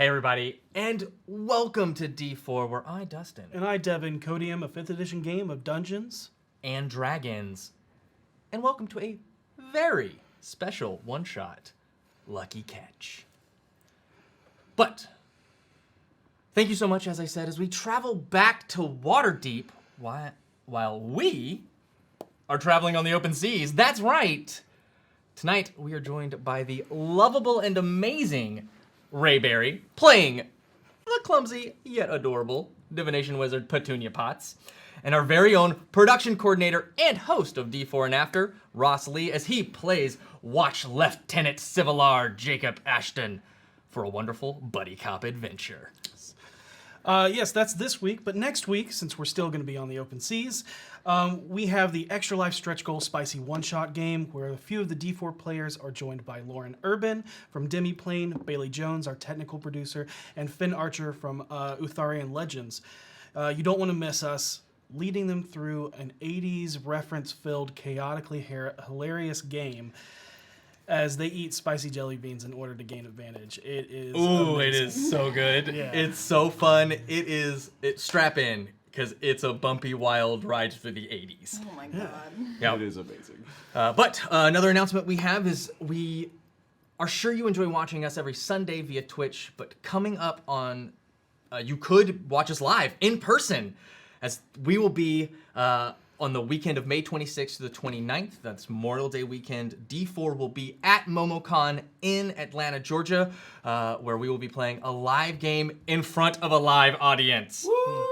Hey everybody, and welcome to D4, where I, Dustin, and I, Devin, codium a 5th edition game of Dungeons and Dragons, and welcome to a very special one-shot, Lucky Catch. But, thank you so much, as I said, as we travel back to Waterdeep, while we are traveling on the open seas. That's right! Tonight, we are joined by the lovable and amazing Ray Berry, playing the clumsy yet adorable divination wizard Petunia Potts, and our very own production coordinator and host of D4 and After, Ross Lee, as he plays Watch Lieutenant Civilar Jacob Ashdown for a wonderful buddy cop adventure. Yes, that's this week, but next week, since we're still going to be on the open seas, we have the Extra Life Stretch Goal Spicy One Shot game, where a few of the D4 players are joined by Lauren Urban from Demiplane, Bailey Jones, our technical producer, and Finn Archer from Utharian Legends. You don't want to miss us leading them through an 80s reference-filled, chaotically hilarious game as they eat spicy jelly beans in order to gain advantage. It is amazing. It is so good. Yeah. It's so fun. Strap in, because it's a bumpy, wild ride through the 80s. Oh my god. Yeah. It is amazing. But another announcement we have is we are sure you enjoy watching us every Sunday via Twitch, but coming up on, you could watch us live in person, as we will be on the weekend of May 26th to the 29th. That's Memorial Day weekend. D4 will be at MomoCon in Atlanta, Georgia, where we will be playing a live game in front of a live audience. Woo!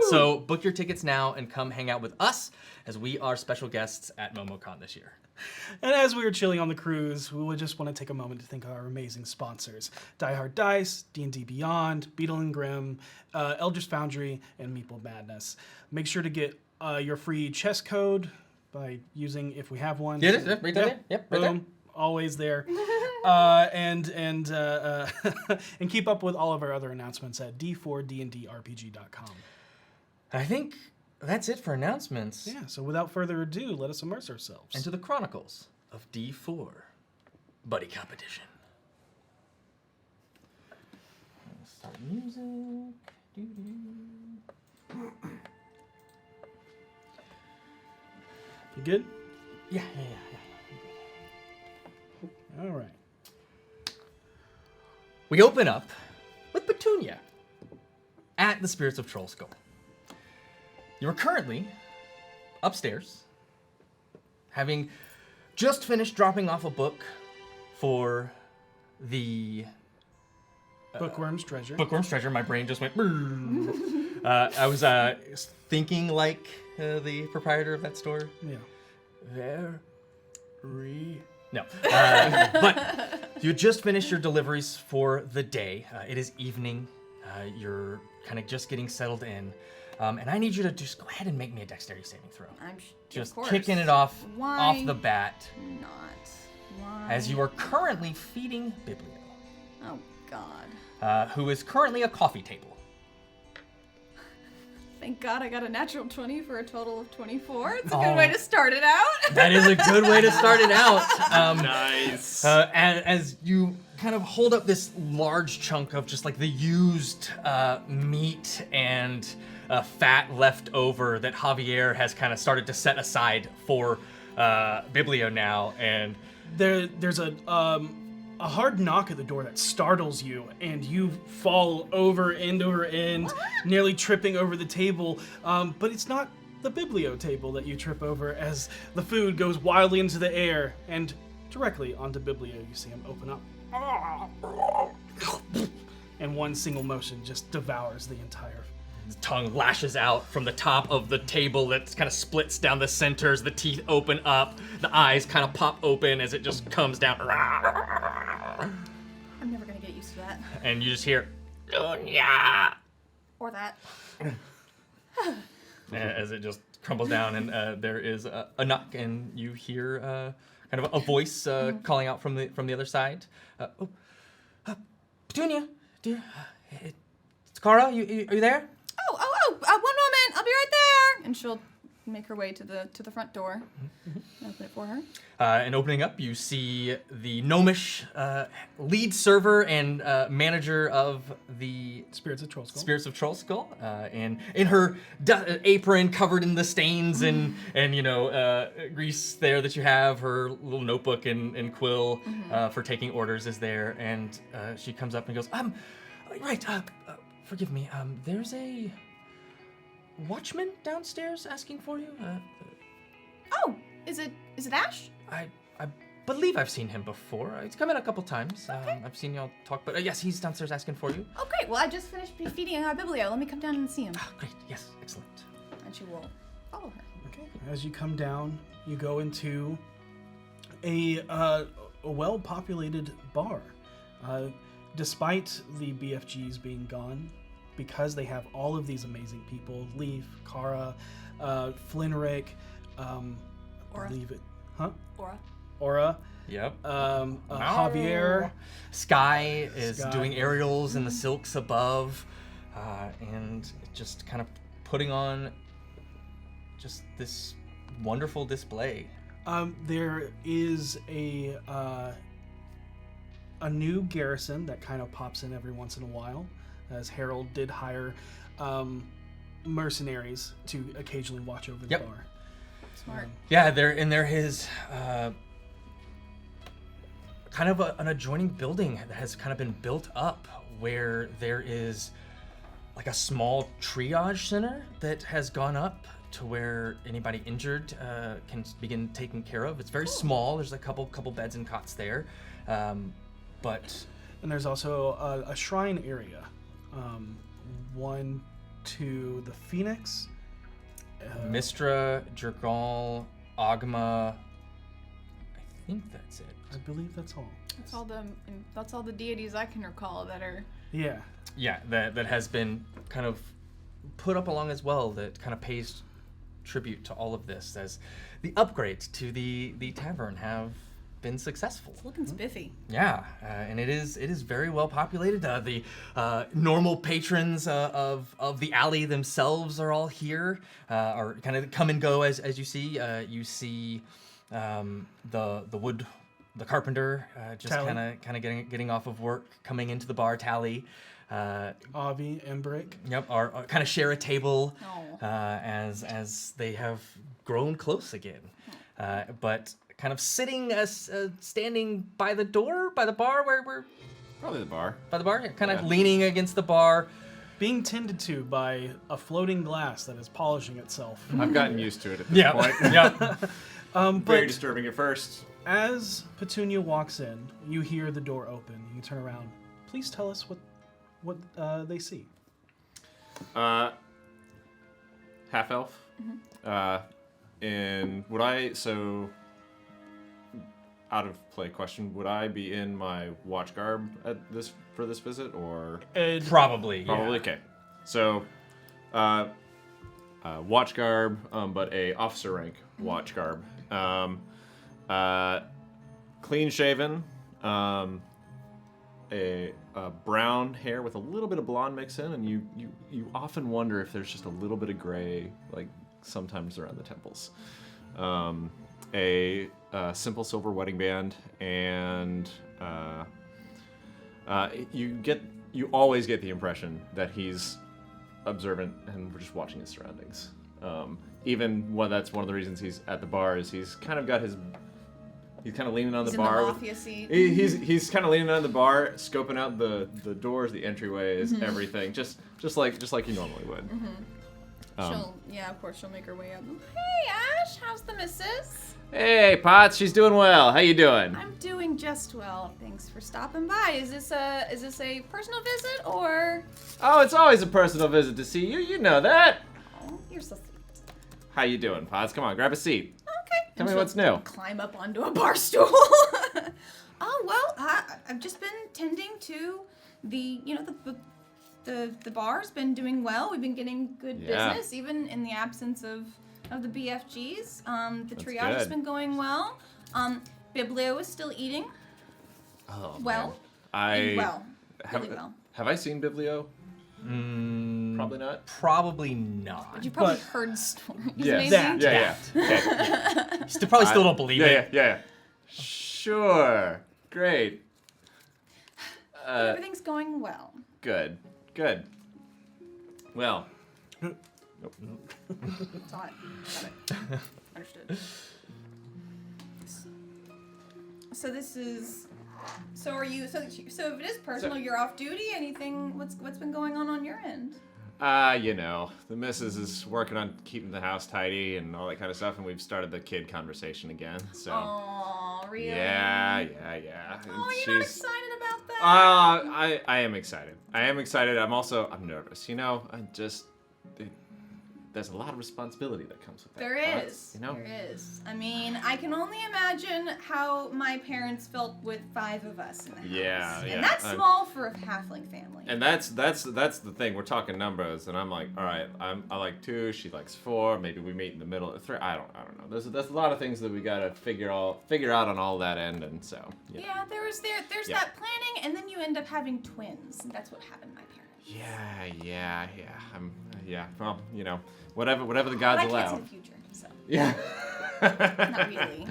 So book your tickets now and come hang out with us, as we are special guests at MomoCon this year. And as we were chilling on the cruise, we would just want to take a moment to thank our amazing sponsors: Die Hard Dice, D&D Beyond, Beetle and Grimm, Eldritch Foundry, and Meeple Madness. Make sure to get your free chess code by using, if we have one. Yeah, right there. Yep, right there. Boom. Always there. And keep up with all of our other announcements at d4dndrpg.com. I think that's it for announcements. Yeah, so without further ado, let us immerse ourselves. Into the Chronicles of D4 Buddy Cop Edition. Let's start music. You good? Yeah. All right. We open up with Petunia at the Spirits of Troll Skull. You are currently upstairs, having just finished dropping off a book for the Bookworm's Treasure. Bookworm's Treasure. My brain just went. I was thinking like the proprietor of that store. Yeah. No. But you just finished your deliveries for the day. It is evening. You're kind of just getting settled in. And I need you to just go ahead and make me a dexterity saving throw. Just kicking it off the bat. Why? As you are currently feeding Biblio. Oh god. Who is currently a coffee table. Thank God I got a natural 20 for a total of 24. It's a good way to start it out. That is a good way to start it out. Nice. As you kind of hold up this large chunk of just like the used meat and fat left over that Javier has kind of started to set aside for Biblio now, and There's a hard knock at the door that startles you, and you fall over end, nearly tripping over the table. But it's not the Biblio table that you trip over, as the food goes wildly into the air, and directly onto Biblio. You see him open up, and one single motion just devours the entire. his tongue lashes out from the top of the table that kind of splits down the centers. The teeth open up, the eyes kind of pop open as it just comes down. I'm never gonna get used to that. And you just hear, "Petunia," Or that. as it just crumbles down, and there is a knock, and you hear kind of a voice calling out from the other side. Petunia, dear, it's Cara. Are you there? One moment. I'll be right there. And she'll make her way to the front door. Open it for her. And opening up, you see the gnomish lead server and manager of the Spirits of Trollskull. Spirits of Trollskull, and in her apron covered in the stains and grease there that you have, her little notebook and quill for taking orders is there, and she comes up and goes, right, forgive me, there's a watchman downstairs asking for you. Oh, is it Ash? I believe I've seen him before. He's come in a couple times. Okay. I've seen y'all talk, but yes, he's downstairs asking for you. Oh, great. Well, I just finished feeding Biblio. Let me come down and see him. Great, yes, excellent. And she will follow her. Okay. As you come down, you go into a well-populated bar. Despite the BFGs being gone, because they have all of these amazing people, Leaf, Kara, Flinrick, Aura. believe it, huh? Aura. Yep. Javier. Sky is Sky. doing aerials in the silks above, and just kind of putting on just this wonderful display. There is a new garrison that kind of pops in every once in a while, as Harold did hire mercenaries to occasionally watch over the Yep. bar. Smart. Yeah, they're his kind of an adjoining building that has kind of been built up where there is like a small triage center that has gone up to where anybody injured can begin taken care of. It's very small. There's a couple beds and cots there, but And there's also a shrine area, one to the Phoenix. Mistra, Jergal, Agma. I think that's it. I believe that's all. That's all the deities I can recall that are. Yeah. Yeah, that has been kind of put up along as well, that kind of pays tribute to all of this, as the upgrades to the tavern have been successful. It's looking spiffy. Yeah, and it is very well populated. The normal patrons of the alley themselves are all here, or kind of come and go as you see. You see the carpenter just Tally. kind of getting off of work, coming into the bar. Tally. Avi, Embrick. Yep, are kind of share a table Oh. as they have grown close again, but kind of sitting standing by the bar where we're Probably the bar. by the bar, kind of Yeah. leaning against the bar. Being tended to by a floating glass that is polishing itself. I've gotten used to it at this point. yeah. Very But disturbing at first. as Petunia walks in, you hear the door open. You turn around. Please tell us what they see. Half elf. And would I out of play question, would I be in my watch garb for this visit, or Ed, Probably. probably? Okay. So watch garb, but a officer rank watch garb. Clean shaven, a brown hair with a little bit of blonde mix in, and you often wonder if there's just a little bit of gray, like sometimes around the temples. A simple silver wedding band, and you always get the impression that he's observant and we're just watching his surroundings. Even when that's one of the reasons he's at the bar, is he's kind of leaning on He's the in bar. the mafia seat. He's kind of leaning on the bar, scoping out the doors, the entryways, everything, just like you normally would. Of course, she'll make her way up. Hey, Ash, how's the missus? Hey, Potts, she's doing well. How you doing? I'm doing just well. Thanks for stopping by. Is this a personal visit or? Oh, it's always a personal visit to see you. You know that. Oh, you're so sweet. How you doing, Potts? Come on, grab a seat. Okay. Tell me she'll what's new. Climb up onto a bar stool. Oh well, I've just been tending to the bar's been doing well. We've been getting good Yeah. business, even in the absence of the BFGs. The That's triage has good. been going well. Biblio is still eating Oh, well. man. Eating well. have, Really well. have I seen Biblio? Mm, Probably not. Probably not. But you probably But- heard stories. Yeah. Maybe. That. Yeah. Okay. Still don't believe it. Yeah. Sure. Great. Everything's going well. Good. Well, Got it. Understood. So this is. So are you? So if it is personal, you're off duty. Anything? What's been going on your end? the missus is working on keeping the house tidy and all that kind of stuff, and we've started the kid conversation again. So. Oh, really? Yeah. Oh, you're not excited about that? I am excited. I'm nervous. There's a lot of responsibility that comes with that. There is. There is. I mean, I can only imagine how my parents felt with 5 of us in the house. Yeah. And that's small for a halfling family. And that's the thing. We're talking numbers, and I'm like, all right, I like 2, she likes 4. Maybe we meet in the middle of 3. I don't know. There's a lot of things that we gotta figure out on all that end, and so. Yeah, there's that planning, and then you end up having twins. And that's what happened to my parents. Yeah. Well, whatever the gods But I allow. can't see the future, so Yeah. not really.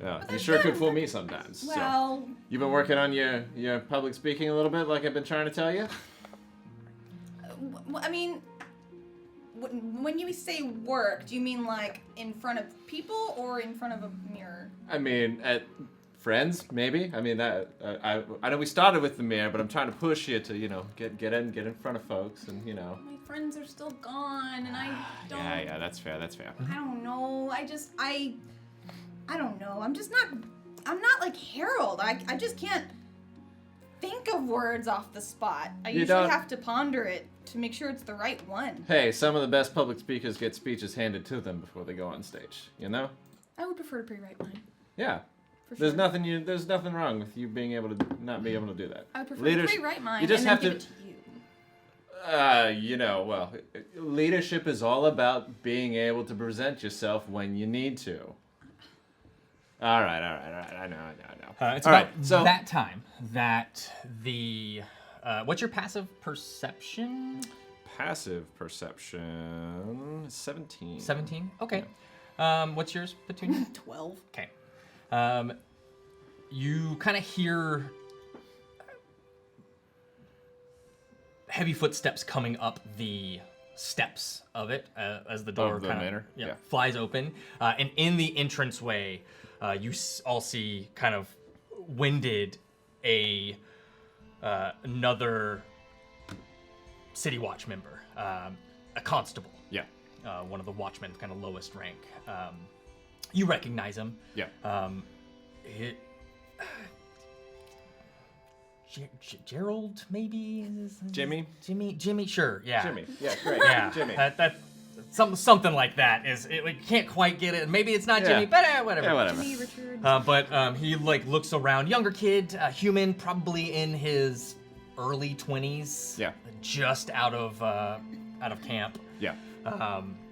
Yeah, you that's sure could good. fool me sometimes. So. Well, You've been working on your public speaking a little bit, like I've been trying to tell you. I mean, when you say work, do you mean like in front of people or in front of a mirror? I mean, at friends, maybe. I mean that I know we started with the mirror, but I'm trying to push you to get in front of folks, and My friends are still gone, and I don't. Yeah, that's fair. I don't know. I don't know. I'm not like Harold. I just can't think of words off the spot. I You usually don't- have to ponder it to make sure it's the right one. Hey, some of the best public speakers get speeches handed to them before they go on stage. I would prefer to pre-write mine. Yeah. For There's sure. nothing wrong with you being able to not be able to do that. I would prefer Leaders- to pre-write mine you just and have then to- give it to you. Well, leadership is all about being able to present yourself when you need to. All right. I know. It's All about right, so- that time that the. What's your passive perception? Passive perception, 17. 17? Okay. What's yours, Petunia? 12. Okay. You kind of hear heavy footsteps coming up the steps of it as the door Of the kind manor? of Yeah. flies open. And in the entranceway, you all see kind of winded another city watch member, a constable. Yeah. One of the watchmen, kind of lowest rank. You recognize him. Yeah. Gerald, maybe? Jimmy? Jimmy, sure, yeah. Jimmy. Yeah, great. Yeah, Jimmy. That something like that is. We can't quite get it. Maybe it's not Yeah. Jimmy, but whatever. Yeah, whatever. Me, Richard. But he looks around, younger kid, human, probably in his early 20s. Yeah. Just out of camp. Yeah.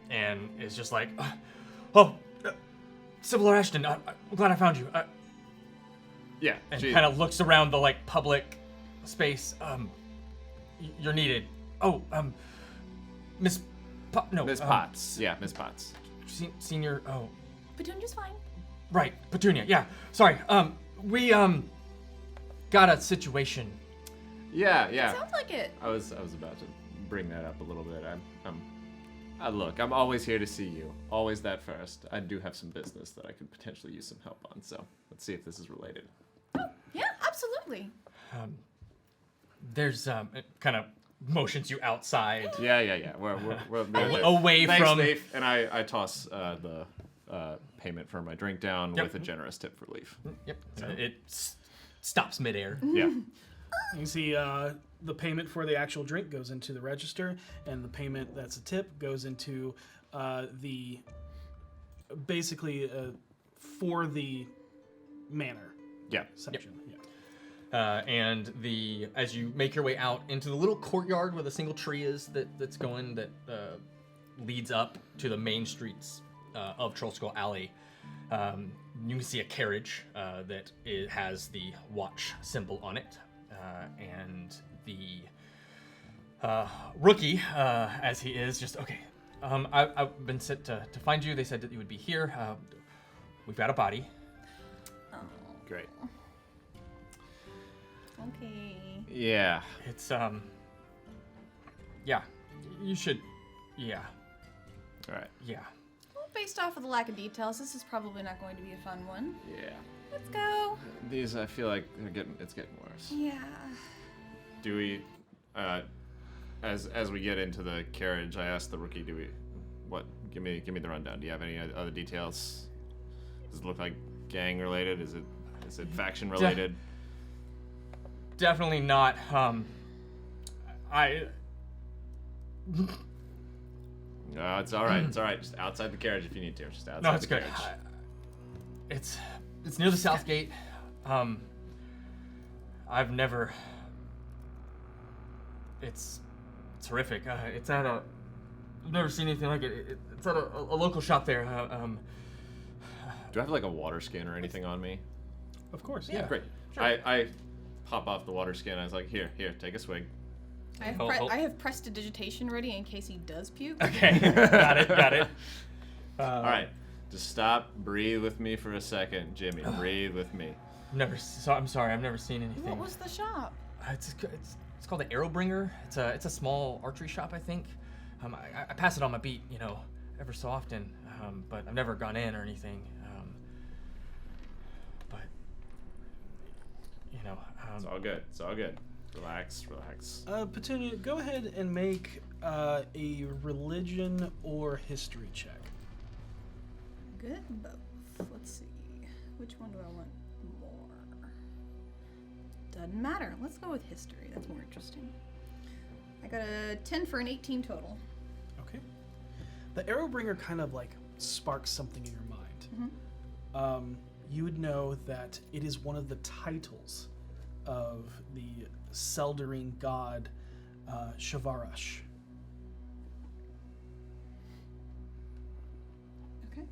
And is just like, Civilar Ashdown, I'm glad I found you. Yeah. And Gee. kind of looks around the public space. You're needed. Miss Miss Potts. Yeah, Miss Potts. Senior. Oh, Petunia's fine. right, Petunia. Yeah, sorry. We got a situation. Yeah. Sounds like it. I was about to bring that up a little bit. Look, I'm always here to see you. Always that first. I do have some business that I could potentially use some help on. So let's see if this is related. Yeah, absolutely. There's it kind of motions you outside. Yeah. We're Away Thanks, from. Leaf. And I toss the payment for my drink down Yep. with a generous tip for Leaf. Yep. It stops midair. Yeah. You see, the payment for the actual drink goes into the register, and the payment that's a tip goes into the basically for the manor Yeah. section. Yeah. And as you make your way out into the little courtyard where the single tree is that leads up to the main streets of Trollskull Alley, you can see a carriage that has the watch symbol on it, and rookie, as he is, just okay. I've been sent to find you. They said that you would be here. We've got a body. Oh, Great. okay. Yeah. It's yeah. You should. Yeah. All right. Yeah. Well, based off of the lack of details, this is probably not going to be a fun one. Yeah. Let's go. These, I feel like it's getting worse. Yeah. Do we, as we get into the carriage, I asked the rookie, give me the rundown. Do you have any other details? Does it look like gang related? Is it faction related? Definitely not. No, it's all right. It's all right. Just outside the carriage if you need to. Just outside No, it's the good. carriage. It's near the south gate. I've never. It's horrific. It's at a. I've never seen anything like it. It's at a local shop there. Do I have like a water skin or anything on me? Of course, yeah. Great. Sure. I pop off the water skin. I was like, here, take a swig. I have prestidigitation ready in case he does puke. Okay, got it. All right, just stop, breathe with me for a second, Jimmy. Breathe with me. I'm sorry. I've never seen anything. What was the shop? It's called the Arrowbringer. It's a small archery shop, I think. I pass it on my beat, ever so often, but I've never gone in or anything. But It's all good. It's all good. Relax. Petunia, go ahead and make a religion or history check. Good, both. Let's see. Which one do I want more? Doesn't matter. Let's go with history. That's more interesting. I got a 10 for an 18 total. Okay. The Arrowbringer kind of like sparks something in your mind. Mm-hmm. You would know that it is one of the titles of the Seldering god Shavarash. Okay.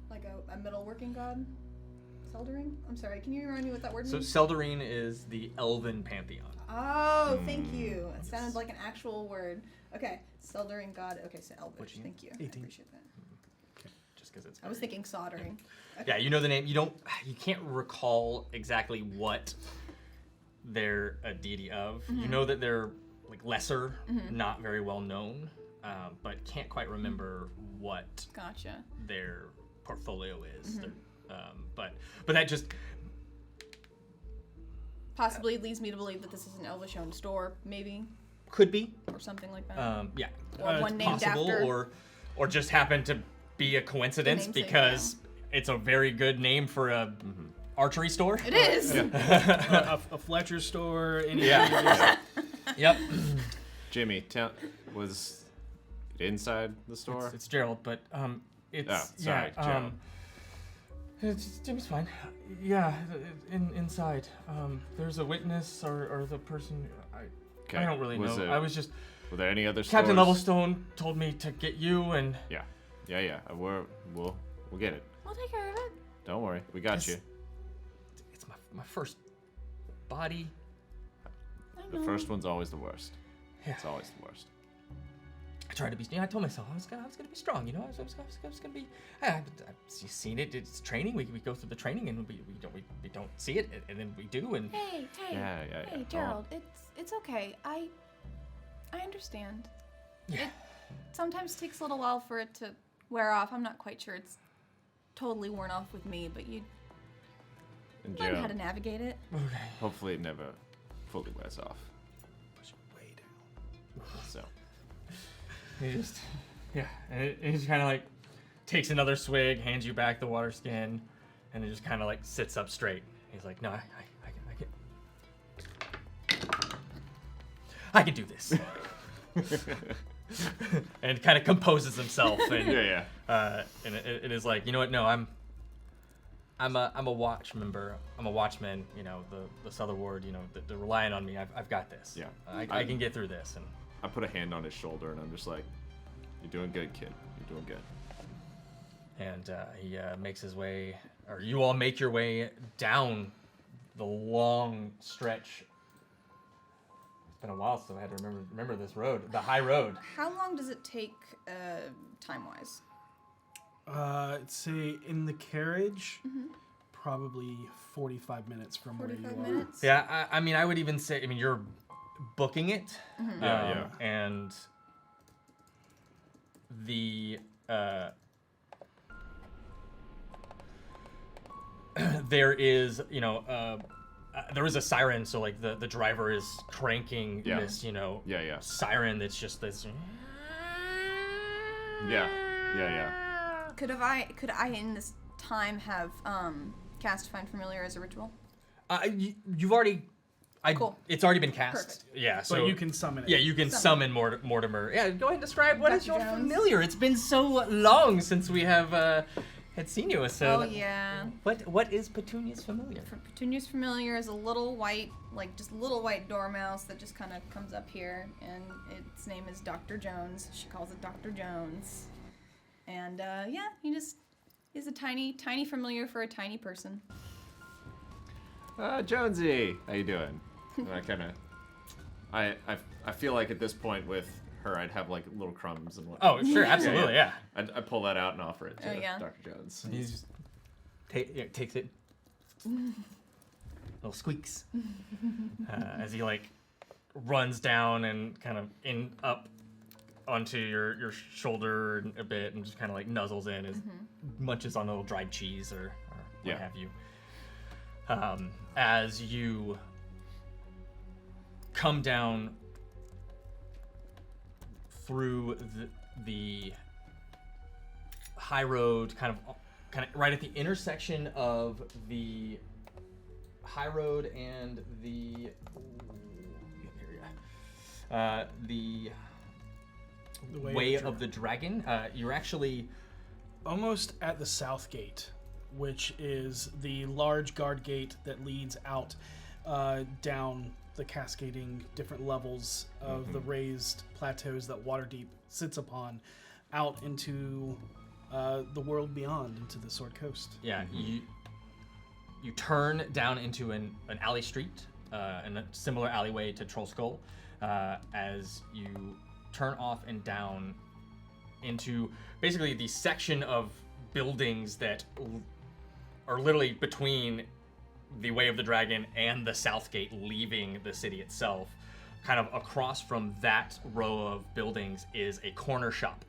Like a metalworking god? Seldering? I'm sorry, can you remind me what that word so means? Seldarine is the Elven pantheon. Oh, thank you. It sounded like an actual word. Okay, Seldering god. Okay, so Elvish. Which Thank you. 18. I appreciate that. Just because it's. I was thinking soldering. Yeah, you know the name. You can't recall exactly what they're a deity of. You know that they're like lesser, not very well known, but can't quite remember what Gotcha. their portfolio is. But that just Possibly leads me to believe that this is an Elvish-owned store, maybe, could be. or something like that. Yeah. Or one It's named possible, after. or just happened to be a coincidence namesake, because it's a very good name for a archery store. It is. A Fletcher store. Yeah. Yep. Jimmy, was it inside the store? It's Gerald, but it's Oh, sorry, yeah. Gerald. Jimmy's fine. Yeah, inside. There's a witness or the person. I don't really know. I was just Were there any other Captain stores? Levelstone told me to get you and. Yeah. We'll get it. We'll take care of it. Don't worry, we got you. It's my first body. I The know. first one's always the worst. Yeah. It's always the worst. I tried to be. I told myself I was gonna be strong. I was gonna be. I've seen it. It's training. We go through the training and we don't see it and then we do and. Hey, Yeah. hey, Gerald. It's okay. I understand. Yeah. It sometimes takes a little while for it to wear off. I'm not quite sure it's totally worn off with me, but you And learn how Gerald, to navigate it. Okay. hopefully it never fully wears off. Push it way down. So. He just, and he just kind of like takes another swig, hands you back the water skin, and then just kind of like sits up straight. He's like, no, I can do this. And kind of composes himself, and Yeah. and it is like, you know what? No, I'm a watch member. I'm a watchman. You know, the Southern Ward. You know, they're relying on me. I've got this. Yeah. I can get through this. And I put a hand on his shoulder and I'm just like, "You're doing good, kid. You're doing good." And he makes his way, or you all make your way down the long stretch been a while since I had to remember this road, the high road. How long does it take, time-wise? I'd say in the carriage, probably 45 minutes from where you 45 are. minutes? Yeah, I mean, I would even say, I mean, you're booking it. Yeah. And the, there is, you know, there is a siren, so like the driver is cranking Yeah. this, you know, Yeah. siren that's just this. Yeah. Could I in this time have cast Find Familiar as a ritual? You've already. Cool. It's already been cast. Perfect. Yeah, so But you can summon it. Yeah, you can summon Mortimer. Yeah, go ahead and describe what is Dr. your Jones. familiar. It's been so long since we have had seen you. So Oh yeah. what is Petunia's familiar? Petunia's Familiar is a little white, like just little white dormouse that just kind of comes up here, and its name is Dr. Jones. She calls it Dr. Jones. And yeah, he just is a tiny familiar for a tiny person. Jonesy, how you doing? And I kind of, I feel like at this point with her, I'd have like little crumbs and whatnot. Oh, sure, absolutely, yeah. I pull that out and offer it to Oh, yeah. Dr. Jones. He just takes it. Little squeaks as he like runs down and kind of up onto your shoulder a bit and just kind of like nuzzles in as munches on a little dried cheese or what Yeah. have you. As you come down through the high road, kind of right at the intersection of the high road and the Way of the Dragon. You're actually Almost at the south gate, which is the large guard gate that leads out down the cascading different levels of the raised plateaus that Waterdeep sits upon, out into the world beyond, into the Sword Coast. Yeah, you turn down into an alley street, in a similar alleyway to Troll Skull, as you turn off and down into basically the section of buildings that are literally between the Way of the Dragon and the South Gate, leaving the city itself. Kind of across from that row of buildings is a corner shop.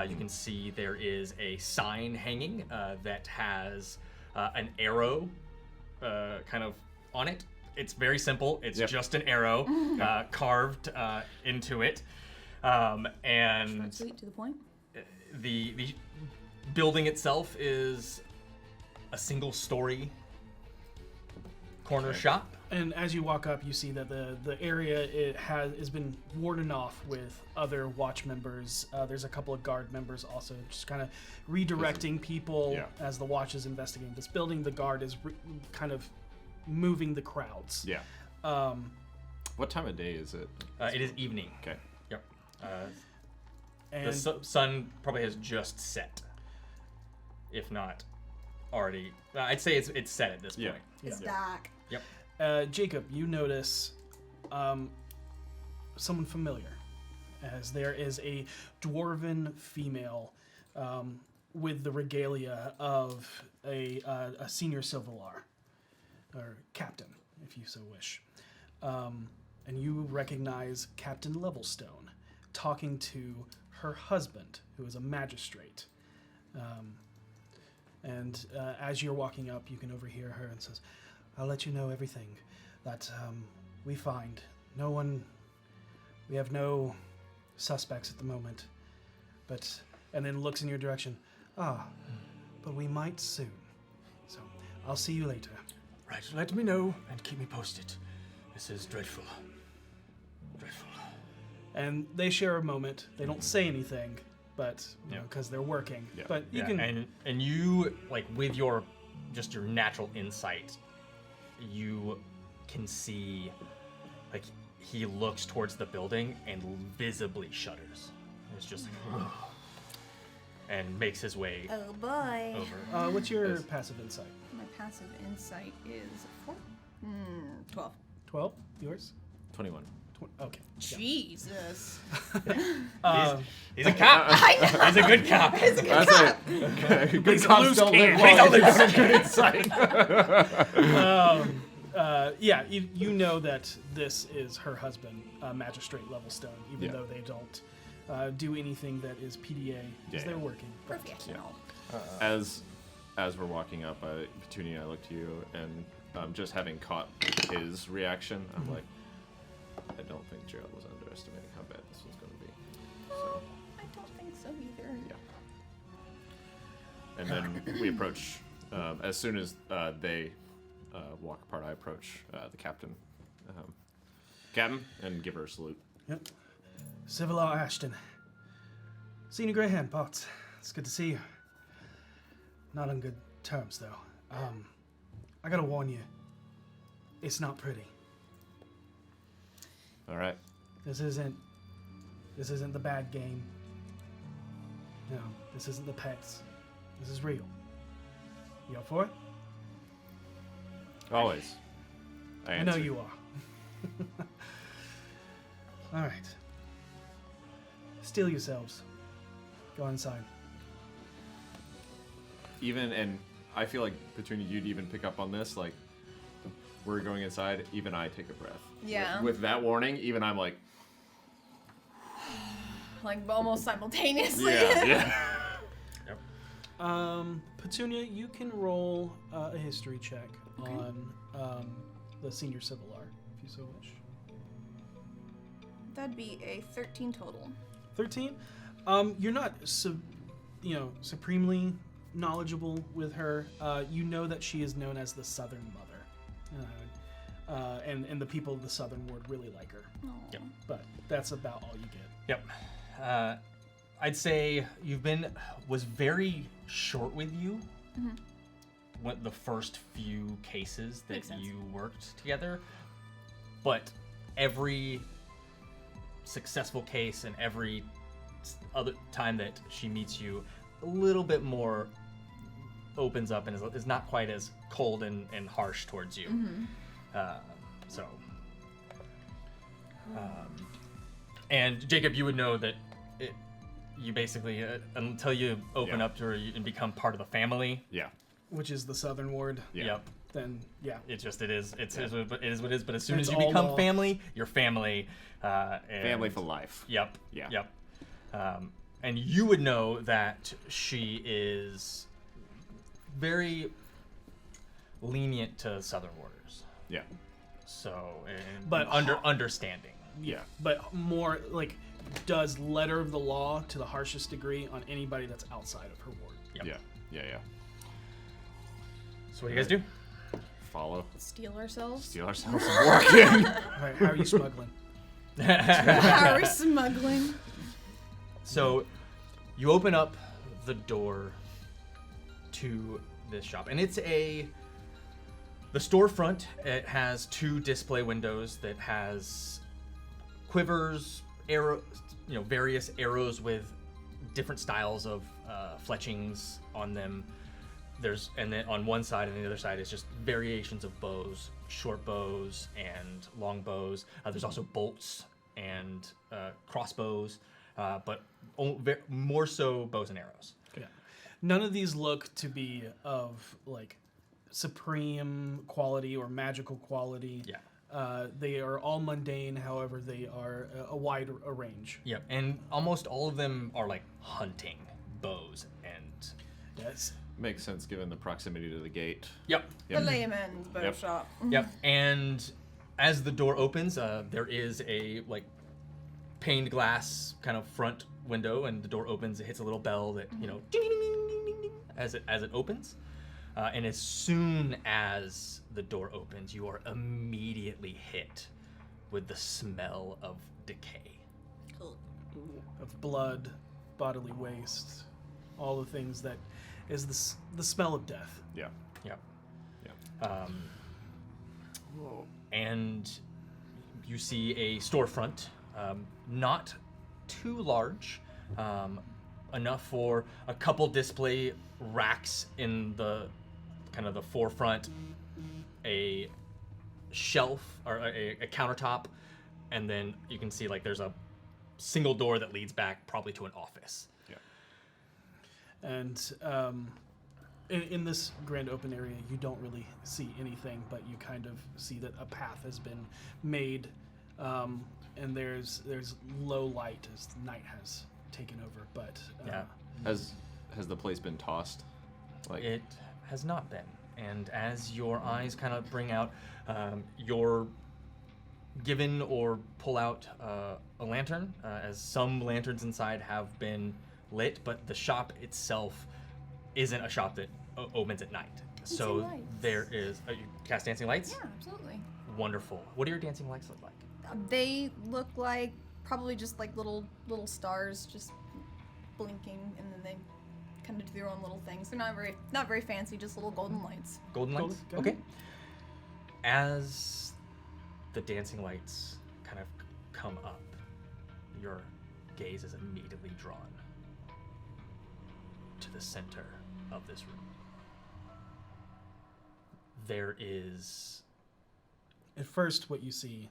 You can see there is a sign hanging that has an arrow kind of on it. It's very simple. It's just an arrow carved into it. And Sweet, to the point. the building itself is a single story corner shop. And as you walk up, you see that the area has been warded off with other watch members. There's a couple of guard members also, just kind of redirecting people as the watch is investigating this building. The guard is kind of moving the crowds. Yeah. What time of day is it? It is evening. Okay. Yep. And The sun probably has just set, if not already. I'd say it's set at this point. It's dark. Yep. Jacob, you notice someone familiar, as there is a dwarven female with the regalia of a senior Civilar, or captain, if you so wish. And you recognize Captain Levelstone talking to her husband, who is a magistrate. And as you're walking up, you can overhear her and says, "I'll let you know everything that we find. We have no suspects at the moment, but," and then looks in your direction. But we might soon. So I'll see you later. Right. Let me know and keep me posted. This is dreadful. Dreadful. And they share a moment. They don't say anything, but because they're working. Yeah. But you can. And you, like, with your natural insight, you can see, like, he looks towards the building and visibly shudders. It's just like, and makes his way Oh boy. over. What's your passive insight? My passive insight is 12. 12. Yours? 21. Okay. Jesus. He's a cop. He's a good cop. It's a good That's cop. it. Good He's a cops loose don't live cannon. long. He's a good insight. Yeah, you know that this is her husband, Magistrate Levelstone, even Yeah. though they don't do anything that is PDA, because Yeah, they're yeah. working. But Professional. As we're walking up, Petunia, I look to you, and just having caught his reaction, I'm like, I don't think Gerald was underestimating how bad this was going to be. So, I don't think so either. yeah. And then we approach. As soon as they walk apart, I approach the captain, Captain, and give her a salute. Yep. Civilar Ashton. Senior Greyhound Potts. It's good to see you. Not on good terms, though. I gotta warn you. It's not pretty. All right. This isn't the bad game. No, this isn't the pets. This is real. You up for it? Always. I know you are. All right. Steel yourselves. Go inside. And I feel like Petunia, you'd even pick up on this. Like, we're going inside. Even I take a breath. Yeah. With that warning, even I'm like, Like almost simultaneously. yeah. Petunia, you can roll a history check on the senior Civilar, if you so wish. That'd be a 13 total. 13. You're not, supremely knowledgeable with her. You know that she is known as the Southern Mother, and the people of the Southern Ward really like her. Aw. Yep. But that's about all you get. Yep. I'd say was very short with you. What the first few cases that Makes sense. you worked together, but every successful case and every other time that she meets you, a little bit more opens up and is not quite as cold and harsh towards you. And Jacob, you would know that you basically, until you open Yeah. up to her and become part of the family. Yeah. Which is the Southern Ward. Yeah. Yep. Then, yeah. It is what it is. But as soon It's as you all become law. family, you're family. Family for life. Yep. Yeah. Yep. And you would know that she is very lenient to Southern Warders. Yeah. So, But understanding. Yeah. But more like does letter of the law to the harshest degree on anybody that's outside of her ward. Yep. Yeah. Yeah. So what do you guys do? Follow. Steal ourselves. Steal ourselves and walk in. All right, how are you smuggling? How are we smuggling? So, you open up the door to this shop, and it's the storefront. It has two display windows that has quivers, various arrows with different styles of fletchings on them. And then on one side and the other side is just variations of bows, short bows and long bows. There's also bolts and crossbows, but more so bows and arrows. Yeah. None of these look to be of like supreme quality or magical quality. Yeah. They are all mundane, however, they are a wide range. Yep. And almost all of them are like hunting bows and. Yes. Makes sense given the proximity to the gate. Yep. The layman's bow Yep. shop. Yep. And as the door opens, there is a like paned glass kind of front window, and the door opens. It hits a little bell that ding, ding, ding, ding, ding, ding, ding, as it opens. And as soon as the door opens, you are immediately hit with the smell of decay. Of blood, bodily waste, all the things that is the smell of death. Yeah. Yep. Yeah. And you see a storefront, not too large, enough for a couple display racks in the kind of the forefront, a shelf or a countertop, and then you can see like there's a single door that leads back probably to an office. Yeah. And in this grand open area, you don't really see anything, but you kind of see that a path has been made, and there's low light as night has taken over. But Has the place been tossed? Like It has not been. And as your eyes kind of bring out, you're given or pull out a lantern, as some lanterns inside have been lit, but the shop itself isn't a shop that opens at night. So lights. there is. You cast dancing lights? Yeah, absolutely. Wonderful. What do your dancing lights look like? They look like probably just like little stars just blinking, and then they kind of do their own little things. They're not very fancy, just little golden lights. Golden lights? Golden- Okay. As the dancing lights kind of come up, your gaze is immediately drawn to the center of this room. There is at first, what you see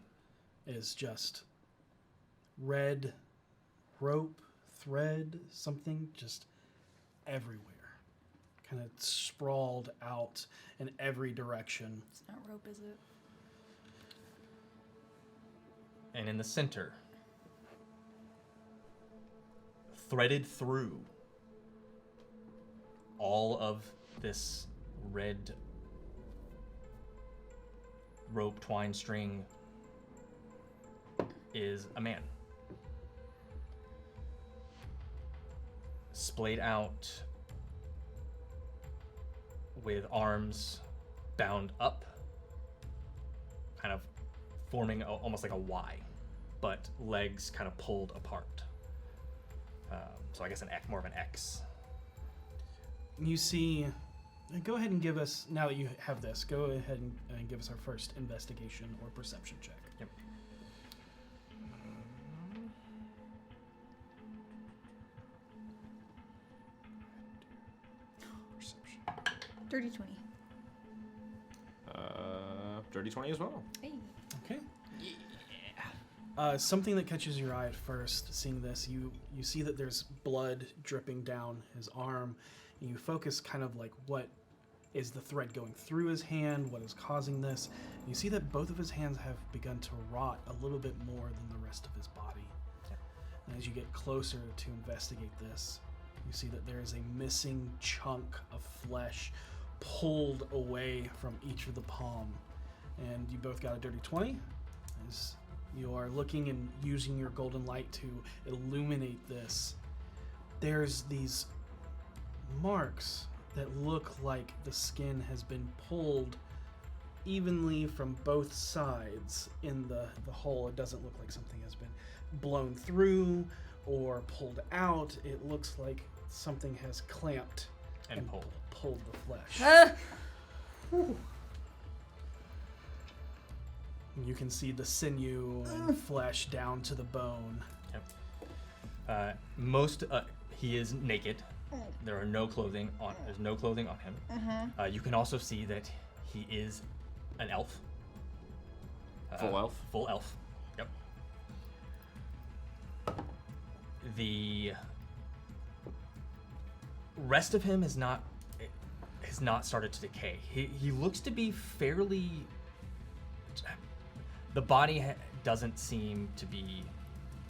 is just red rope, thread, something just everywhere. Kind of sprawled out in every direction. It's not rope, is it? and in the center, threaded through all of this red rope twine string, is a man. Splayed out with arms bound up, kind of forming almost like a Y, but legs kind of pulled apart. So I guess more of an X. You see, go ahead and give us, now that you have this, go ahead and give us our first investigation or perception check. Yep. Perception. Dirty 20. Dirty 20 as well. Hey. Okay. Something that catches your eye at first, seeing this, you see that there's blood dripping down his arm, and you focus kind of like what is the thread going through his hand, what is causing this. And you see that both of his hands have begun to rot a little bit more than the rest of his body. And as you get closer to investigate this, you see that there is a missing chunk of flesh pulled away from each of the palm. And you both got a dirty 20. As you are looking and using your golden light to illuminate this, there's these marks that look like the skin has been pulled evenly from both sides in the hole. It doesn't look like something has been blown through or pulled out. It looks like something has clamped And pulled the flesh. You can see the sinew and flesh down to the bone. Yep. He is naked. There are no clothing on. There's no clothing on him. You can also see that he is an elf. Full elf? Full elf. Yep. The rest of him has not started to decay. He looks to be fairly. The body doesn't seem to be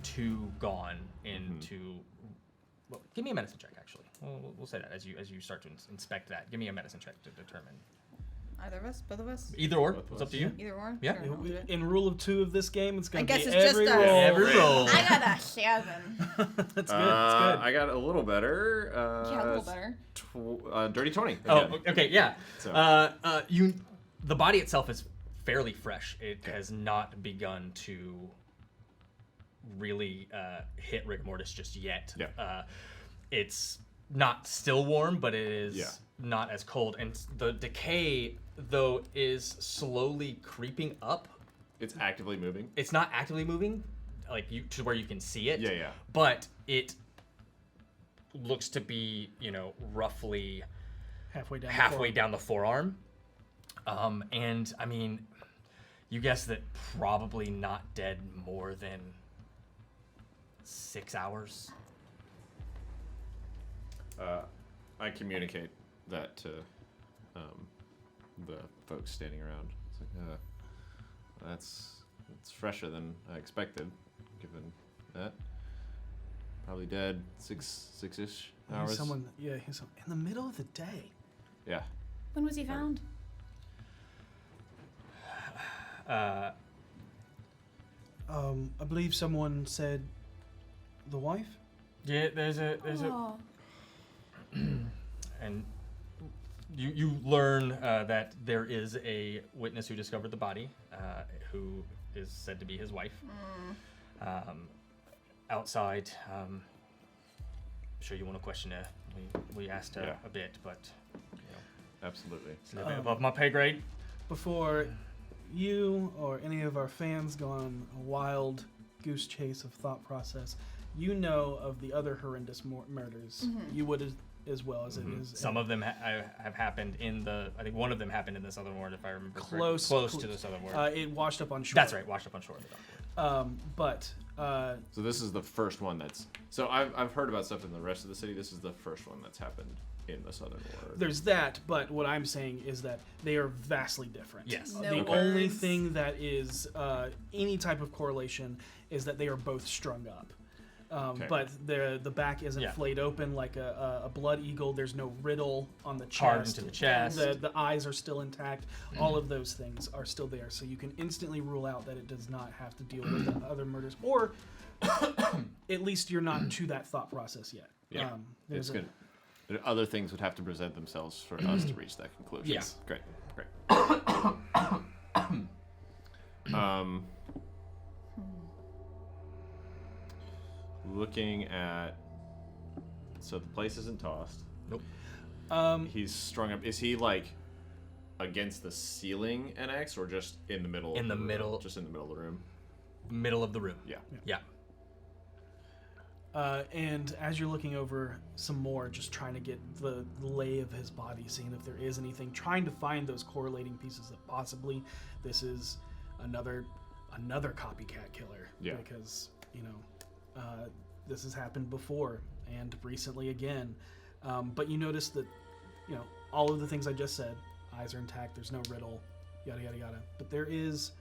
too gone into. Well, give me a medicine check, actually. We'll say that as you start to inspect that. Give me a medicine check to determine. Either of us? Both of us? Either or. Both of It's up to us. you. Either or? Yeah. Sure, I'll do it. In rule of 2 of this game, it's going I to be guess it's every just roll. Every roll. I got a 7. That's good. That's good. I got a little better. Yeah, a little better. Dirty 20. Oh, again. okay, yeah. So- The body itself is fairly fresh. It has not begun to really hit rigor mortis just yet. Yeah. It's not still warm, but it is Yeah. not as cold. And the decay, though, is slowly creeping up. It's actively moving. It's not actively moving, like to where you can see it. Yeah. But it looks to be, roughly Halfway down. down the forearm. And I mean, You guess that probably not dead more than 6 hours. I communicate that to the folks standing around. It's like, that's fresher than I expected, given that. Probably dead six-ish hours. Someone, yeah, he's in the middle of the day. Yeah. When was he found? I believe someone said the wife. Yeah, there's a Oh. and you learn that there is a witness who discovered the body, who is said to be his wife. Outside, I'm sure you want to question her. We asked her a bit, but Absolutely. it's a little bit above my pay grade. Before you or any of our fans go on a wild goose chase of thought process, you know of the other horrendous murders. You would as well as it is. Some of them have happened in the. I think one of them happened in the Southern Ward, if I remember Close to the Southern Ward. It washed up on shore. That's right, washed up on shore. In the dock ward. So this is the first one that's. So I've heard about stuff in the rest of the city. This is the first one that's happened in the Southern Ward. There's that, but what I'm saying is that they are vastly different. Yes. No The words. only thing that is any type of correlation is that they are both strung up. Okay. But the back isn't Yeah. flayed open like a blood eagle. There's no riddle on the chest. Carved into the chest. The eyes are still intact. All of those things are still there. So you can instantly rule out that it does not have to deal with the other murders. Or at least you're not to that thought process yet. Yeah. There's It's good. Other things would have to present themselves for us to reach that conclusion. Yeah. Great. Looking at. So the place isn't tossed. Nope. He's strung up. Is he like against the ceiling NX or just in the middle? In of the room? middle. Just in the middle of the room. Middle of the room. Yeah. Yeah. And as you're looking over some more, just trying to get the lay of his body, seeing if there is anything, trying to find those correlating pieces that possibly this is another copycat killer. Yeah. Because, this has happened before and recently again. But you notice that, all of the things I just said, eyes are intact, there's no riddle, yada, yada, yada. But there is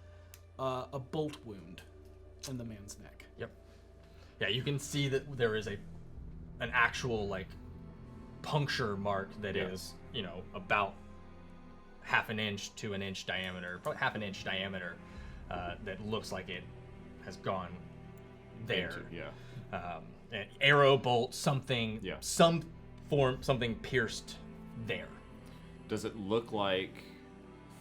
a bolt wound in the man's neck. Yep. Yeah, you can see that there is an actual puncture mark that is about half an inch to an inch diameter, probably half an inch diameter, that looks like it has gone there. An arrow, bolt, something, something pierced there. Does it look like,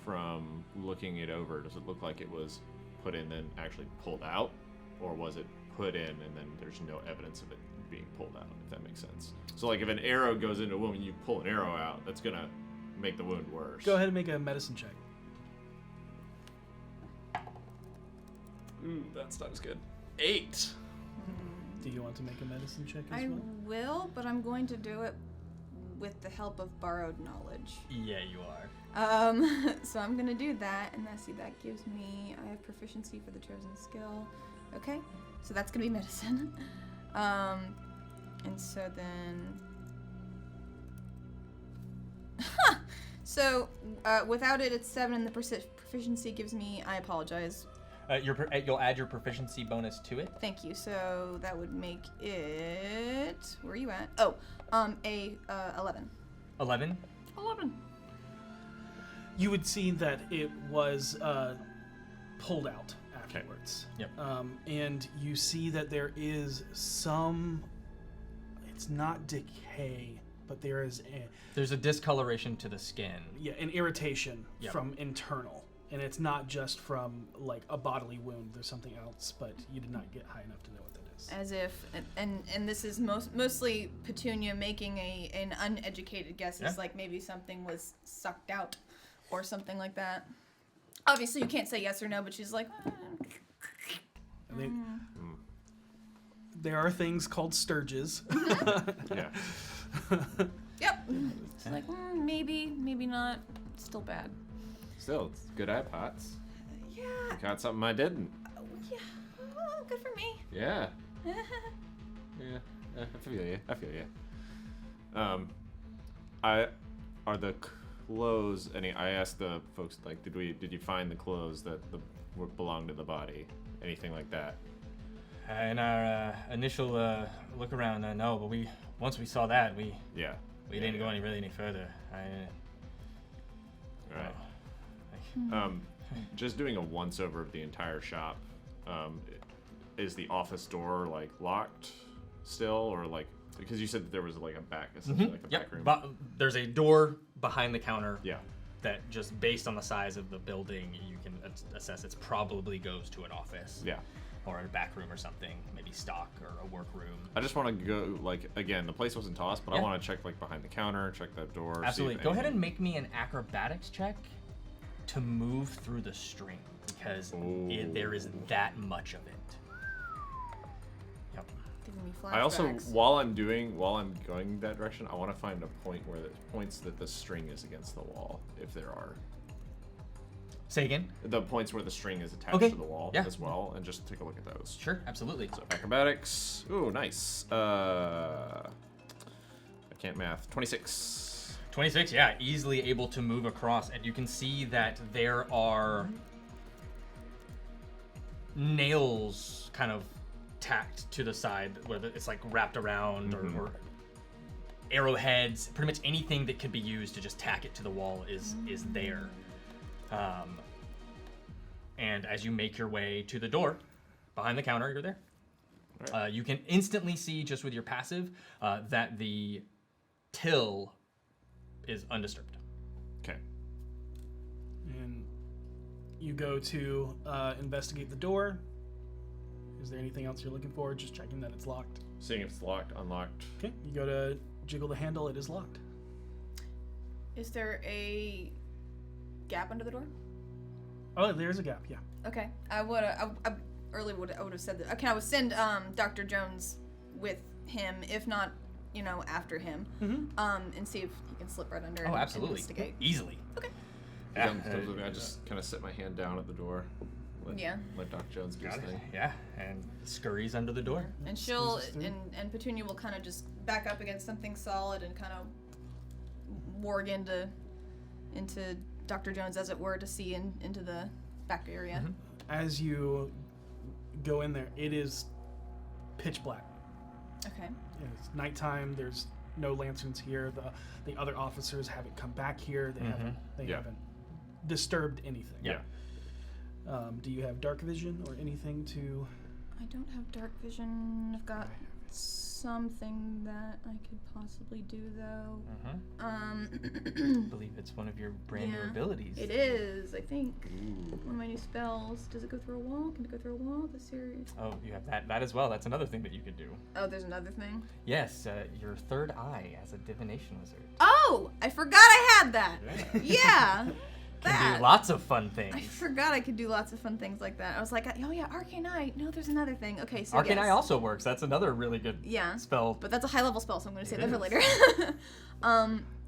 from looking it over, does it look like it was put in then actually pulled out, or was it put in and then there's no evidence of it being pulled out, if that makes sense? So like if an arrow goes into a wound and you pull an arrow out, that's gonna make the wound worse. Go ahead and make a medicine check. Ooh, that's not as good. 8. Do you want to make a medicine check as I well? will, but I'm going to do it with the help of borrowed knowledge. Yeah, you are. So I'm gonna do that, and that gives me, I have proficiency for the chosen skill. Okay, so that's gonna be medicine. And so then, so without it, it's 7, and the proficiency gives me, I apologize. You'll add your proficiency bonus to it. Thank you. So that would make it. Where are you at? Oh, a 11. 11. 11. You would see that it was pulled out afterwards. Yep. And you see that there is some. It's not decay, but there's an irritation Yep. from internal. And it's not just from like a bodily wound. There's something else, but you did not get high enough to know what that is. As if, and this is mostly Petunia making an uneducated guess. It's like maybe something was sucked out, or something like that. Obviously, you can't say yes or no, but she's like. There are things called sturges. Yeah. Yep. It's like maybe not. Still bad. Still, it's good eye pots. Yeah. Yeah. You got something I didn't. Yeah. Oh, good for me. Yeah. Yeah. I feel you. Are the clothes any? I asked the folks like, did you find the clothes that belonged to the body? Anything like that? In our initial look around, no, but once we saw that, we didn't go any further. All right. Just doing a once over of the entire shop. Is the office door like locked still, or like because you said that there was like a back, essentially like a back room. There's a door behind the counter. Yeah. That just based on the size of the building, you can assess it probably goes to an office. Yeah. Or a back room or something, maybe stock or a work room. I just want to go like again. The place wasn't tossed, but I want to check like behind the counter, check that door. Absolutely. Go ahead and make me an acrobatics check to move through the string because there is that much of it. Yep. Giving me flashbacks. I also, while I'm going that direction, I want to find a point where it points that the string is against the wall, if there are. Say again? The points where the string is attached to the wall as well, and just take a look at those. Sure, absolutely. So acrobatics. Ooh, nice. I can't math. 26. 26, yeah, easily able to move across, and you can see that there are nails kind of tacked to the side, where it's like wrapped around, or arrowheads. Pretty much anything that could be used to just tack it to the wall is there. And as you make your way to the door behind the counter, you're there. Right. You can instantly see, just with your passive, that the till is undisturbed. Okay. And you go to investigate the door. Is there anything else you're looking for? Just checking that it's locked. Seeing if it's locked, unlocked. Okay. You go to jiggle the handle. It is locked. Is there a gap under the door? Oh, there's a gap. Yeah. Okay. I would have said that. Okay, I would send Dr. Jones with him, if not, after him, and see if he can slip right under. Oh, and absolutely. Investigate. Easily. Okay. Yeah. I just kind of set my hand down at the door. Let Dr. Jones do his thing. Yeah, and scurries under the door. And she'll and Petunia will kind of just back up against something solid and kind of warg into Dr. Jones, as it were, to see into the back area. As you go in there, it is pitch black. Okay. It's nighttime. There's no lanterns here. The other officers haven't come back here. They haven't disturbed anything. Yeah. Do you have dark vision or anything to? I don't have dark vision. I've got something that I could possibly do, though. I believe it's one of your brand new abilities. It is, I think. One of my new spells. Does it go through a wall? Can it go through a wall? The series. Oh, you have that as well. That's another thing that you could do. Oh, there's another thing? Yes, your third eye as a divination wizard. Oh! I forgot I had that! Yeah! Can do lots of fun things. I forgot I could do lots of fun things like that. I was like, oh yeah, Arcane Eye. No, there's another thing. Okay, so Arcane Eye also works. That's another really good spell. But that's a high level spell, so I'm going to save that for later.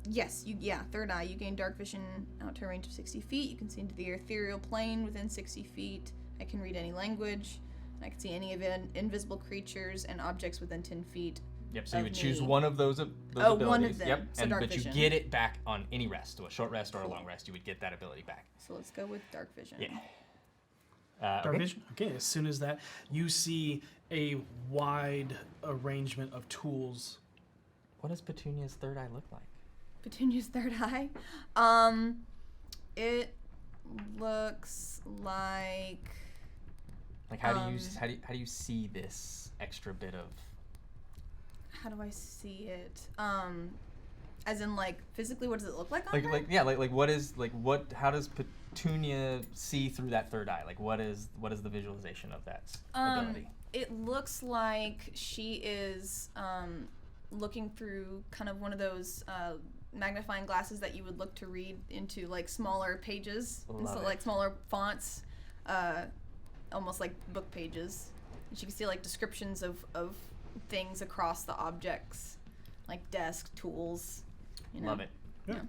Yes, third eye. You gain dark vision out to a range of 60 feet. You can see into the ethereal plane within 60 feet. I can read any language. I can see any invisible creatures and objects within 10 feet. Yep, so you would choose one of those abilities. One of them. Yep, So dark but vision. you get it back on any rest, so a short rest or a long rest, you would get that ability back. So let's go with dark vision. Yeah. Dark vision? Okay, as soon as that, you see a wide arrangement of tools. What does Petunia's third eye look like? Petunia's third eye? It looks like... Like, how do you see this extra bit of... How do I see it? As in, like, physically, what does it look like on her? How does Petunia see through that third eye? Like, what is the visualization of that ability? It looks like she is looking through kind of one of those magnifying glasses that you would look to read into, like, smaller pages, like smaller fonts, almost like book pages. And she can see, like, descriptions of things across the objects, like desk, tools. Love it. Yeah.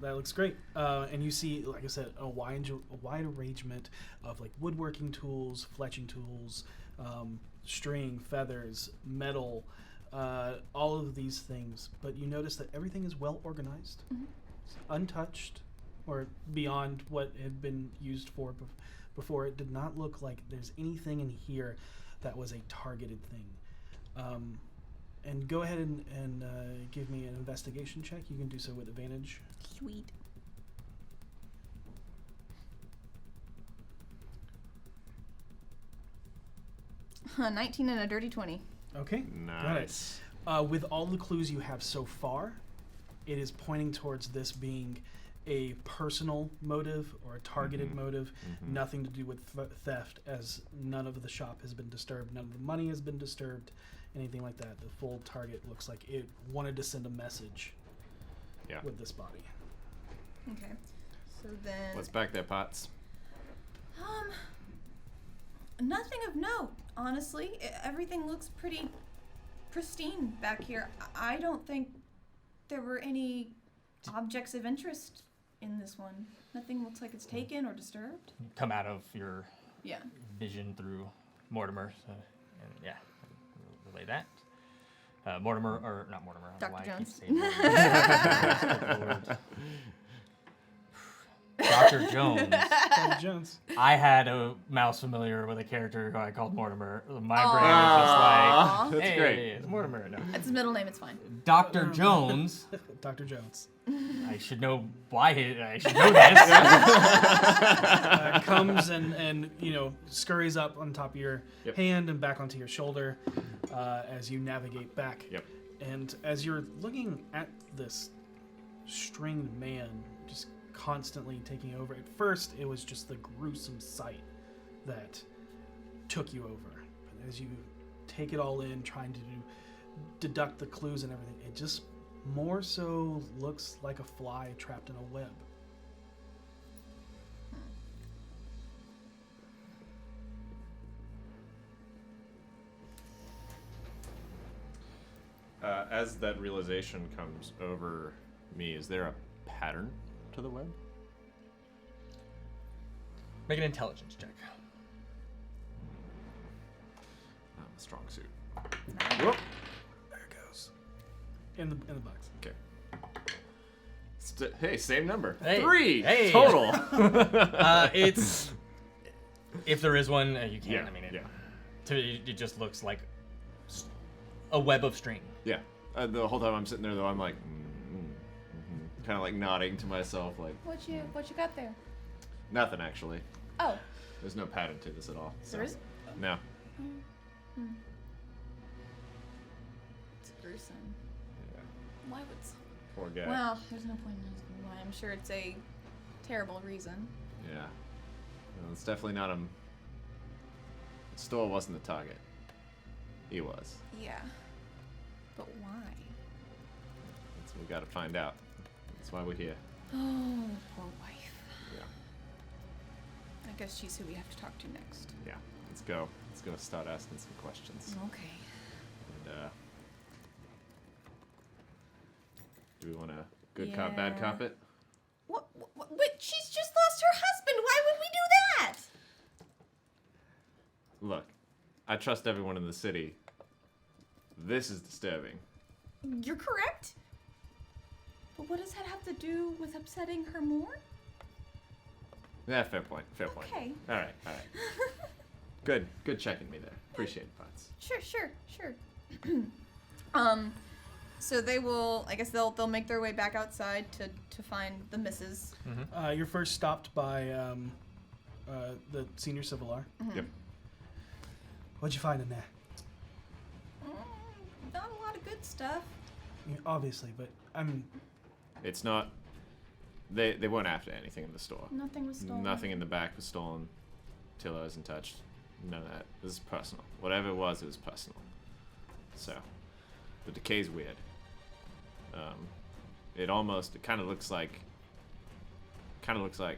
That looks great. And you see, like I said, a wide arrangement of like woodworking tools, fletching tools, string, feathers, metal, all of these things. But you notice that everything is well organized, untouched, or beyond what had been used for before. It did not look like there's anything in here that was a targeted thing. And go ahead and give me an investigation check. You can do so with advantage. Sweet. Huh, 19 and a dirty 20. Okay. Nice. Got it. With all the clues you have so far, it is pointing towards this being a personal motive or a targeted motive, nothing to do with theft, as none of the shop has been disturbed, none of the money has been disturbed, anything like that. The full target looks like it wanted to send a message with this body. Okay. So then... What's back there, Potts? Nothing of note, honestly. Everything looks pretty pristine back here. I don't think there were any objects of interest in this one. Nothing looks like it's taken or disturbed. Come out of your Yeah. vision through Mortimer. And relay that. Mortimer, or not Mortimer. I don't know Dr. why I keep Jones. saying Mortimer. Dr. Jones. Dr. Jones. I had a mouse familiar with a character who I called Mortimer. My Aw. brain is just like, That's hey, great. it's Mortimer. No. That's his middle name, it's fine. Dr. Jones. Dr. Jones. I should know why I should know this. Comes and scurries up on top of your Yep. hand and back onto your shoulder as you navigate back. Yep. And as you're looking at this stringed man just constantly taking over, at first it was just the gruesome sight that took you over. But as you take it all in, trying to deduct the clues and everything, it just more so looks like a fly trapped in a web. As that realization comes over me, is there a pattern to the web? Make an intelligence check. Not a strong suit. Whoop. There it goes. In the box. Okay. Hey, same number. Hey. 3 Hey. total. It's if there is one, you can. Yeah, I mean, yeah. it just looks like a web of string. Yeah. The whole time I'm sitting there, though, I'm like, kind of like nodding to myself, like What you got there? nothing actually. Oh, There's no pattern to this at all. So. there is? No. It's gruesome. Yeah. Why would... Poor guy. Well, there's no point in asking why. I'm sure it's a terrible reason. Yeah. Well, it's definitely not him. Stoll wasn't the target. He was. Yeah. But why? That's what we got to find out. That's why we're here. Oh, poor wife. Yeah. I guess she's who we have to talk to next. Yeah. Let's go. Let's go start asking some questions. Okay. And, do we want to good cop, bad Yeah. cop it? What? Wait, she's just lost her husband. Why would we do that? Look, I trust everyone in the city. This is disturbing. You're correct. But what does that have to do with upsetting her more? Yeah, fair point. Fair point. Okay. All right. Good checking me there. Appreciate it, Potts. Sure. So they will. I guess they'll make their way back outside to find the missus. You're first stopped by the senior Civilar. Yep. What'd you find in there? Not a lot of good stuff. Yeah, obviously, but It's not. They weren't after anything in the store. Nothing was stolen. Nothing in the back was stolen. Tiller wasn't touched. None of that. This is personal. Whatever it was personal. So, the decay's weird. It kind of looks like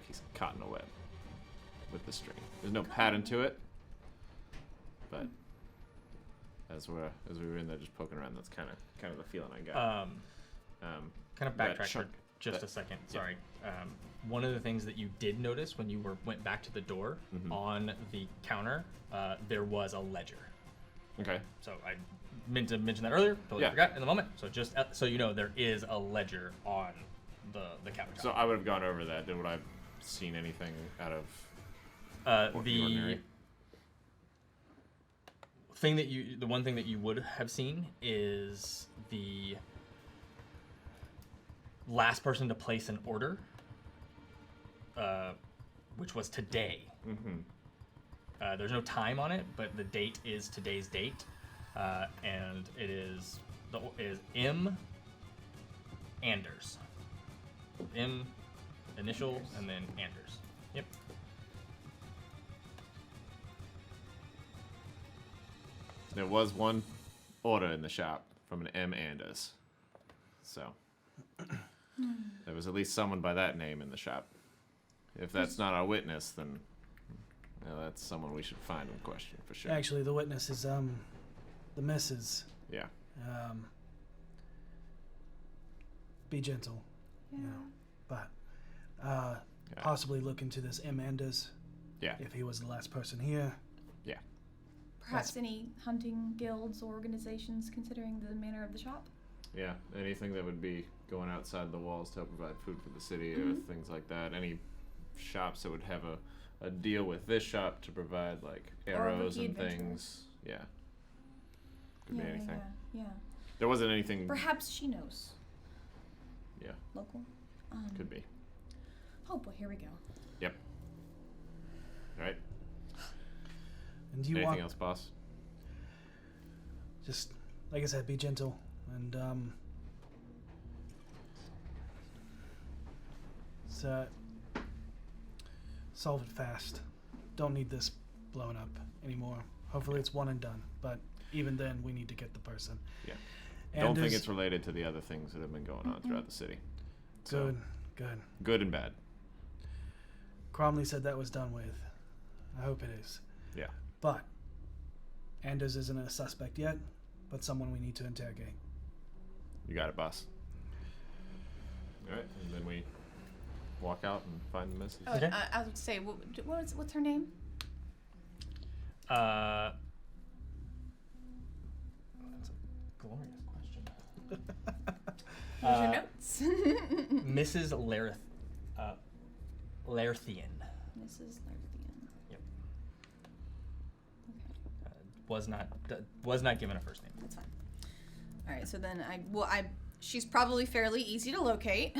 he's caught in a web with the string. There's no pattern to it, but as we were in there just poking around, that's kind of the feeling I got. Kind of that backtrack chunk. just a second. Sorry. One of the things that you did notice when you went back to the door on the counter, there was a ledger. Okay. So I meant to mention that earlier. Totally forgot in the moment. So just so you know, there is a ledger on the countertop. So I would have gone over that. Would I have seen anything out of the ordinary? the one thing that you would have seen is the last person to place an order, which was today. There's no time on it, but the date is today's date, and it is M. Anders. M initial and then Anders. Yep. There was one order in the shop from an M. Anders. So there was at least someone by that name in the shop. If that's not our witness, then that's someone we should find and question for sure. Actually, the witness is the missus. Yeah. Be gentle. Yeah. You know, but possibly look into this M. Anders. Yeah. If he was the last person here. Yeah. Perhaps any hunting guilds or organizations considering the manner of the shop? Yeah. Anything that would be going outside the walls to help provide food for the city or things like that. Any shops that would have a deal with this shop to provide like arrows and things. Yeah. Could be anything. Yeah. There wasn't anything. Perhaps she knows. Yeah. Local. Could be. Oh boy, here we go. Yep. All right. And do you Anything want else, boss? just like I said, be gentle and solve it fast. Don't need this blown up anymore. Hopefully it's one and done. But even then, we need to get the person. Yeah. And Don't think it's related to the other things that have been going on throughout the city. So, good. good and bad. Cromley said that was done with. I hope it is. Yeah. But Anders isn't a suspect yet, but someone we need to interrogate. You got it, boss. All right. And then we walk out and find the message. Oh, Okay. I would say, what's her name? That's a glorious question. Here's your notes. Mrs. Lerthian. Mrs. Lerthian. Yep. Okay. Was not given a first name. That's fine. All right, so then she's probably fairly easy to locate.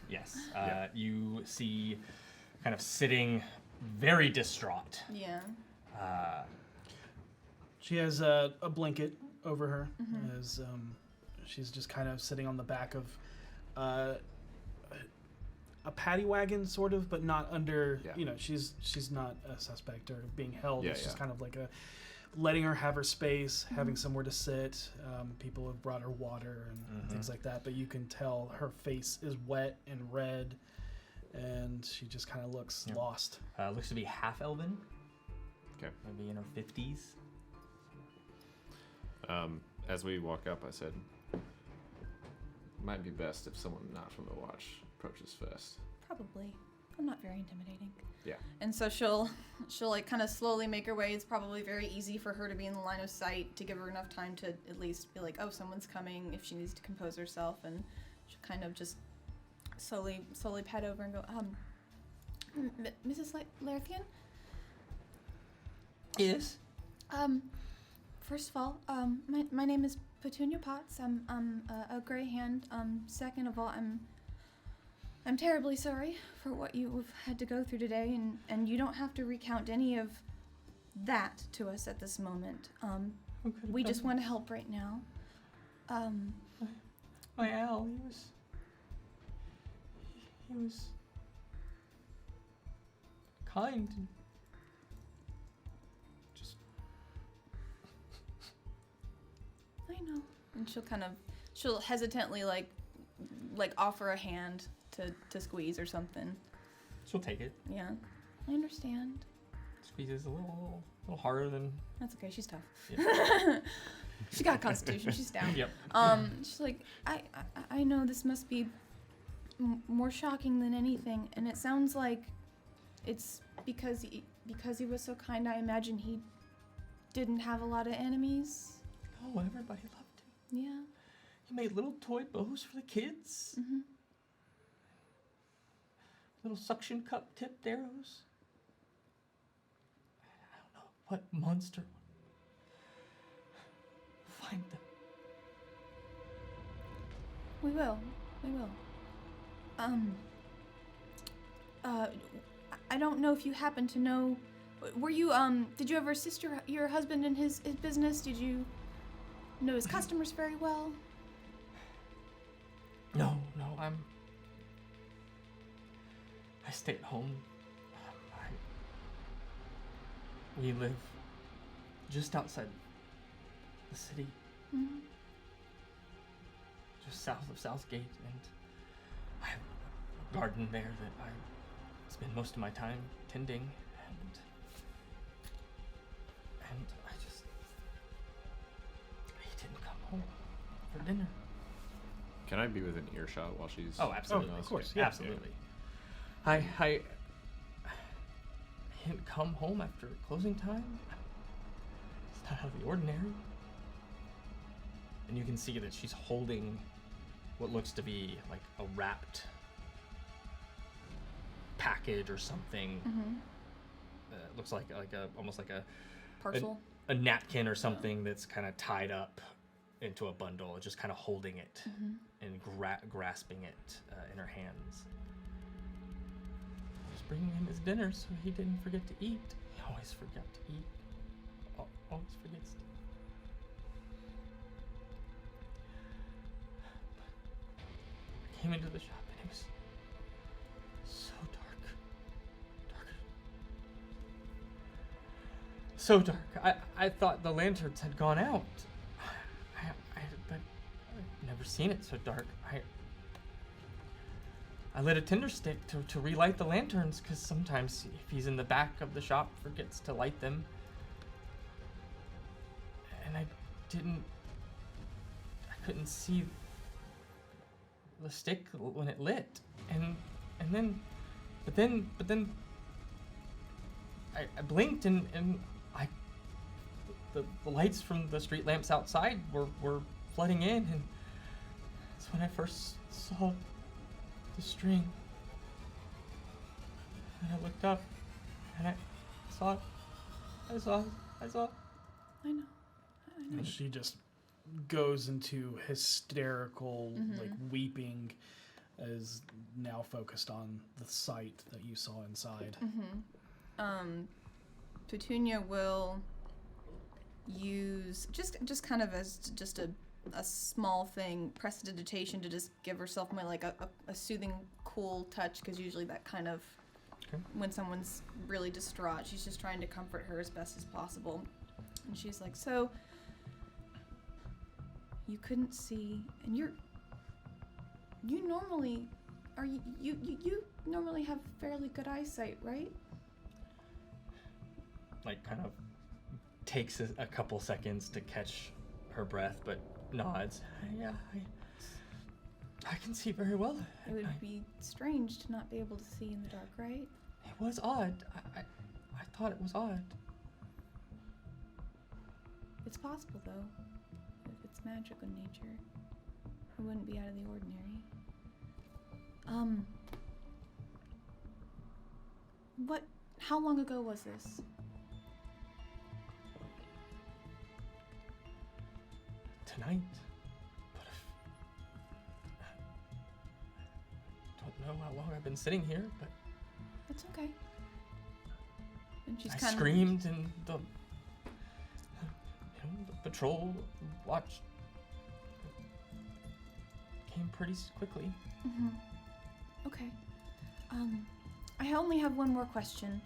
Yes. You see, kind of sitting, very distraught. Yeah. She has a blanket over her as she's just kind of sitting on the back of a paddy wagon, sort of, but not under. Yeah. You know, she's not a suspect or being held. Yeah, It's just yeah. kind of like letting her have her space, having somewhere to sit. People have brought her water and things like that, but you can tell her face is wet and red, and she just kind of looks lost. Looks to be half elven. Okay. Maybe in her 50s. As we walk up, I said, might be best if someone not from the watch approaches first. Probably. I'm not very intimidating. Yeah. And so she'll like kind of slowly make her way. It's probably very easy for her to be in the line of sight to give her enough time to at least be like, oh, someone's coming, if she needs to compose herself, and she'll kind of just slowly pad over and go, Mrs. Lerthian? Yes. First of all, my name is Petunia Potts. I'm a gray hand. Second of all, I'm terribly sorry for what you've had to go through today, and you don't have to recount any of that to us at this moment. We just want to help right now. My Al, he was kind. And just I know. And she'll hesitantly like offer a hand to squeeze or something. she'll take it. Yeah, I understand. Squeezes a little harder than. That's okay. She's tough. Yeah. She got a constitution. She's down. Yep. She's like, I know this must be more shocking than anything, and it sounds like it's because he was so kind. I imagine he didn't have a lot of enemies. Oh, everybody loved him. Yeah. He made little toy bows for the kids. Mm-hmm. Little suction cup tipped arrows. I don't know what monster would find them. We will. I don't know if you happen to know. Were you did you ever assist your husband in his business? Did you know his customers very well? No, I stay at home. We live just outside the city, Mm-hmm. just south of Southgate, and I have a garden there that I spend most of my time tending, and he didn't come home for dinner. Can I be within earshot while she's? Oh, absolutely. of course, yeah. Absolutely. I didn't come home after closing time. It's not out of the ordinary. And you can see that she's holding what looks to be like a wrapped package or something. Mm-hmm. Looks like a almost like a Parcel. a napkin or something that's kind of tied up into a bundle, just kind of holding it Mm-hmm. and grasping it in her hands. Just bringing him his dinner so he didn't forget to eat. He always forgot to eat. Always forgets to. I came into the shop and it was so dark. So dark. I thought the lanterns had gone out. But I've never seen it so dark. I lit a tinder stick to relight the lanterns, because sometimes if he's in the back of the shop, forgets to light them. And I couldn't see the stick when it lit. But then I blinked and the lights from the street lamps outside were flooding in, and that's when I first saw the string. And I looked up and I saw it. I saw. I know. And she just goes into hysterical, like weeping, is now focused on the sight that you saw inside. Petunia will use just kind of as just a small thing, prestidigitation, to just give herself more like a soothing, cool touch, because usually that kind of, when someone's really distraught, she's just trying to comfort her as best as possible. And she's like, so you couldn't see, and you normally you normally have fairly good eyesight, right? Like, kind of takes a couple seconds to catch her breath, but nods. Yeah, I can see very well. It would be strange to not be able to see in the dark, right? It was odd. I thought it was odd. It's possible, though. If it's magic in nature, it wouldn't be out of the ordinary. How long ago was this? Tonight. But I don't know how long I've been sitting here, but It's okay. And she's I kind screamed, and the patrol watch came pretty quickly. of. Okay. I only have one more question,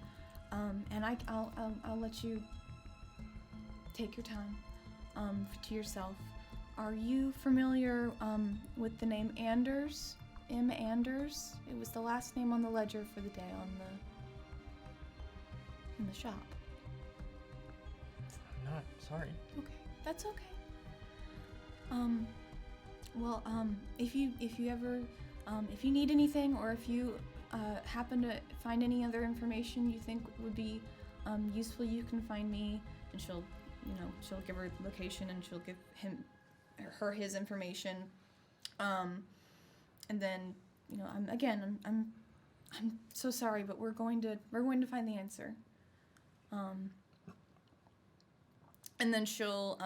and I'll let you take your time, to yourself. Are you familiar with the name Anders? M. Anders? It was the last name on the ledger for the day in the shop. I'm not sorry. Okay, that's okay. Well, if you ever If you need anything, or if you happen to find any other information you think would be useful, you can find me. And she'll give her location, and she'll give her his information. And then, I'm so sorry, but we're going to find the answer. And then she'll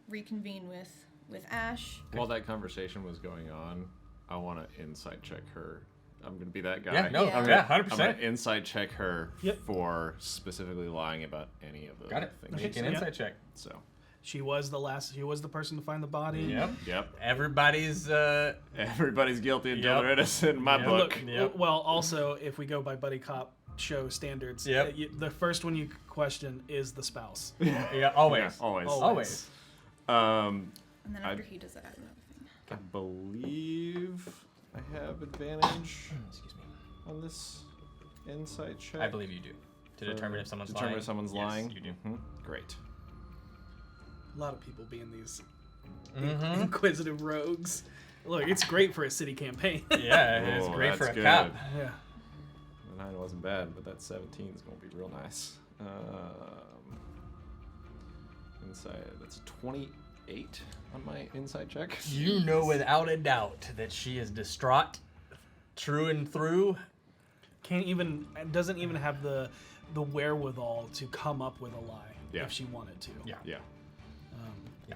reconvene with Ash. While that conversation was going on, I want to insight check her. I'm going to be that guy. Yeah, no, Yeah. yeah, 100%. I'm going to insight check her Yep. for specifically lying about any of the Got it. things. Make she an said. insight check. So, She was the person to find the body. Yep. yep. Everybody's Everybody's guilty until Yep. they're innocent in my Yep. book. Look, Yep. well, also, if we go by buddy cop show standards, Yep. the first one you question is the spouse. yeah, always. Yeah, always. Always. And then after he does that, I have another thing. I believe I have advantage Excuse me. on this insight check. I believe you do. To determine if someone's determine lying. if someone's Yes, lying. you do. Mhm. Great. A lot of people being these Mm-hmm. inquisitive rogues. Look, it's great for a city campaign. Yeah, it's Oh, great for a that's cop. good. Yeah. The 9 wasn't bad, but that 17 is going to be real nice. Inside, that's a 28 on my inside check. You know without a doubt that she is distraught through and through. Doesn't even have the wherewithal to come up with a lie Yeah. if she wanted to. Yeah. Yeah. Yeah.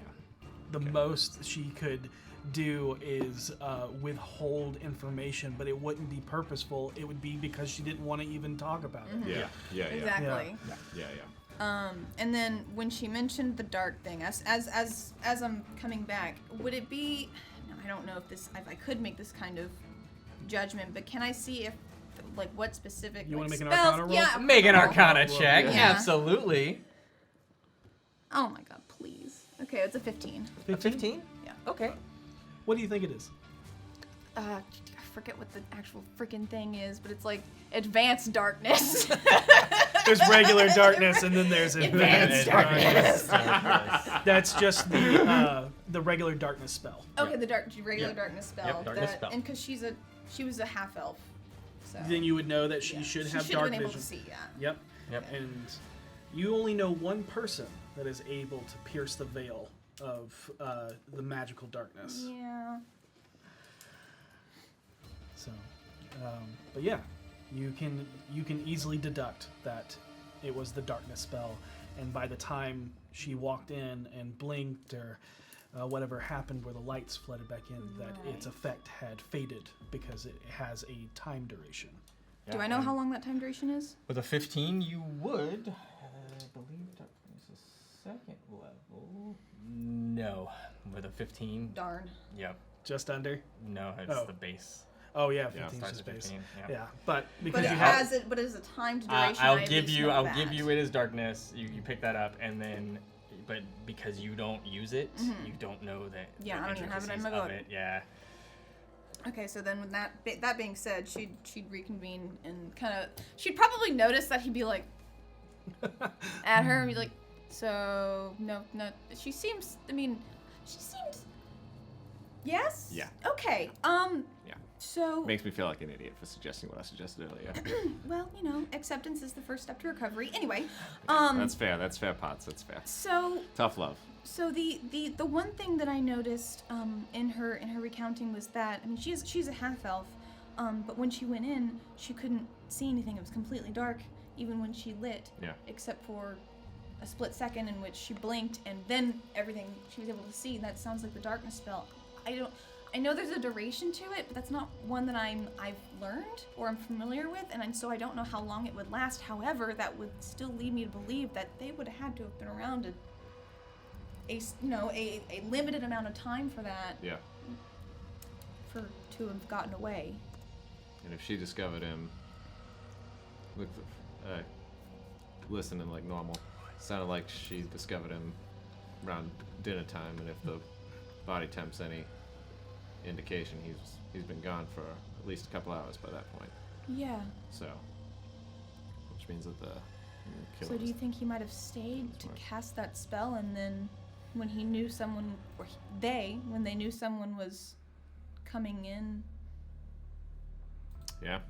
The most she could do is withhold information, but it wouldn't be purposeful. It would be because she didn't want to even talk about it. Yeah. Yeah. Yeah. Exactly. Yeah. And then when she mentioned the dark thing, as I'm coming back, would it be? No, I don't know if I could make this kind of judgment, but can I see if, like, what specific? You wanna like, make an spells? Arcana roll? Yeah. Make an roll. Arcana check. Yeah. Absolutely. Oh my god, please. Okay, it's a 15. A 15? Yeah. Okay. What do you think it is? I forget what the actual freaking thing is, but it's like advanced darkness. There's regular darkness, and then there's Advanced darkness. That's just the regular darkness spell. Okay, the regular darkness spell. Yep, darkness spell. And because she was a half elf, so Then you would know that she yeah. should she have should dark have been vision. able to see. Yeah. Yep. Yep. And you only know one person that is able to pierce the veil of the magical darkness. Yeah. So, but yeah, you can easily deduct that it was the darkness spell, and by the time she walked in and blinked or whatever happened where the lights flooded back in, that its Right. effect had faded because it has a time duration. Do I know how long that time duration is? With a 15, you would. I believe darkness is second level. No. With a 15. Darn. Yep. Just under. No, it's Oh. the base. Oh yeah, Yeah. 15 Starts is at base. 15. Yeah. Yeah, but because But it you have has it. But it is a timed duration. I I'll at give least you. know I'll that. give you. It is darkness. You pick that up, and then, but because you don't use it, you don't know that. Yeah, the I don't even have it in intricacies my of book. it. Yeah. Okay, so then with that being said, she'd reconvene and kind of she'd probably notice that he'd be like at her and be like, so no, she seems. I mean, she seems. Yes. Yeah. Okay. Yeah. So. Makes me feel like an idiot for suggesting what I suggested earlier. Well, acceptance is the first step to recovery. Anyway. That's fair. That's fair, Potts. That's fair. So. Tough love. So the one thing that I noticed in her recounting was that, I mean, she's a half elf, but when she went in, she couldn't see anything. It was completely dark, even when she lit, Yeah. except for a split second in which she blinked, and then everything she was able to see. That sounds like the darkness spell. I know there's a duration to it, but that's not one that I've learned or I'm familiar with, and so I don't know how long it would last. However, that would still lead me to believe that they would have had to have been around a limited amount of time for that, Yeah. to have gotten away. And if she discovered him, listening like normal, sounded like she discovered him around dinner time, and if the body temp's any indication, he's been gone for at least a couple hours by that point. Yeah. So, which means that the killer So do you was- think he might have stayed to smart. cast that spell, and then when he knew someone, when they knew someone was coming in, Yeah.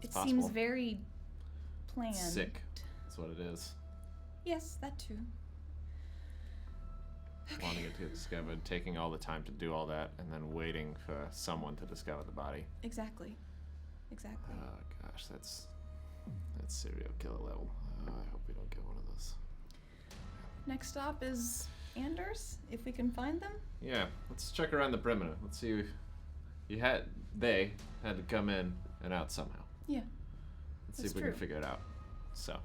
It possible. seems very planned. Sick. That's what it is. Yes, that too. Wanting it to get discovered, taking all the time to do all that, and then waiting for someone to discover the body. Exactly. Exactly. Oh gosh, that's serial killer level. I hope we don't get one of those. Next stop is Anders, if we can find them. Yeah, let's check around the perimeter. Let's see if they had to come in and out somehow. Yeah. Let's see That's if we true. can figure it out. So,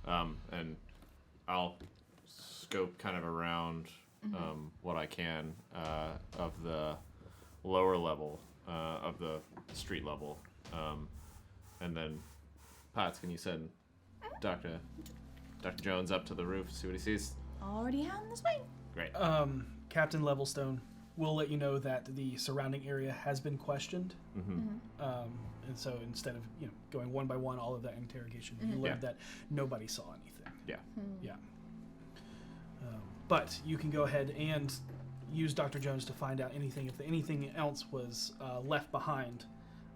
and I'll scope kind of around what I can of the lower level of the street level, and then Potts, can you send Dr. Jones up to the roof, see what he sees? Already on this way. Great. Captain Levelstone will let you know that the surrounding area has been questioned. And so instead of going one by one all of that interrogation, you learned that nobody saw anything. Yeah. Yeah. But you can go ahead and use Dr. Jones to find out anything if anything else was left behind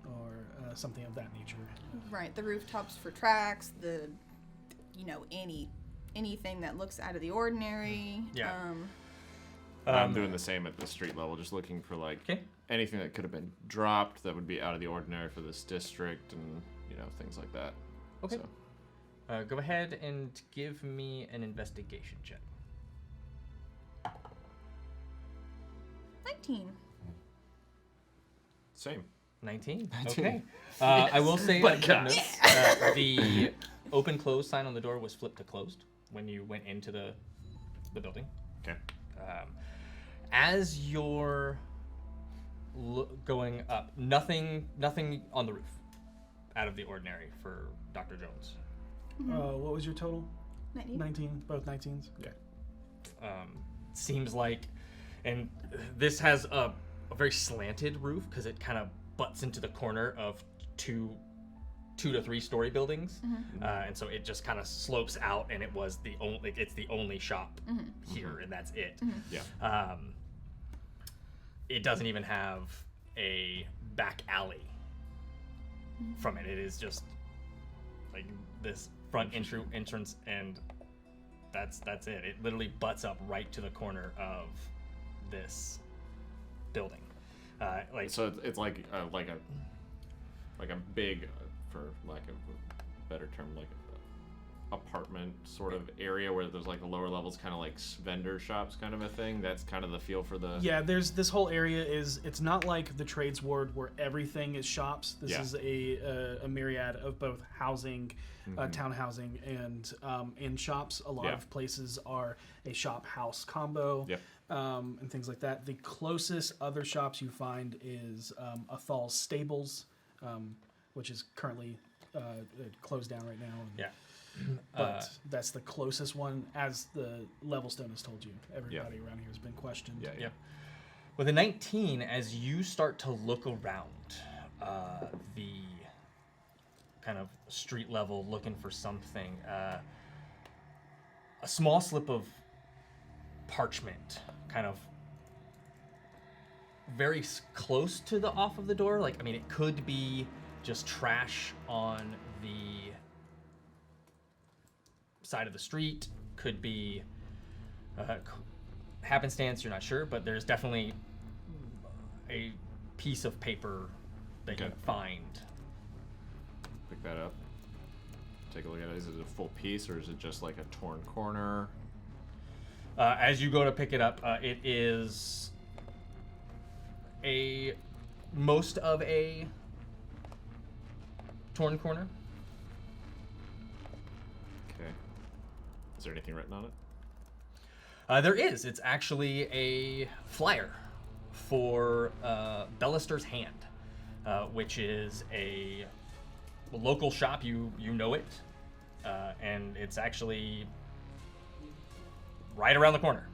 or something of that nature. Right. The rooftops for tracks. Anything that looks out of the ordinary. Yeah. I'm doing the same at the street level, just looking for like Okay. anything that could have been dropped that would be out of the ordinary for this district, and things like that. Okay. So, Go ahead and give me an investigation check. 19. same. 19. 19. Okay. I will say But note, the open close sign on the door was flipped to closed when you went into the building. Okay. As you're going up, nothing on the roof out of the ordinary for Dr. Jones. What was your total? 19. 19, both 19s? Okay. Seems like, and this has a very slanted roof because it kind of butts into the corner of two to 3 story buildings, and so it just kind of slopes out, and it's the only shop here, and that's it. Yeah. It doesn't even have a back alley from it. It is just like this front entrance, and that's it. It literally butts up right to the corner of this building. So it's like a big, for lack of a better term, like a apartment sort of area where there's like the lower levels, kind of like vendor shops, kind of a thing. That's kind of the feel for the. Yeah, there's this whole area it's not like the trades ward where everything is shops. This is a myriad of both housing, town housing, and shops. A lot of places are a shop house combo. Yep. And things like that. The closest other shops you find is Athal's Stables, which is currently closed down right now. Yeah. But that's the closest one, as the Levelstone has told you. Everybody around here has been questioned. Yeah. With a 19, as you start to look around the kind of street level looking for something, a small slip of parchment kind of very close to the off of the door. It could be just trash on the side of the street, could be happenstance, you're not sure, but there's definitely a piece of paper that you find. Pick that up. Take a look at it. Is it a full piece, or is it just like a torn corner? As you go to pick it up, it is most of a torn corner. Okay. Is there anything written on it? There is. It's actually a flyer for Bellister's Hand, which is a local shop. You know it, and it's actually right around the corner.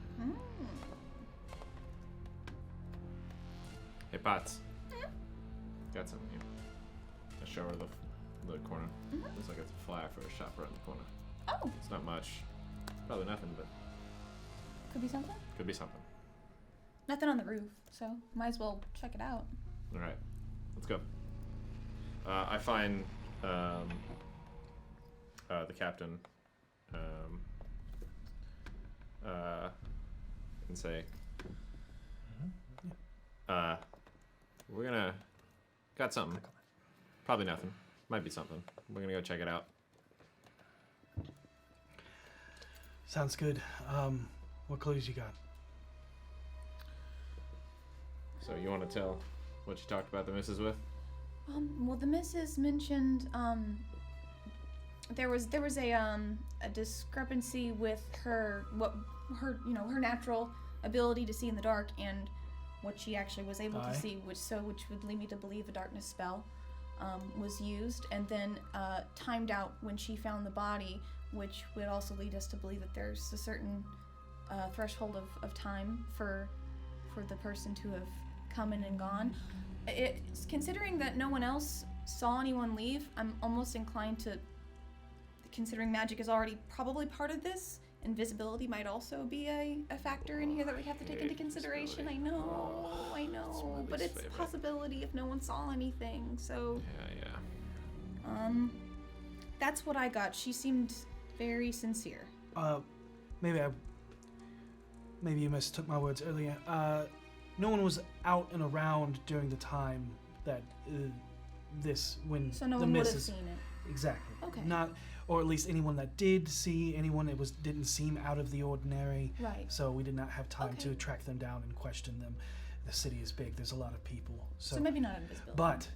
Hey, Potts. Got something here. I show her the corner. Looks like it's a flyer for a shop around the corner. Oh, It's not much. Probably nothing, but could be something. could be something. Nothing on the roof, so might as well check it out. All right. Let's go. I find the captain and say, we're gonna got something. Probably nothing. Might be something. We're gonna go check it out. Sounds good. What clues you got? So you want to tell what you talked about the missus with? Well, the missus mentioned there was a discrepancy with her her natural ability to see in the dark and what she actually was able to see, which would lead me to believe a darkness spell was used, and then timed out when she found the body, which would also lead us to believe that there's a certain threshold of time for the person to have come in and gone. Considering that no one else saw anyone leave, I'm almost inclined to, considering magic is already probably part of this, invisibility might also be a factor in here that we have to take into consideration. I know, but it's a possibility if no one saw anything. So Yeah. that's what I got. She seemed very sincere. Maybe you mistook my words earlier. No one was out and around during the time that when So no the one would have missus. seen it. Exactly. Okay. Not, or at least anyone that did see anyone, didn't seem out of the ordinary. Right. So we did not have time Okay. to track them down and question them. The city is big. There's a lot of people. So maybe not invisibility. But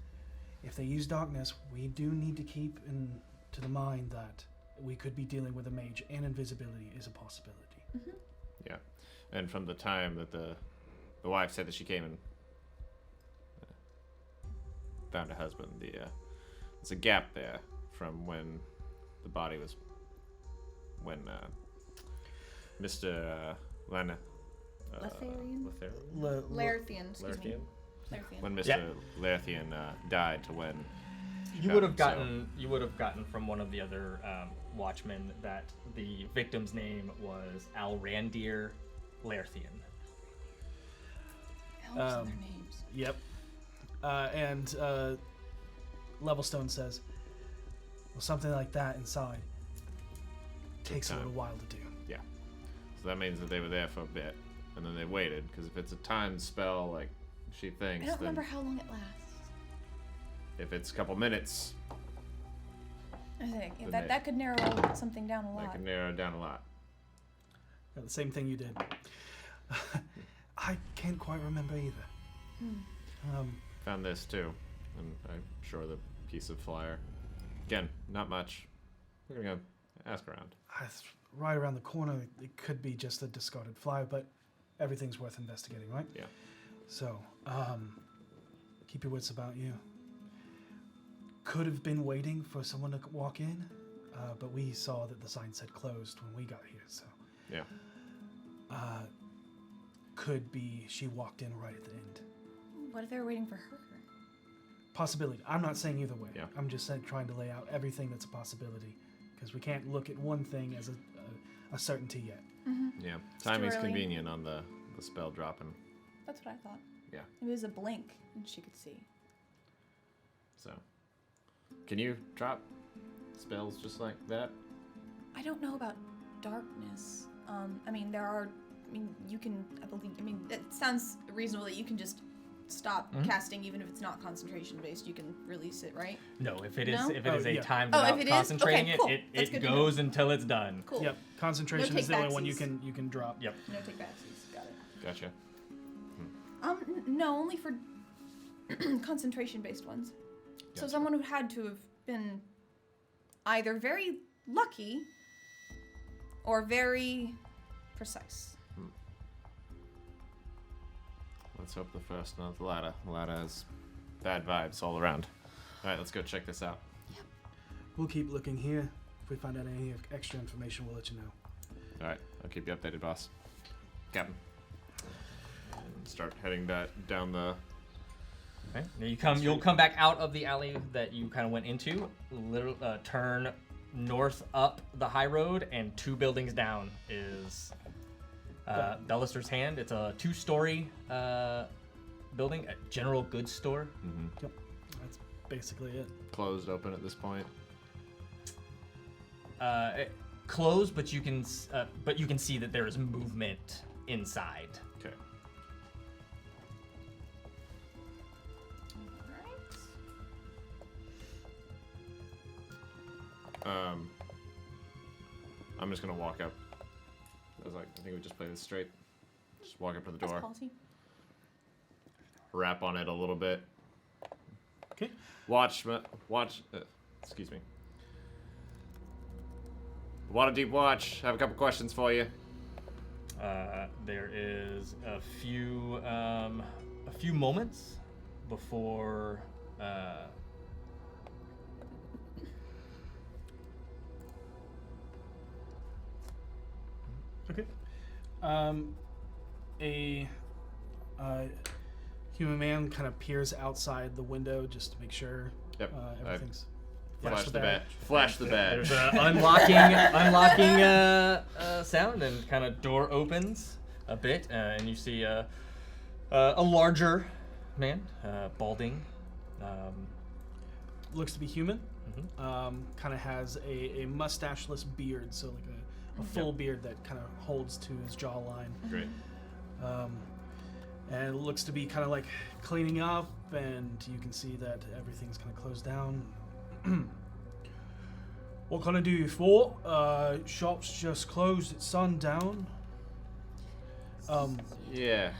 if they use darkness, we do need to keep to the mind that we could be dealing with a mage, and invisibility is a possibility. Mm-hmm. Yeah. And from the time that the wife said that she came and found a husband, there's a gap there from when the body was, when Mr. Lana. Latharian? Laerthian. Laerthian, excuse me. Laerthian. When Mr. Laerthian died to when You would have gotten from one of the other watchmen that the victim's name was Alrandir Laerthian. Elves and their names. Yep. And Levelstone says, well, something like that inside takes a little while to do. Yeah. So that means that they were there for a bit, and then they waited, because if it's a timed spell, like she thinks, I don't then remember how long it lasts. if it's a couple minutes, I think Then that could narrow something down a that lot. can narrow it down a lot. The same thing you did. I can't quite remember either. Found this too, and I'm sure the piece of flyer. Again, not much. We're gonna go ask around. Right around the corner, it could be just a discarded flyer, but everything's worth investigating, right? Yeah. So, keep your wits about you. Could have been waiting for someone to walk in, but we saw that the sign said closed when we got here, so. Yeah. Could be she walked in right at the end. What if they were waiting for her? Possibility. I'm not saying either way. Yeah. I'm just trying to lay out everything that's a possibility, because we can't look at one thing as a certainty yet. Yeah. too Timing's early. convenient on the spell dropping. That's what I thought. Yeah. It was a blink, and she could see. So, can you drop spells just like that? I don't know about darkness. You can. I believe. I mean, it sounds reasonable that you can just stop casting, even if it's not concentration based. You can release it, right? No, if it is No? a yeah. time Oh, without if it is? concentrating Okay, cool. it, That's it good to goes until it's done. Cool. Yep. Concentration No is the only one take-backsies. you can drop. Yep. No take backsies. Got it. Gotcha. No, only for concentration based ones. So Gotcha. someone who had to have been either very lucky or very precise. Let's hope the first, not the latter. The latter has bad vibes all around. All right, let's go check this out. We'll keep looking here. If we find out any extra information, we'll let you know. All right, I'll keep you updated, boss. Captain. And start heading down the. Okay. Now you'll come back out of the alley that you kind of went into. Turn north up the high road, and 2 buildings down is Bellister's Hand. It's a 2-story building, a general goods store. Yep. That's basically it. Closed, open at this point. Closed, but you can see that there is movement inside. Okay. I'm just gonna walk up. I was like, I think we just play this straight. Just walk up to the That's door, policy. rap on it a little bit. Okay. Watch. Excuse me. Waterdeep Watch. I have a couple questions for you. There is a few moments before. Okay. A human man kind of peers outside the window just to make sure Yep. everything's. Flash the badge. Flash the badge. There's an unlocking sound, and kind of door opens a bit, and you see a larger man, balding. Looks to be human. Mhm. Kind of has a mustacheless beard, so like a full beard that kind of holds to his jawline. Great. And it looks to be kind of like cleaning up, and you can see that everything's kind of closed down. What can I do you for? Shop's just closed at sundown. Yeah.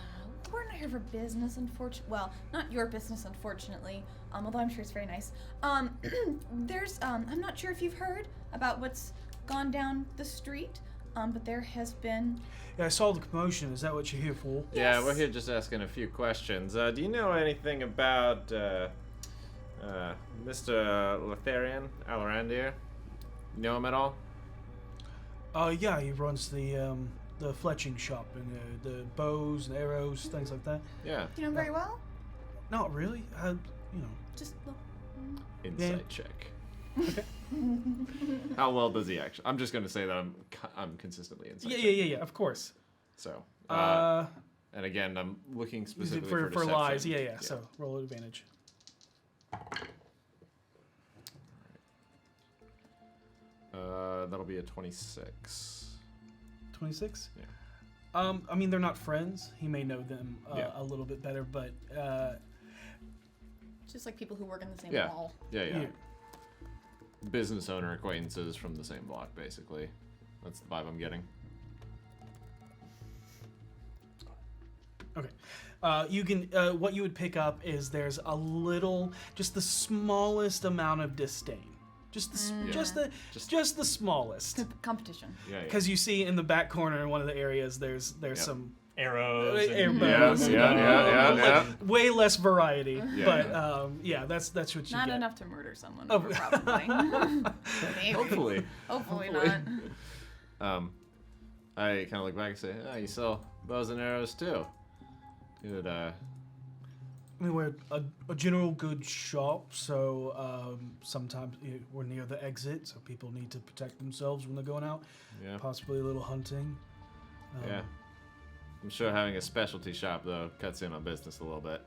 We're not here for business, unfortunately. Well, not your business, unfortunately. Although I'm sure it's very nice. There's I'm not sure if you've heard about what's gone down the street. But there has been. Yeah, I saw the commotion. Is that what you're here for? Yeah, Yes. we're here just asking a few questions. Do you know anything about Mr. Lotharian Alarandir? You know him at all? Yeah, he runs the fletching shop and the bows and arrows, things like that. Yeah. Do you know him very well? Not really. Just look. Insight check. How well does he actually? I'm just gonna say that I'm consistently insight. Yeah. Of course. So. Uh, And again, I'm looking is it specifically for deception. lies? Yeah. So roll advantage. That'll be a 26. 26. Yeah. I mean, they're not friends. He may know them Yeah. a little bit better, but Just like people who work in the same Yeah. mall. Yeah. Business owner acquaintances from the same block, basically. That's the vibe I'm getting. Okay. You can. What you would pick up is there's a little, just the smallest amount of disdain. Just the smallest. Competition. Yeah. Because you see in the back corner in one of the areas, there's some Arrows. arrows. Yeah. Way less variety. Yeah. But that's what you Not get. enough to murder someone. Oh. Probably. Maybe. Hopefully. Hopefully Hopefully. not. I kind of look back and say, "Oh, you sell bows and arrows too." Good. I mean, we're a general goods shop, so sometimes we're near the exit, so people need to protect themselves when they're going out. Yeah. Possibly a little hunting. Yeah. I'm sure having a specialty shop though cuts in on business a little bit.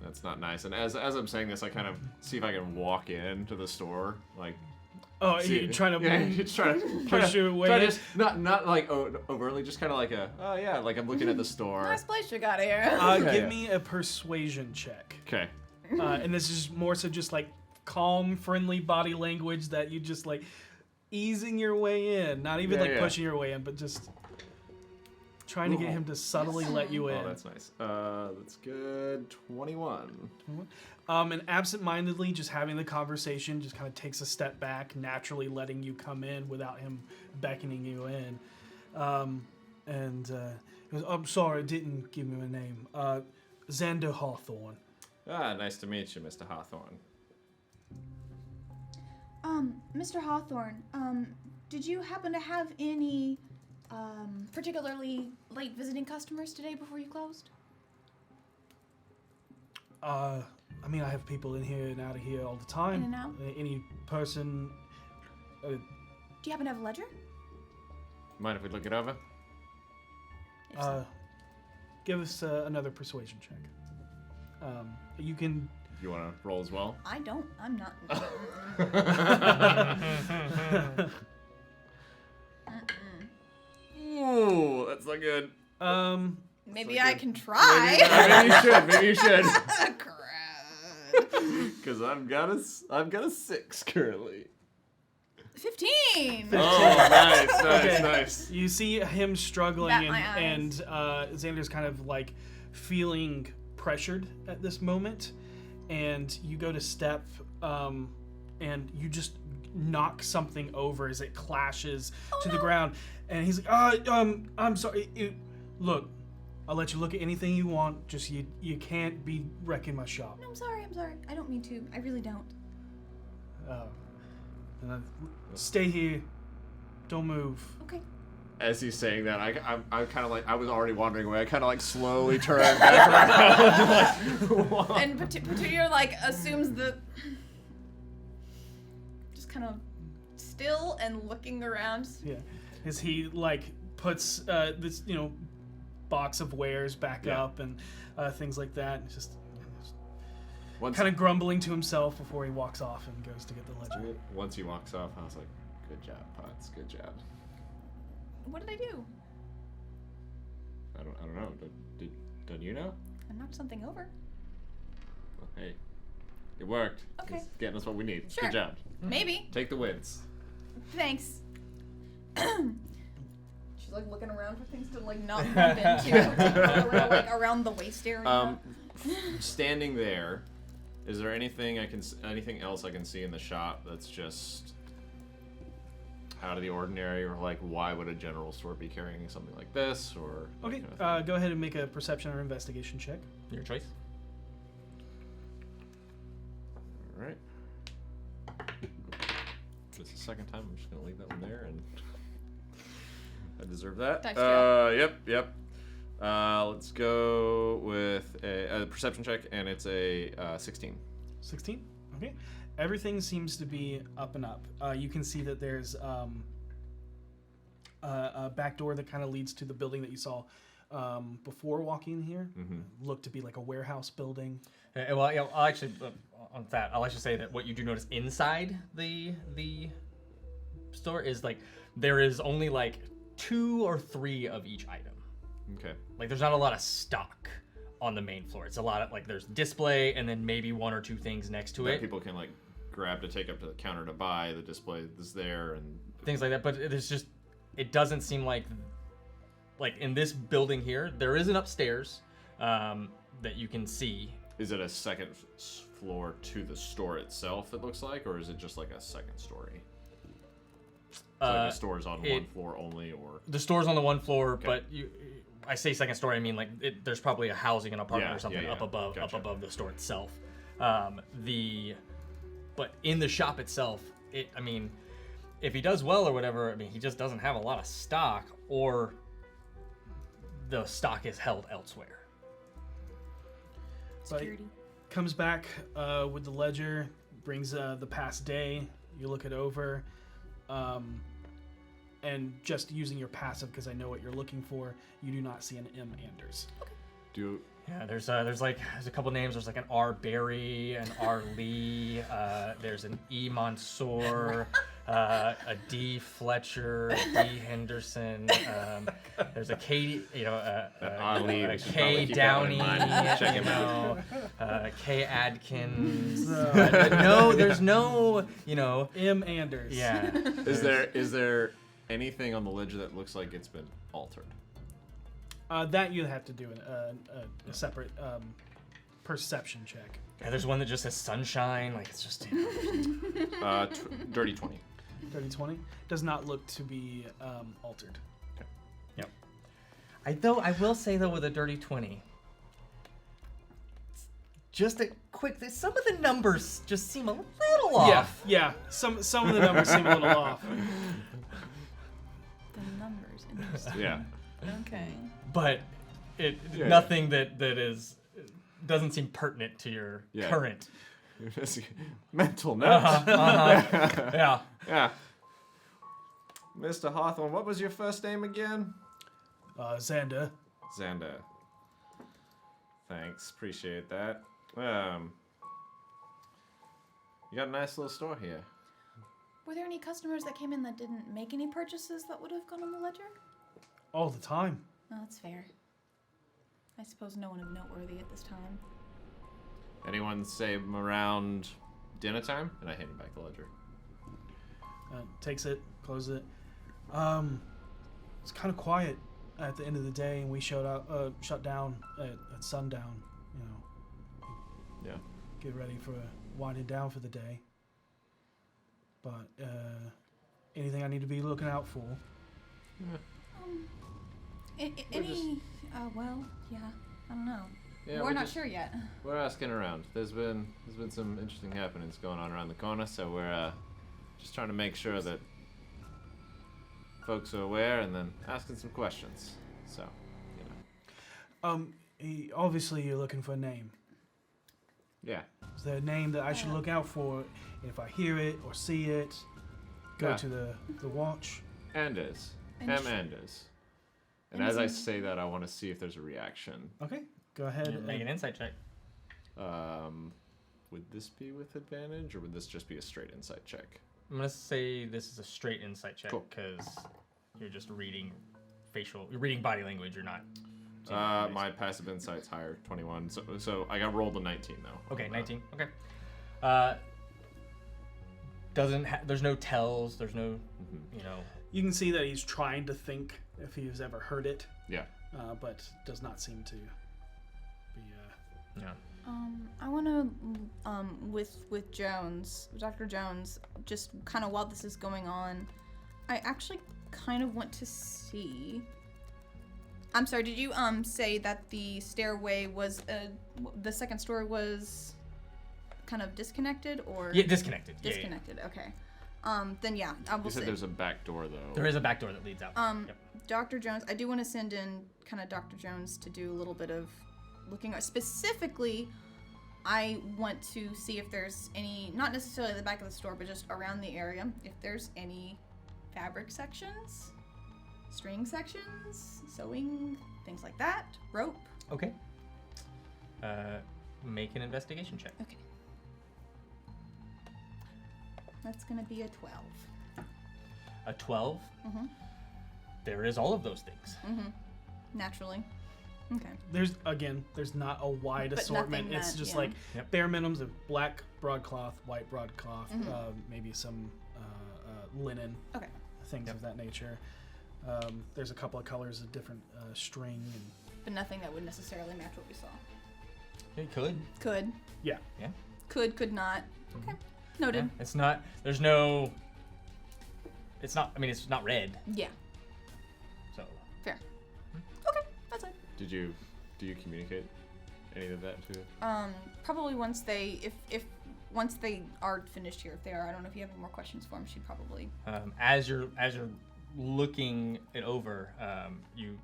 That's not nice. And as I'm saying this, I kind of see if I can walk into the store, like. Oh, See, you're trying to just trying to push your way try to in? just not like overtly, just kind of like like I'm looking at the store. Nice place you got here. Give me a persuasion check. Okay. And this is more so just like calm, friendly body language that you just like easing your way in, not even pushing your way in, but just trying to get him to subtly let you in. Oh, that's nice. That's good. 21. And absent-mindedly, just having the conversation just kind of takes a step back, naturally letting you come in without him beckoning you in. He goes, I'm sorry, I didn't give you a name. Xander Hawthorne. Nice to meet you, Mr. Hawthorne. Mr. Hawthorne, did you happen to have any particularly late visiting customers today before you closed? I mean, I have people in here and out of here all the time. In and out? Any person. Do you happen to have a ledger? Mind if we look it over? If so. Give us another persuasion check. You can You want to roll as well? I don't. I'm not. Ooh, that's not good. Maybe I can try. Maybe you should. Crud. Because I've got a 6 currently. 15. Oh, nice. You see him struggling, Bat my and Xander's kind of like feeling pressured at this moment, and you go to step, and you just knock something over as it clashes to the ground, and he's like, I'm sorry. Look, I'll let you look at anything you want. Just you can't be wrecking my shop. No, I'm sorry. I don't mean to. I really don't. Stay here. Don't move. Okay. As he's saying that, I'm kind of like, I was already wandering away. I kind of like slowly turn back around. And Petunia like assumes the just kind of still and looking around. Yeah, as he like puts this box of wares back up and things like that. It's just kind of grumbling to himself before he walks off and goes to get the ledger. Once he walks off, I was like, "Good job, Potts. Good job." What did I do? I don't know. Don't you know? I knocked something over. Well, hey, it worked. Okay. It's getting us what we need. Sure. Good job. Maybe. Take the wins. Thanks. She's like looking around for things to like not bump into, like around the waist area. Standing there, is there anything else I can see in the shop that's just out of the ordinary, or like why would a general store be carrying something like this, or Okay, that kind of go ahead and make a perception or investigation check. Your choice. All right. This is the second time. I'm just gonna leave that one there, and I deserve that. Dice check. Yep. Let's go with a perception check, and it's a 16. 16. Okay. Everything seems to be up and up. You can see that there's a back door that kind of leads to the building that you saw before walking in here. Looked to be like a warehouse building. Well, I'll actually on that. I'll actually say that what you do notice inside the store is like there is only like 2 or 3 of each item. Okay. Like there's not a lot of stock on the main floor. It's a lot of like there's display and then maybe 1 or 2 things next to That it. people can like grab to take up to the counter to buy. The display is there and Things like that. But it doesn't seem like in this building here there is an upstairs that you can see. Is it a second floor to the store itself? It looks like, or is it just like a second story? So like the store's on one floor only, or the store's on the one floor, but I say second story. I mean like there's probably a housing, an apartment or something up above the store itself. But in the shop itself, I mean, if he does well or whatever, I mean he just doesn't have a lot of stock, or the stock is held elsewhere. Security. Comes back with the ledger, brings the past day. You look it over, and just using your passive, because I know what you're looking for, you do not see an M. Anders. Yeah, there's a couple names. There's like an R. Berry, an R. Lee. There's an E. Mansour, a D. Fletcher, a D. Henderson. There's a K. A K. Downey. K. Adkins. No, there's no. M. Anders. Yeah. Is there anything on the ledger that looks like it's been altered? That you have to do a separate perception check. Yeah, there's one that just says sunshine. Like it's just. Dirty 20. Dirty 20 does not look to be altered. Okay. Yep. I will say though with a dirty 20. Just a quick. Some of the numbers just seem a little off. Yeah. Some of the numbers seem a little off. The numbers. Interesting. Yeah. Okay. But nothing that doesn't seem pertinent to your current mental notes. Yeah. Yeah. Mr. Hawthorne, what was your first name again? Xander. Xander. Thanks, appreciate that. You got a nice little store here. Were there any customers that came in that didn't make any purchases that would have gone on the ledger? All the time. Oh, that's fair. I suppose no one of noteworthy at this time. Anyone say around dinner time? And I hand him back the ledger. Takes it, closes it. It's kind of quiet at the end of the day, and we shut down at sundown. You know, Yeah. get ready for winding down for the day. But anything I need to be looking out for? Any? Well, yeah. I don't know. Yeah, We're not sure yet. We're asking around. There's been some interesting happenings going on around the corner, so we're just trying to make sure that folks are aware, and then asking some questions. So, you know. Obviously you're looking for a name. Yeah. Is there a name that I should look out for if I hear it or see it? Go Yeah. to the watch. Anders. And M. sh- Anders. And and as I is he- say that, I want to see if there's a reaction. Okay, go ahead. Make an insight check. Would this be with advantage, or would this just be a straight insight check? I'm gonna say this is a straight insight check Cool. because you're just reading you're reading body language. You're not. seeing face. My passive insight's higher, 21. So I got rolled a 19 though. Okay, 19. Okay. There's no tells. There's no, you know. You can see that he's trying to think if he's ever heard it, Yeah. but does not seem to be. Yeah. I want to, with Jones, Dr. Jones, just kind of while this is going on, I actually kind of want to see. I'm sorry, did you say that the stairway was the second story was kind of disconnected or? Yeah, disconnected. Disconnected. Okay. Then yeah, I will You said say. there's a back door though. There is a back door that leads out. Yep. Dr. Jones, I do want to send in kind of Dr. Jones to do a little bit of looking at. Specifically, I want to see if there's any, not necessarily the back of the store, but just around the area, if there's any fabric sections, string sections, sewing, things like that, rope. Okay. Make an investigation check. Okay. That's going to be a 12. A 12. Mm-hmm. There is all of those things. Mm-hmm. Naturally. Okay. There's not a wide But assortment. nothing It's that- just yeah. like Yep. bare minimums of black broadcloth, white broadcloth, maybe some linen, Okay. things Yep. of that nature. There's a couple of colors of different string and But nothing that would necessarily match what we saw. It could. Could. yeah. Yeah. Could not. Okay. Noted. Yeah. It's not. There's no. It's not. I mean, it's not red. Yeah. So. Fair. Okay. That's it. Do you communicate any of that to? Probably once they, if once they are finished here, if they are, I don't know if you have any more questions for him. She'd probably. As you're looking it over, you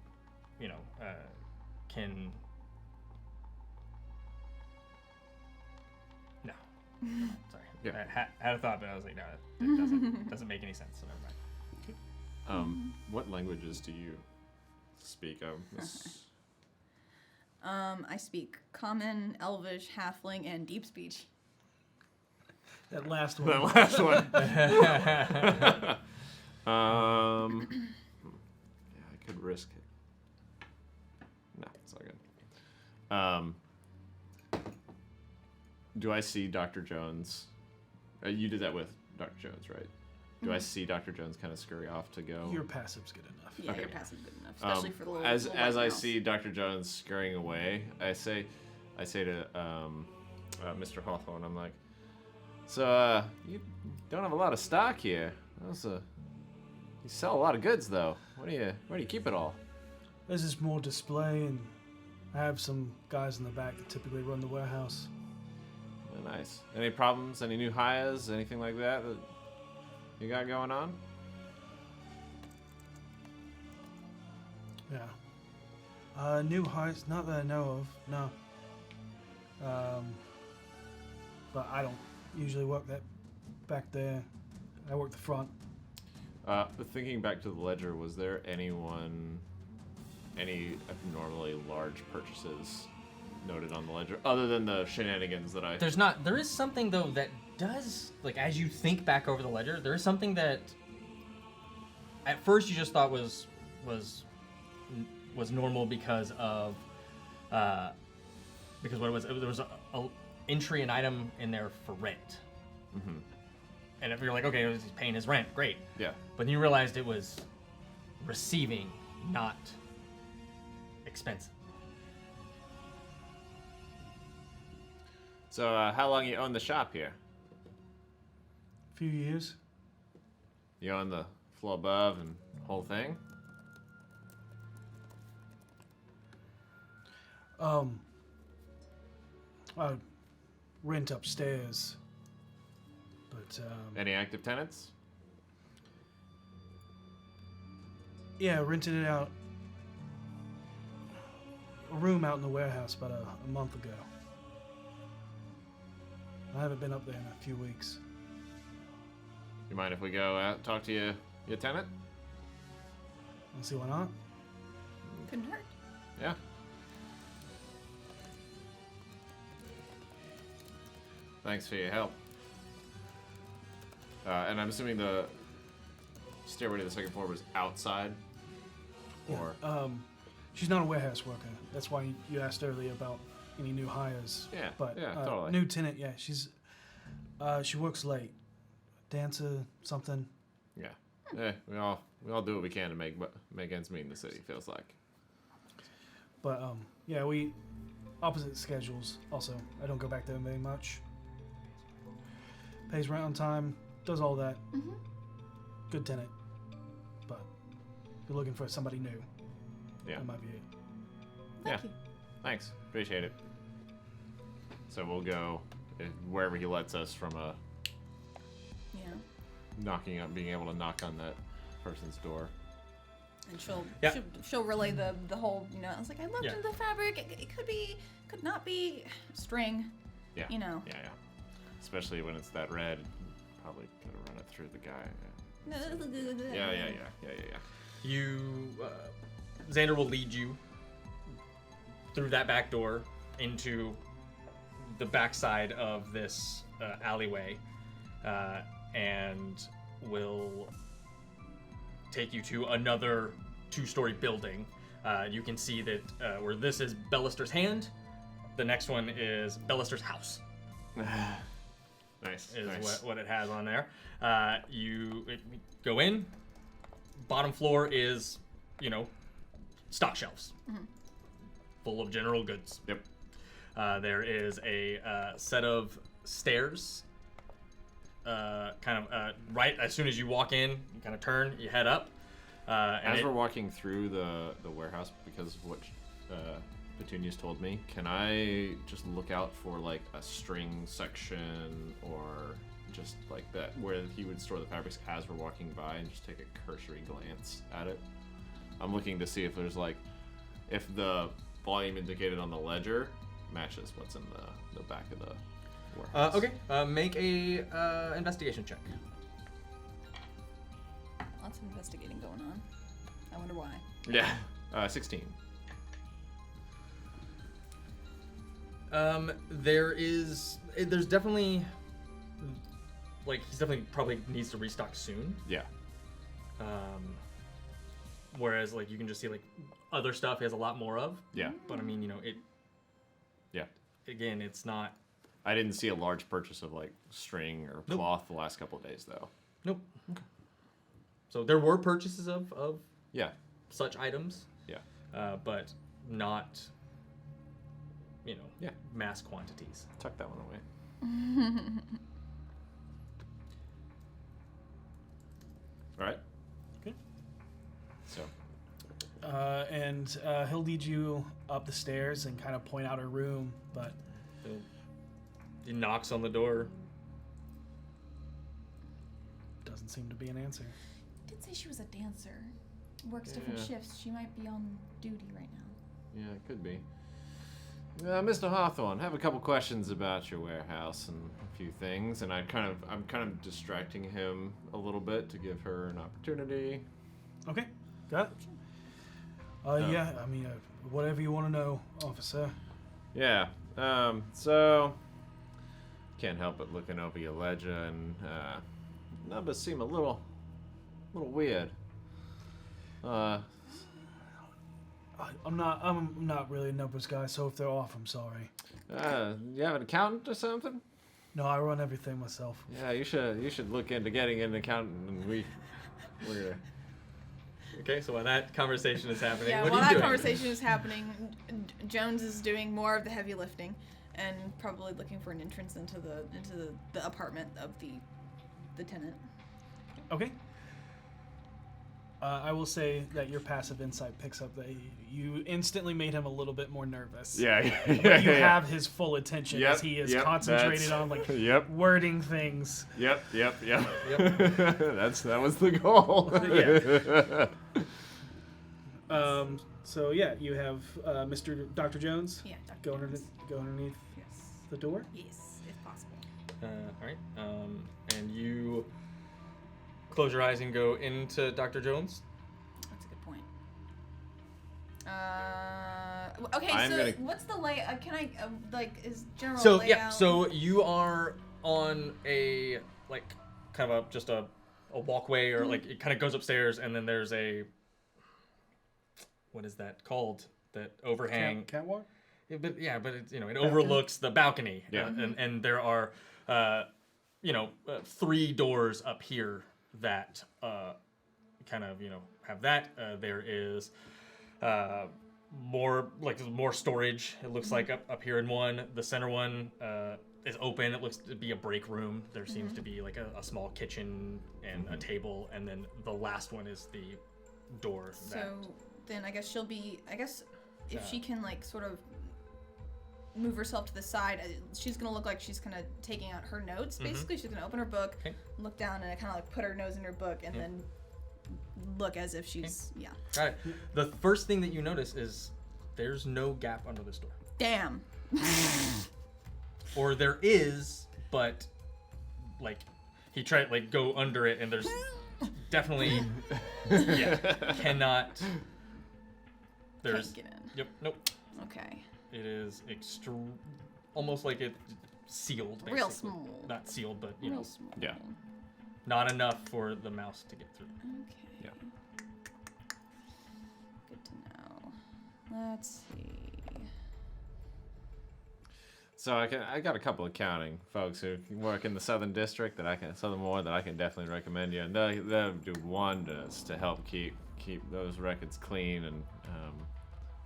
can. No. Sorry. Yeah. I had a thought, but I was like, no, it doesn't make any sense. So never mind. What languages do you speak? I speak Common, Elvish, Halfling, and Deep Speech. That last That one. last one. Yeah, I could risk it. No, it's all good. Do I see Dr. Jones? You did that with Dr. Jones, right? Do I see Dr. Jones kind of scurry off to go? Your passive's good enough. Yeah, Okay. your passive good enough, especially for the little. as little as white I mouse. see Dr. Jones scurrying away, I say to Mr. Hawthorne, I'm like, so you don't have a lot of stock here. You sell a lot of goods though. Where do you keep it all? This is more display, and I have some guys in the back that typically run the warehouse. Oh, nice. Any problems? Any new hires? Anything like that you got going on? Yeah. New hires, not that I know of, no. But I don't usually work that back there. I work the front. But thinking back to the ledger, was there any abnormally large purchases noted on the ledger, other than the shenanigans that I? There's not. There is something though that does, like, as you think back over the ledger, there is something that at first you just thought was normal because of because what it was, there was a entry an item in there for rent. Mm-hmm. And if you're like, okay, he's paying his rent, great. Yeah. But then you realized it was receiving, not expensive. So, how long you own the shop here? Few years. You own the floor above and the whole thing? I rent upstairs, but Any active tenants? yeah, I rented it out. A room out in the warehouse about a month ago. I haven't been up there in a few weeks. You mind if we go out talk to your tenant? Let's see why not. Couldn't hurt. Yeah. Thanks for your help. And I'm assuming the stairway to the second floor was outside? Or... She's not a warehouse worker. That's why you asked earlier about any new hires. Yeah, But yeah, totally. new tenant, yeah, she works late. Dancer, something. Yeah. Yeah, we all do what we can to make ends meet in the city, feels like. But yeah, we opposite schedules. Also, I don't go back there very much. Pays rent on time, does all that. Mm-hmm. Good tenant. But if you're looking for somebody new, Yeah. that might be it. Thank Yeah. you. Thanks. Appreciate it. So we'll go wherever he lets us from Yeah. being able to knock on that person's door. And she'll Yeah. she'll relay the whole, you know, I was like, I looked Yeah. into the fabric. It could not be string. Yeah. You know. Yeah, yeah. Especially when it's that red. Probably could have run it through the guy. Yeah. You, Xander will lead you through that back door into the backside of this alleyway, and will take you to another two-story building. You can see that where this is Bellister's hand, the next one is Bellister's house. Nice. Is nice. what it has on there. You go in. Bottom floor is, stock shelves full of general goods. Yep. There is a set of stairs. Right as soon as you walk in, you kind of turn, you head up. As we're walking through the warehouse, because of what Petunia's told me, can I just look out for like a string section or just like that where he would store the fabrics as we're walking by and just take a cursory glance at it? I'm looking to see if there's if the volume indicated on the ledger matches what's in the back of the warehouse. Okay. Make a investigation check. Lots of investigating going on. I wonder why. Yeah. 16. There's definitely, he's definitely probably needs to restock soon. Yeah. Whereas, you can just see, other stuff he has a lot more of. Yeah. But, I mean, it... Yeah. Again, it's not... I didn't see a large purchase of, string or Nope. cloth the last couple of days, though. Nope. Okay. So there were purchases of Yeah. such items. Yeah. But not, Yeah. mass quantities. Tuck that one away. All right. Okay. So, And he'll lead you up the stairs and kind of point out a room, but He knocks on the door. doesn't seem to be an answer. Did say she was a dancer. Works different Yeah. shifts. She might be on duty right now. yeah, it could be. Mr. Hawthorne, I have a couple questions about your warehouse and a few things, and I'm kind of distracting him a little bit to give her an opportunity. Okay, got it. Yeah, I mean, whatever you want to know, officer. Yeah. So can't help but looking over your ledger, and numbers seem a little weird. I'm not really a numbers guy, so if they're off, I'm sorry. You have an accountant or something? No, I run everything myself. Yeah, you should look into getting an accountant, and we're Okay, so while that conversation is happening, Yeah, what while are you that doing? conversation is happening, Jones is doing more of the heavy lifting and probably looking for an entrance into the apartment of the tenant. Okay. I will say that your passive insight picks up that you instantly made him a little bit more nervous. yeah. But you have his full attention as Yep, he is yep, concentrated that's- on like Yep. wording things. Yep. That was the goal. So yeah, you have Mr. Dr. Jones Yeah, Dr. go Jones. underneath Yes. the door. Yes, if possible. All right. And you close your eyes and go into Dr. Jones. That's a good point. Okay, I'm so gonna- what's the layout? Can I is general So layout? yeah, so you are on a like kind of just a walkway, or like it kind of goes upstairs, and then there's a, what is that called? That overhang. Catwalk. But it's, it overlooks the balcony. Yeah. And there are 3 doors up here that kind of have that. There is more storage. It looks like up here in one. The center one is open. It looks to be a break room. There seems to be like a small kitchen and a table, and then the last one is the door. So then I guess she'll be. I guess if Yeah. she can like sort of move herself to the side, she's gonna look like she's kind of taking out her notes. Basically, she's gonna open her book, Okay. look down, and kind of like put her nose in her book, and then look as if she's Got it. The first thing that you notice is there's no gap under this door. Damn. Or there is, but like he tried like go under it, and there's definitely cannot. There's Can't get in. Yep. Nope. Okay. It is almost like it's sealed. Basically. Real small. Not sealed, but Real small. Yeah. not enough for the mouse to get through. Okay. Yeah. Good to know. Let's see. So I got a couple of accounting folks who work in the Southern District Southern Ward that I can definitely recommend you, and they'll do wonders to help keep those records clean and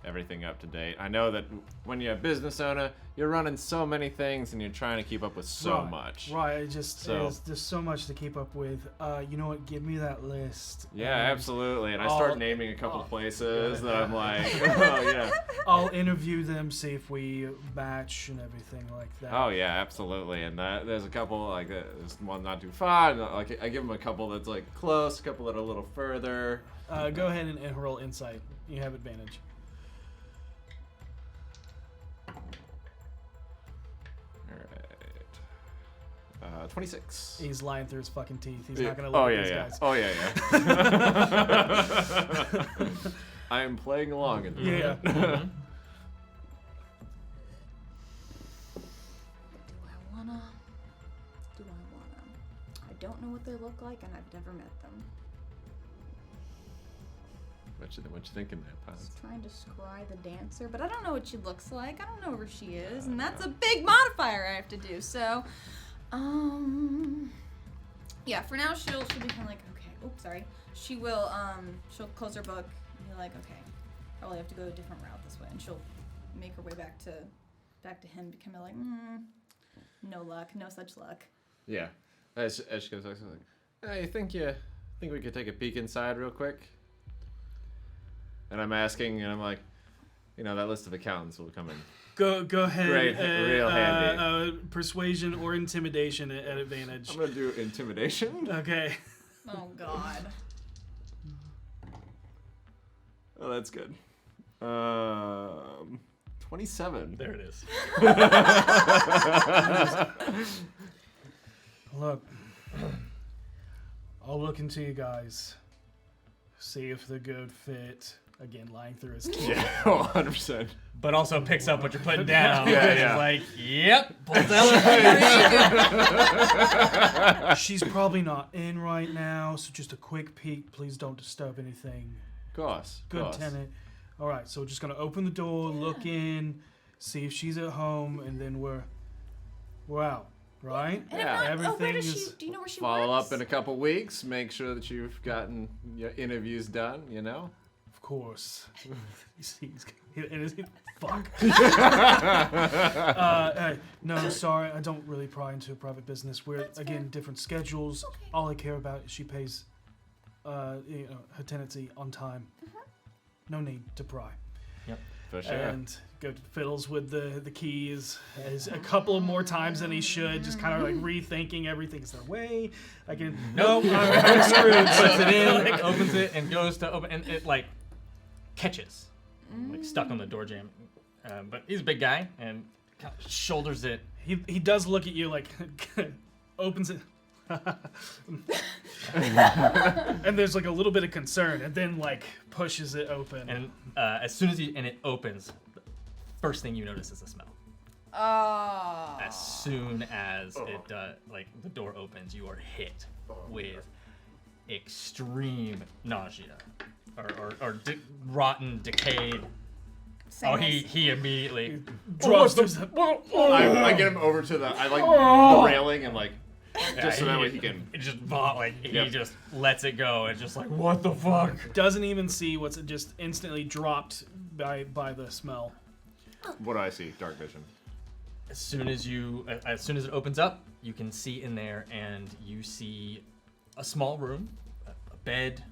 everything up to date. I know that when you're a business owner, you're running so many things and you're trying to keep up with so much. Right, it just So- is just so much to keep up with. You know what? Give me that list. Yeah, and absolutely. And I I'll- start naming a couple I'll- places that I'm like, oh yeah, I'll interview them, see if we match and everything like that. oh yeah, absolutely. And there's a couple like there's one not too far. And, like I give them a couple that's like close, a couple that are a little further. Go ahead and roll insight. You have advantage. All right. 26. He's lying through his fucking teeth. He's Yeah. not gonna look at these yeah. guys. Oh yeah. I am playing along in this. Yeah. Do I wanna? I don't know what they look like, and I've never met them. What you thinking there, Paz? Just trying to scry the dancer, but I don't know what she looks like. I don't know where she is, and that's a big modifier I have to do. So, yeah. For now, she'll be kind of like, okay. Oops, sorry. She'll close her book and be like, okay, probably have to go a different route this way, and she'll make her way back to him, becoming like, no luck, no such luck. Yeah. As she goes, like, hey, you think we could take a peek inside real quick? And I'm asking, and I'm like, that list of accountants will come in. Go ahead. Great, real handy. Persuasion or intimidation at advantage. I'm gonna do intimidation. Okay. Oh God. Oh, that's good. 27. There it is. Look, I'll look into you guys, see if they're good fit, again lying through his key. Yeah, 100%. But also picks up what you're putting down. Yeah, She's yeah. like, yep. Pulls out. She's probably not in right now, so just a quick peek. Please don't disturb anything. Of course. Good tenant. All right, so we're just gonna open the door, look in, see if she's at home, and then we're out, right? And Yeah. if not, where Everything does she? is- Do you know where she Follow works? up in a couple weeks. Make sure that you've gotten your interviews done, you know? Of course. Fuck. No, sorry, I don't really pry into private business. We're That's again fair. different schedules. Okay. All I care about is she pays, her tenancy on time. No need to pry. For sure. And good fiddles with the keys as a couple of more times than he should, just kind of like rethinking everything's their way. I can Nope. I'm screwed. Puts it in, opens it, and goes to open, and it like catches, like stuck on the door jamb. But he's a big guy and kind of shoulders it. He does look at you like opens it. And there's like a little bit of concern, and then like pushes it open. And as soon as it opens, the first thing you notice is the smell. Oh. As soon as like the door opens, you are hit with extreme nausea, or rotten, decayed. Oh, he immediately drops what's the- I get him over to the the railing and like just so that way he can. It just like he Yep. just lets it go. It's just like, what the fuck? Doesn't even see what's just instantly dropped by the smell. What do I see? Dark vision. As soon as it opens up, you can see in there, and you see a small room, a bed,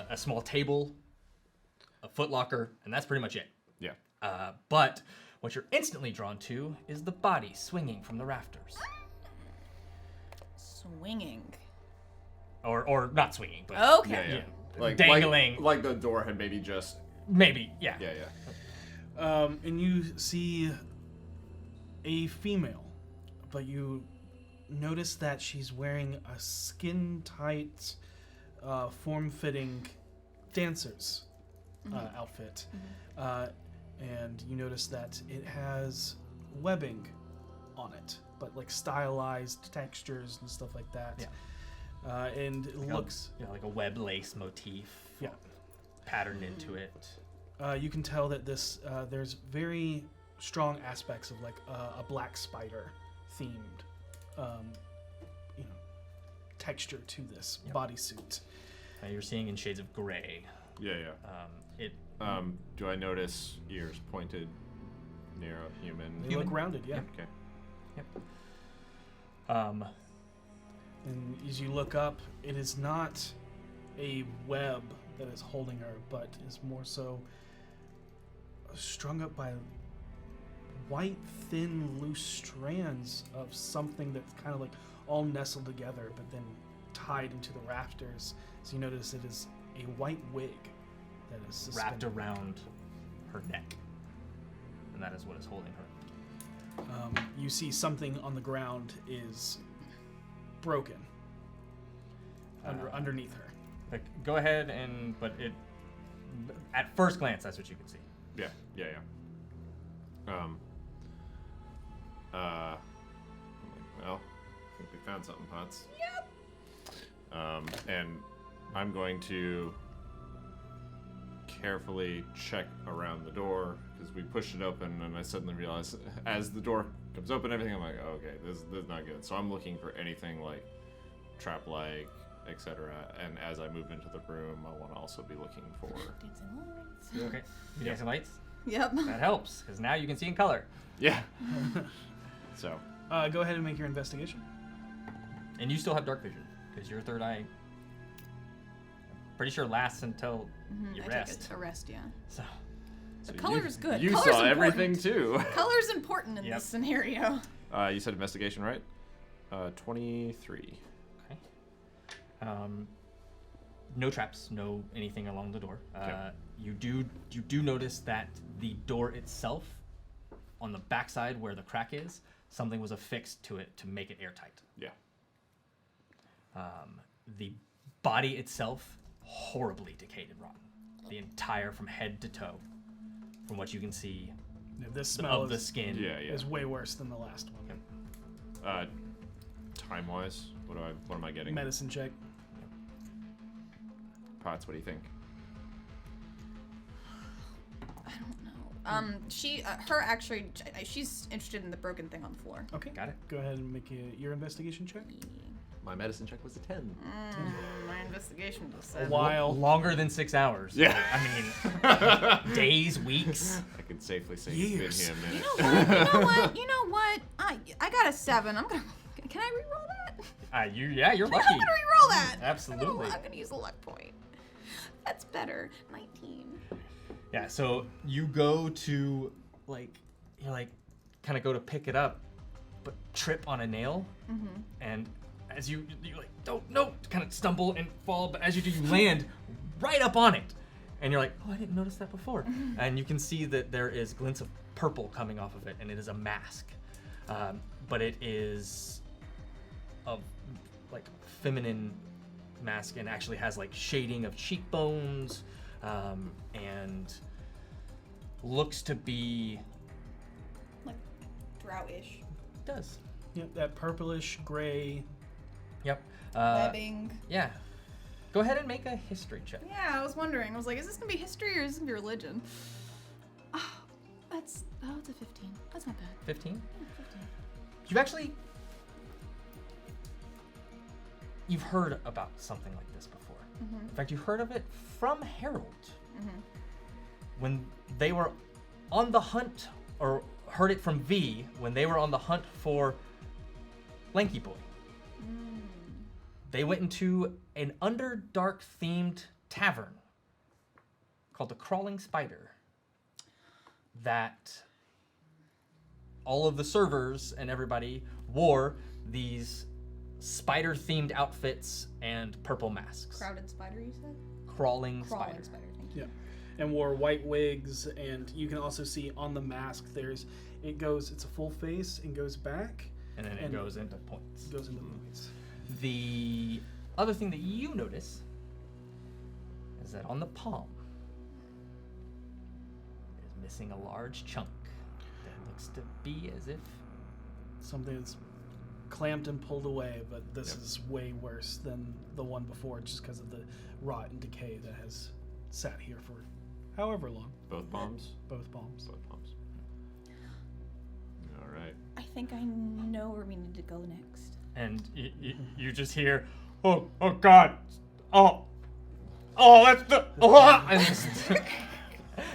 a small table, a footlocker, and that's pretty much it. Yeah. But what you're instantly drawn to is the body swinging from the rafters, Swinging. or not swinging, but Okay. Yeah. Yeah. Like Dangling. Like the door had maybe just. maybe, yeah. Yeah. And you see a female, but you notice that she's wearing a skin-tight, form-fitting dancer's outfit. And you notice that it has webbing on it, but like stylized textures and stuff like that. Yeah. And it looks, Like a web lace motif. Yeah. Patterned into it. you can tell that this there's very strong aspects of like a black spider themed, texture to this bodysuit. You're seeing in shades of gray. Yeah. It Do I notice ears pointed near a human? They look rounded, yeah. Okay. And as you look up, it is not a web that is holding her, but is more so strung up by white, thin, loose strands of something that's kind of like all nestled together, but then tied into the rafters. So you notice it is a white wig that is suspended. wrapped around her neck, and that is what is holding her. You see something on the ground is broken underneath her. Like, go ahead at first glance, that's what you can see. Yeah. Well, I think we found something, Potts. Yep. And I'm going to carefully check around the door because we pushed it open, and I suddenly realized as the door comes open, everything. I'm like, oh, okay, this is not good. So I'm looking for anything like trap-like, etc. And as I move into the room, I want to also be looking for. Dancing lights. Okay. You dancing lights? Yep. That helps, because now you can see in color. Yeah. So. Go ahead and make your investigation. And you still have dark vision, because your third eye, pretty sure, lasts until you I rest. take a rest, yeah. So, The color is good. You Color's saw everything important. too. Color's important in Yep. this scenario. You said investigation, right? 23. okay. No traps, no anything along the door. Okay. You do notice that the door itself, on the backside where the crack is, something was affixed to it to make it airtight. Yeah. The body itself, horribly decayed and rotten. The entire, from head to toe, from what you can see Yeah, this smell of the is, skin. Yeah. is way worse than the last one. Time-wise, what am I getting? Medicine check. Potts, what do you think? I don't know. Her actually, she's interested in the broken thing on the floor. Okay. Got it. Go ahead and make your investigation check. My medicine check was a 10. My investigation just A said. while. Longer than 6 hours. Yeah. I mean, days, weeks. I can safely say Years. it's been here a minute. You know what? I got a 7. I'm gonna. Can I reroll that? You're lucky. I'm gonna reroll that. Absolutely. I'm gonna use a luck point. That's better. 19. Yeah, so you go to, kind of go to pick it up, but trip on a nail. And as you kind of stumble and fall, but as you do, you land right up on it. And you're like, oh, I didn't notice that before. And you can see that there is glints of purple coming off of it, and it is a mask. But it is a, feminine mask and actually has, shading of cheekbones, and looks to be... Like, drow-ish. Does. Yep, that purplish gray. Yep. Webbing. Yeah. Go ahead and make a history check. Yeah, I was wondering. I was like, is this gonna be history or is this gonna be religion? Oh, it's a 15. That's not bad. 15? Yeah, 15. You've heard about something like this before. In fact, you heard of it from Harold. When they were on the hunt, or heard it from V, when they were on the hunt for Lanky Boy. They went into an Underdark themed tavern called the Crawling Spider that all of the servers and everybody wore these spider themed outfits and purple masks. Crowded spider, you said? Crawling Crawling Spider. spider, thank you. Yeah. And wore white wigs, and you can also see on the mask it's a full face and goes back. And then it goes into points. Goes into points. The other thing that you notice is that on the palm is missing a large chunk that looks to be as if Something that's clamped and pulled away, but this is way worse than the one before, just because of the rot and decay that has sat here for however long. Both palms? Both palms. Both palms. All right. I think I know where we need to go next. and you just hear, oh God, oh that's the and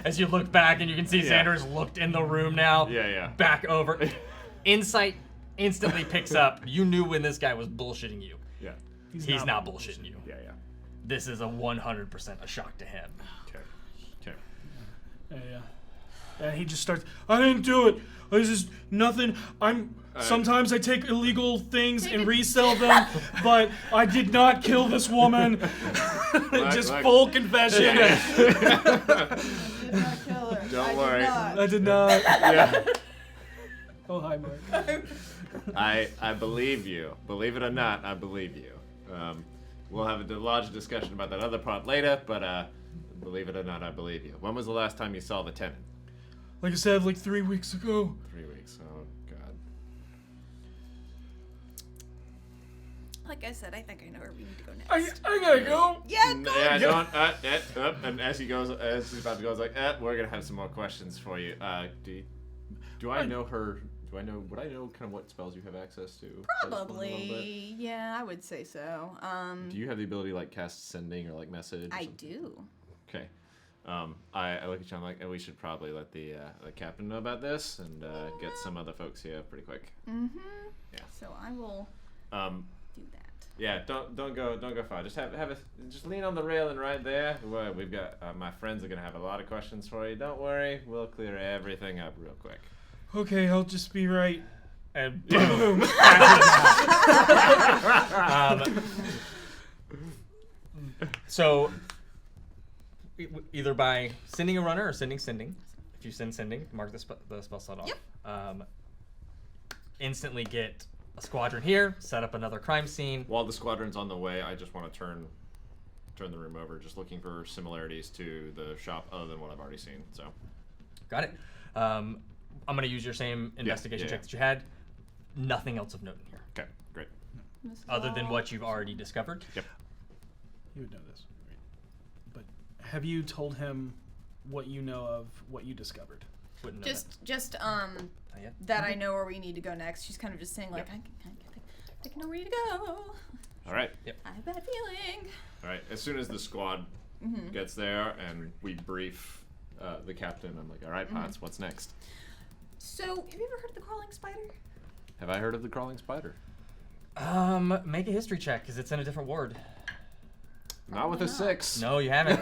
as you look back and you can see Xander's looked in the room now. Yeah. Back over. Insight instantly picks up. You knew when this guy was bullshitting you. Yeah. He's not bullshitting you. Yeah. This is a 100% a shock to him. Okay. Yeah. And he just starts, I didn't do it. This is nothing. Sometimes I take illegal things and resell them, but I did not kill this woman. Just full confession. Did not kill her. Don't worry. I did not. Yeah. Oh, hi, Mark. I believe you. Believe it or not, I believe you. We'll have a large discussion about that other part later, but believe it or not, I believe you. When was the last time you saw the tenant? Like I said, like 3 weeks ago. 3 weeks. Oh, God. Like I said, I think I know where we need to go next. I gotta go. Yeah, go. Yeah, don't. And as he's about to go, he's like, we're gonna have some more questions for you. Do I know her? Would I know kind of what spells you have access to? Probably. Yeah, I would say so. Do you have the ability to like cast sending or like message? I do. Okay. I look at you. I'm like, we should probably let the captain know about this and get some other folks here pretty quick. Mm-hmm. Yeah. So I will do that. Yeah. Don't go far. Just just lean on the railing right there. We've got my friends are gonna have a lot of questions for you. Don't worry. We'll clear everything up real quick. Okay, I'll just be right. And boom. So either by sending a runner or sending. If you send sending, mark the spell slot off. Yep. Instantly get a squadron here, set up another crime scene. While the squadron's on the way, I just want to turn turn the room over, just looking for similarities to the shop other than what I've already seen. So, Got it. I'm gonna use your same investigation check that you had. Nothing else of note in here, okay, great. This is other than all- what you've already discovered. Yep. You would know this. But have you told him what you know of what you discovered? Wouldn't know Just Not yet. that I know where we need to go next. She's kind of just saying like, I think I know where you to go. All right. I have a bad feeling. All right. As soon as the squad gets there and we brief the captain, I'm like, all right, Potts, what's next? So, have you ever heard of the crawling spider? Have I heard of the crawling spider? Make a history check because it's in a different ward. Not with a not. 6. No, you haven't.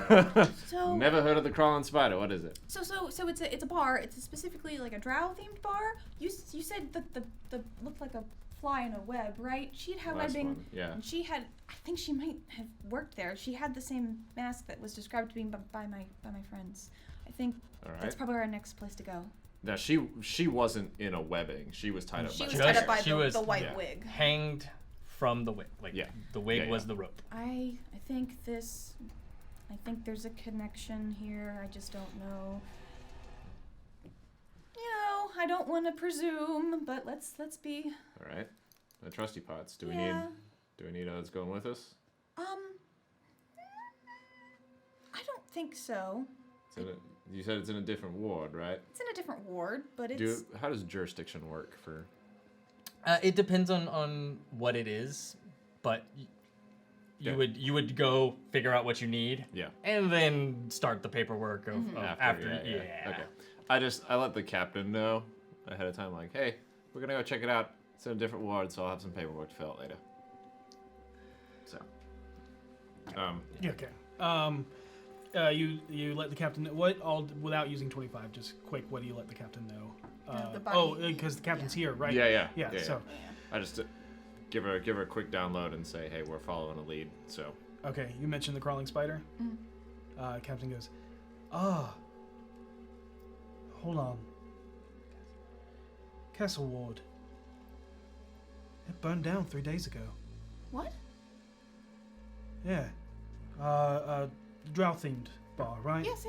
So Never heard of the crawling spider. What is it? So it's a bar. It's specifically like a drow themed bar. You said that the looked like a fly in a web, right? She'd had Last webbing. one, yeah. And she had, I think she might have worked there. She had the same mask that was described to me by my friends. I think All right. that's probably our next place to go. Now she wasn't in a webbing. She was tied up. She by was the tied Just- up by she was- the white yeah. wig. Hanged from the wig. Like Yeah. the wig Yeah, was yeah. the rope. I think there's a connection here. I just don't know. I don't want to presume, but let's be. All right. I trust you, Potts. Do Yeah. we need others going with us? I don't think so. You said it's in a different ward, right? It's in a different ward, but it's. How does jurisdiction work for? It depends on what it is, but Yeah. you would go figure out what you need, Yeah. and then start the paperwork of after. Yeah. Okay. I let the captain know ahead of time, like, hey, we're gonna go check it out. It's in a different ward, so I'll have some paperwork to fill out later. So. Yeah, okay. You let the captain know what all without using 25. Just quick, what do you let the captain know? The body- Because the captain's here, right? Yeah. So I just give her a quick download and say, hey, we're following a lead. So. okay, you mentioned the crawling spider. Captain goes, hold on. Castle Ward. It burned down 3 days ago. What? Yeah. Drow themed bar, right? Yes.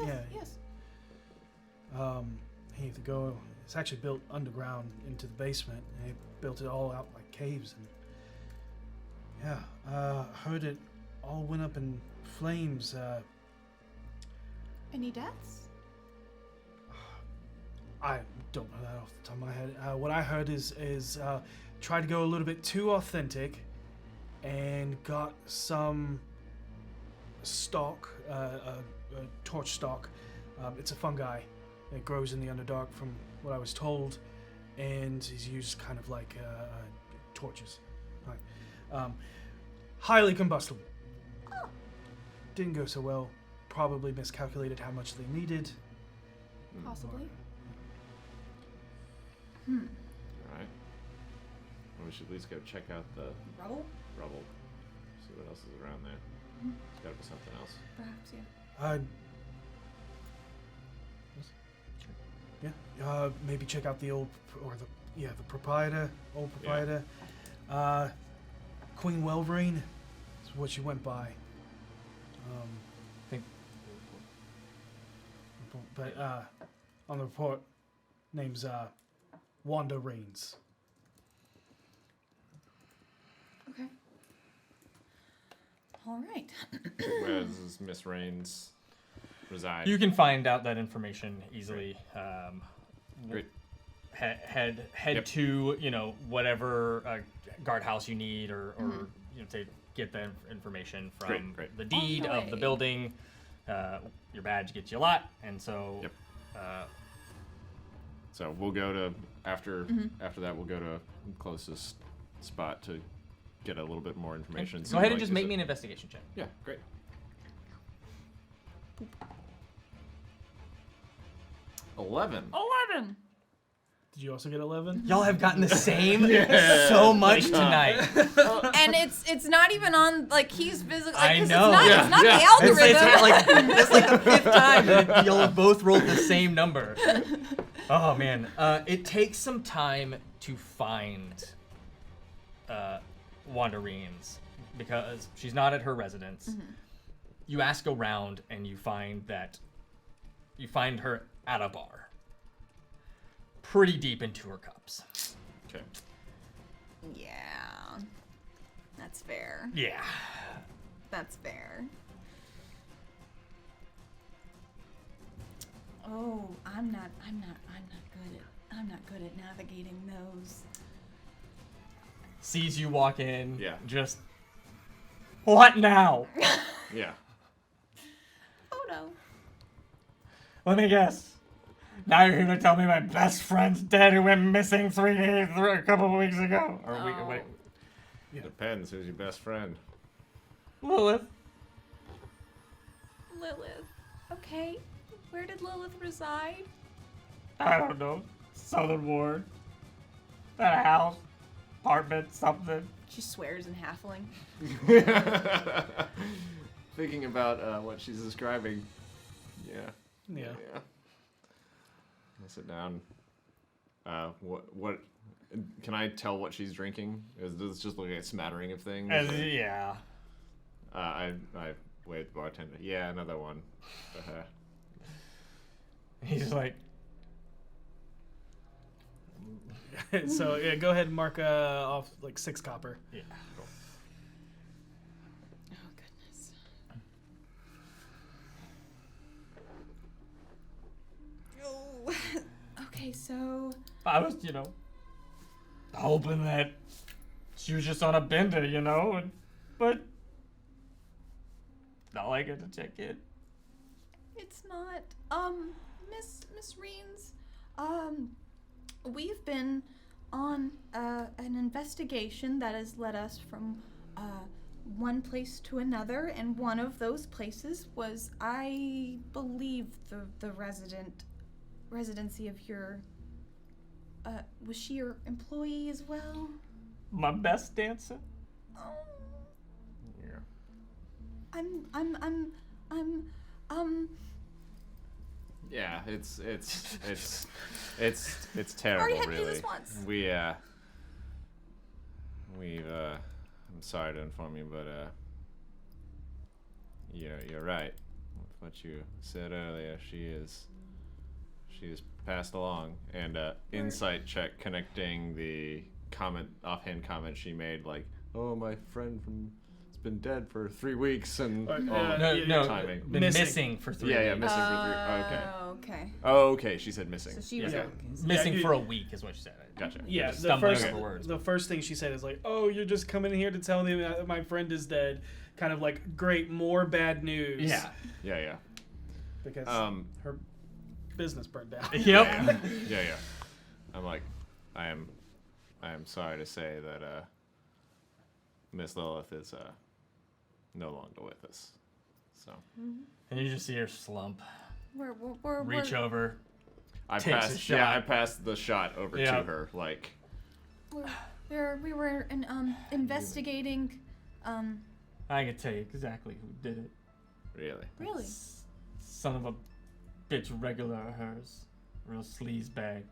Here to go. It's actually built underground into the basement. They built it all out like caves, and heard it all went up in flames. Any deaths? I don't know that off the top of my head. What I heard is tried to go a little bit too authentic, and got some stock, a torch stock. It's a fungi. It grows in the Underdark, from what I was told, and is used kind of like torches. Right. Highly combustible. Didn't go so well. Probably miscalculated how much they needed. Possibly. All right. Well, we should at least go check out the Rubble? rubble. See what else is around there. There's got to be something else. Perhaps, yeah. Maybe check out the old, the proprietor, old proprietor. Queen Welvrain is what she went by. Think- But on the report, name's Wanda Rains. Okay. All right. Where does Miss Rains reside? You can find out that information easily. Great. Head Yep. to whatever guardhouse you need, or to get the information from Great. the deed On the of the way. building. Your badge gets you a lot, and so. Yep. So we'll go to after that. We'll go to closest spot to get a little bit more information. Go ahead and just make me an investigation check. Yeah, great. 11. 11. Did you also get 11? Y'all have gotten the same so much tonight. And it's not even on, like, he's visible. Like, I 'cause know. It's not the It's algorithm. it's like the 5th time and y'all have both rolled the same number. Oh man, it takes some time to find Wanda Reens because she's not at her residence. you ask around and you find her at a bar, pretty deep into her cups. Okay. Yeah. That's fair. Yeah. That's fair. Oh, I'm not good at navigating those. Sees you walk in. Yeah. Just, what now? Yeah. Oh no. Let me guess. Now you're here to tell me my best friend's dead who went missing a couple of weeks ago. Or Oh. wait. Depends. Who's your best friend? Lilith. Lilith. Okay. Where did Lilith reside? I don't know. Southern Ward. At a house. Apartment, something. She swears in halfling. Thinking about what she's describing. Yeah. Yeah. I'll sit down. What? Can I tell what she's drinking? Is this just like a smattering of things? Yeah. I wait at the bartender. Yeah, another one. He's like, So yeah, go ahead and mark off like 6 copper. yeah. Oh goodness. Oh. Okay, so I was, hoping that she was just on a bender, but not like it to check in. it's not. Miss Reens, we've been on an investigation that has led us from one place to another, and one of those places was, I believe, the residency of your. Was she your employee as well? My best dancer? Oh, Yeah. Yeah, it's terrible, Already had to do really. this once. We've I'm sorry to inform you, but you're right with what you said earlier. She is passed along, and insight check connecting the offhand comment she made, like, oh, my friend has been dead for 3 weeks, and No, timing. been missing for 3 Yeah, days. missing for 3. Okay. Okay. Oh, okay. She said missing. So she was Yeah. okay. Missing Yeah, for a week is what she said. Gotcha. Yeah, Just the stumbling first, over words. the first thing she said is like, "Oh, you're just coming here to tell me that my friend is dead." Kind of like, great, more bad news. Yeah. Yeah. because her business burned down. Yep. Yeah. I'm like, I am sorry to say that Miss Lilith is no longer with us. So And you just see her slump, We're reach over. I Takes a passed. shot. Yeah, I passed the shot over Yeah. to her. Like, we were investigating. I can tell you exactly who did it. really? Really? Son of a bitch regular of hers. Real sleaze bag.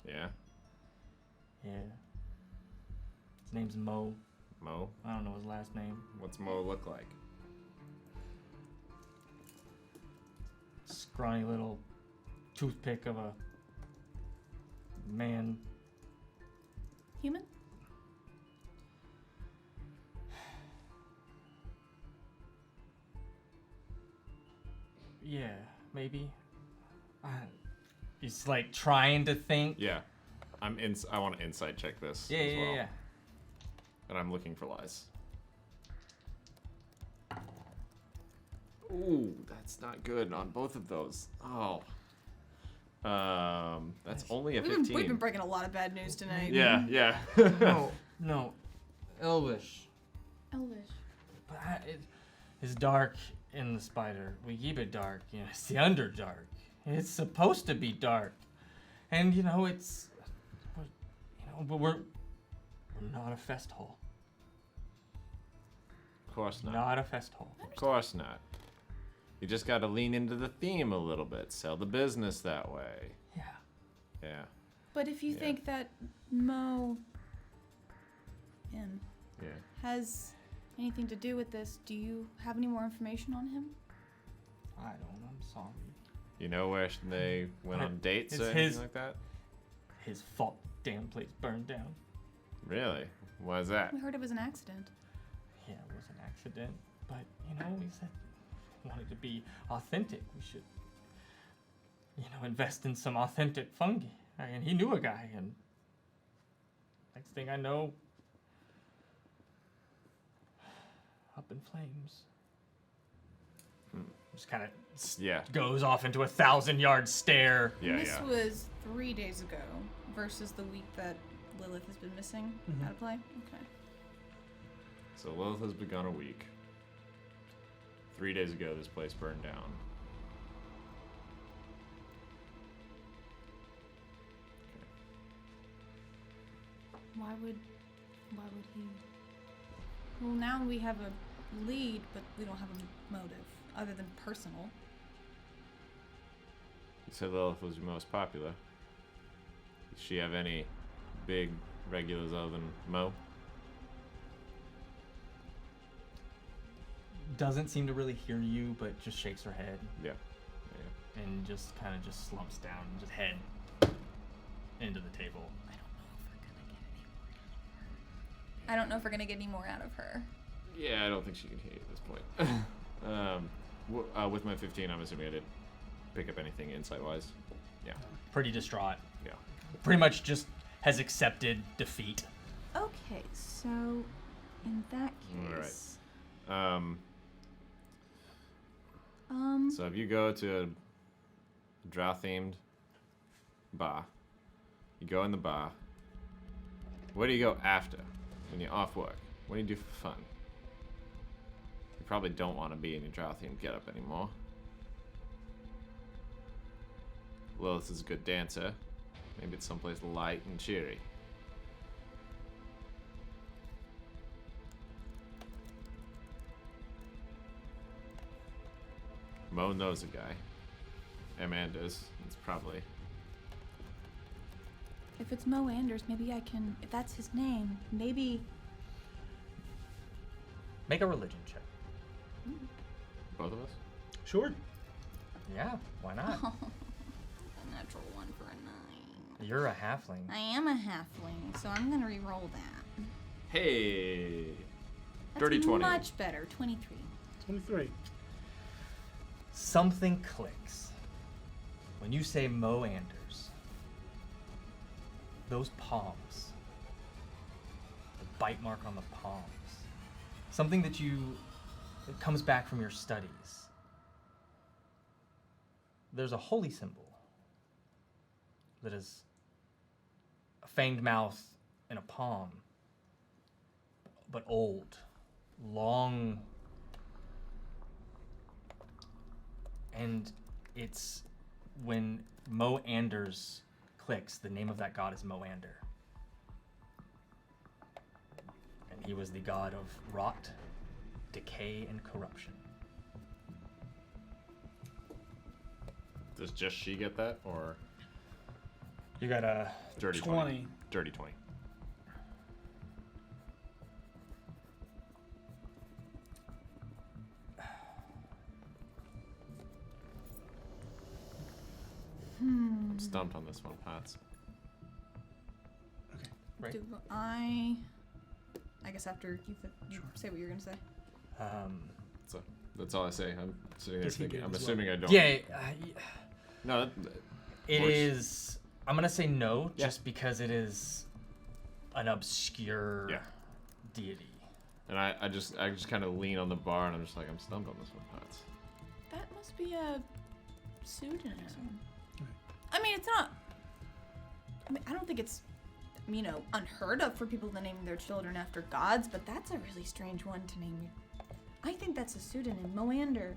Yeah. Yeah. His name's Mo. Mo. I don't know his last name. What's Mo look like? Scrawny little toothpick of a man. Human? Yeah, maybe. He's like trying to think. Yeah. I want to insight check this Yeah, as yeah, well. yeah. And I'm looking for lies. Ooh, that's not good on both of those. Oh. That's only a 15. We've been breaking a lot of bad news tonight. Yeah. No. Elvish. Elvish. But it's dark in the spider. We keep it dark. It's the Underdark. It's supposed to be dark. And, but we're not a fest hall. Of course not. Not a fest hall. Of course not. You just got to lean into the theme a little bit. Sell the business that way. Yeah. Yeah. But if you Yeah. think that Mo Yeah. has anything to do with this, do you have any more information on him? I don't. I'm sorry. You know where they went on dates It's or anything his- like that? His fault. Damn place burned down. Really? Why is that? We heard it was an accident. Yeah, it was an accident, but you know, we said we wanted to be authentic. We should, invest in some authentic fungi. And he knew a guy, and next thing I know, up in flames. Just kind of Yeah. goes off into a 1,000-yard stare. Yeah, And this yeah. was 3 days ago versus the week that Lilith has been missing out of play. Okay. So Lilith has begun a week. 3 days ago, this place burned down. Why would he? Well, now we have a lead, but we don't have a motive other than personal. You said Lilith was your most popular. Does she have any big regulars other than Mo? Doesn't seem to really hear you, but just shakes her head Yeah. and just kind of just slumps down and just head into the table. I don't know if we're gonna get any more out of her. Yeah, I don't think she can hear you at this point. With my 15, I'm assuming I didn't pick up anything insight-wise. Yeah. Pretty distraught. Yeah. Pretty much just has accepted defeat. Okay, so in that All right. case, So if you go to a drow-themed bar, you go in the bar. Where do you go after when you're off work? What do you do for fun? You probably don't want to be in your drow-themed getup anymore. Lilith is a good dancer. Maybe it's someplace light and cheery. Mo knows a guy. Amanda's. It's probably. if it's Mo Anders, maybe I can. If that's his name, maybe. Make a religion check. Both of us? Sure. Yeah, why not? A natural one for a 9. You're a halfling. I am a halfling, so I'm gonna re-roll that. Hey! That's Dirty 20. Much better. 23. 23. Something clicks when you say Mo Anders. Those palms, the bite mark on the palms, something that comes back from your studies. There's a holy symbol that is a fanged mouth and a palm, but old, long. And it's when Mo Anders clicks, the name of that god is Moander. And he was the god of rot, decay, and corruption. Does just she get that, or You got a dirty 20. Dirty 20. I'm stumped on this one, Potts. right. Do I guess after you say what you're gonna say. So that's all I say. I'm sitting there Does he thinking. get I'm it as assuming I don't. Yeah, No. it works. is. I'm gonna say no, Yeah. just because it is an obscure Yeah. deity. And I just kind of lean on the bar and I'm just like, I'm stumped on this one, Potts. That must be a pseudonym. Right. I mean, it's not. I mean, I don't think it's, unheard of for people to name their children after gods, but that's a really strange one to name. I think that's a pseudonym. Moander.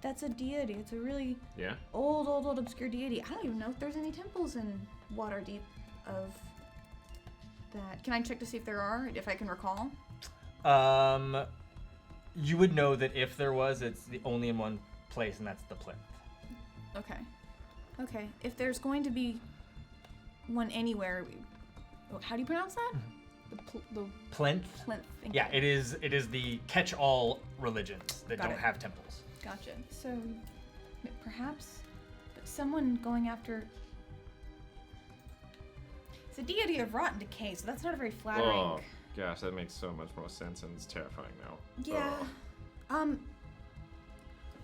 That's a deity. It's a really Yeah. old, obscure deity. I don't even know if there's any temples in Waterdeep of that. Can I check to see if there are, if I can recall? You would know that if there was, it's only in one place, and that's the plinth. Okay. If there's going to be one anywhere, how do you pronounce that? The Plinth? plinth. Thank Yeah, you. it is the catch-all religions that Got don't it. have temples. Gotcha. So Perhaps, but someone going after. It's a deity of rot and decay, so that's not a very flattering. Oh gosh, that makes so much more sense, and it's terrifying now. Yeah. Oh.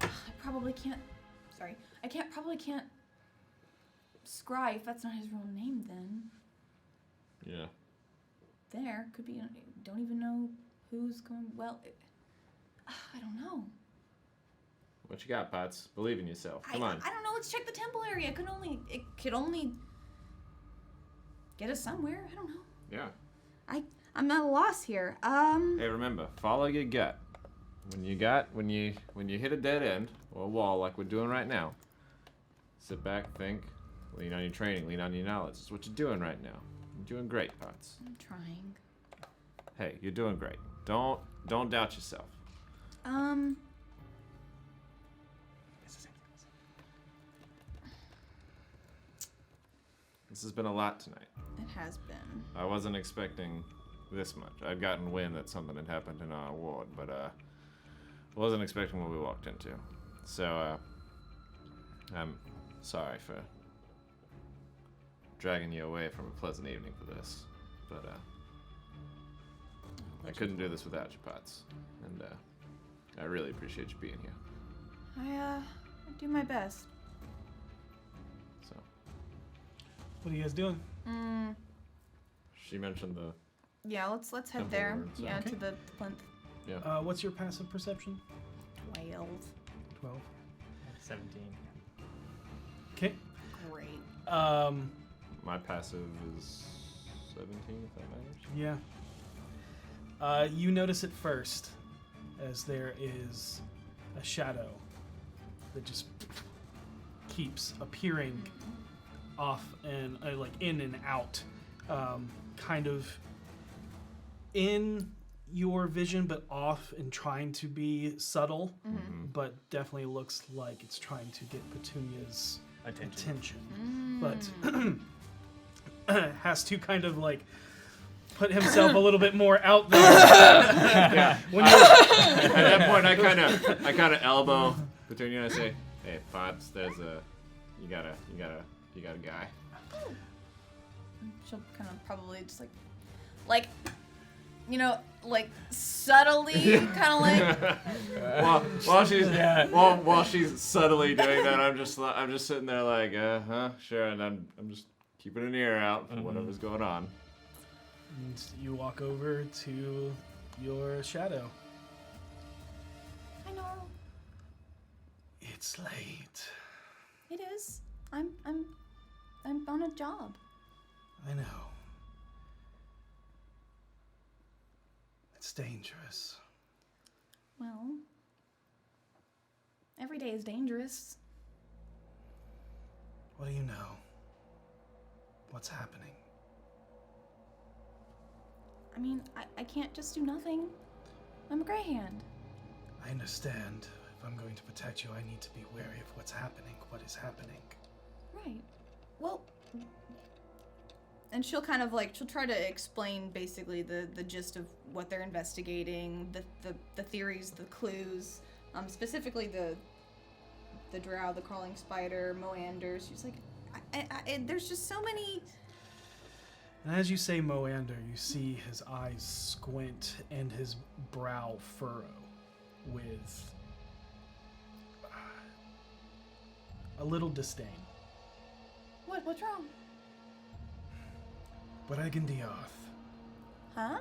I probably can't. Sorry, probably can't. Scry, if that's not his real name, then. Yeah. There could be. Don't even know who's going. Well, I don't know. What you got, Potts? Believe in yourself. Come on. I don't know. Let's check the temple area. It could only get us somewhere. I don't know. Yeah. I'm at a loss here. Hey, remember, follow your gut. When you hit a dead end or a wall like we're doing right now, sit back, think, lean on your training, lean on your knowledge. It's what you're doing right now. You're doing great, Potts. I'm trying. Hey, you're doing great. Don't doubt yourself. This has been a lot tonight. It has been. I wasn't expecting this much. I'd gotten wind that something had happened in our ward, but I wasn't expecting what we walked into. So I'm sorry for dragging you away from a pleasant evening for this, but I couldn't do this without you, Potts, and I really appreciate you being here. I do my best. So What are you guys doing? she mentioned the Yeah, let's head Temple there. Ward, so- Yeah, Okay. to the plinth. What's your passive perception? 12. 12. 17. Okay. Great. my passive is 17, if that matters. Yeah. You notice it first, as there is a shadow that just keeps appearing off and like in and out, kind of in your vision, but off and trying to be subtle, but definitely looks like it's trying to get Petunia's attention. But has to kind of like put himself a little bit more out there. Yeah. At that point, I kind of elbow Petunia and I say, "Hey, Potts, you got a guy." She'll kind of probably just like, like subtly, kind of like. While she's subtly doing that, I'm just sitting there like, sure, and I'm just keeping an ear out for whatever's going on. And you walk over to your shadow. I know. It's late. It is. I'm on a job. I know. It's dangerous. Well, every day is dangerous. What do you know? What's happening? I mean, I can't just do nothing. I'm a Greyhand. I understand. If I'm going to protect you, I need to be wary of what's happening. What is happening? Right. Well, and she'll kind of she'll try to explain basically the gist of what they're investigating, the theories, the clues, specifically the drow, the crawling spider, Moander. She's like, there's just so many. And as you say Moander, you see his eyes squint and his brow furrow with a little disdain. What's wrong? Bragendiarth Huh?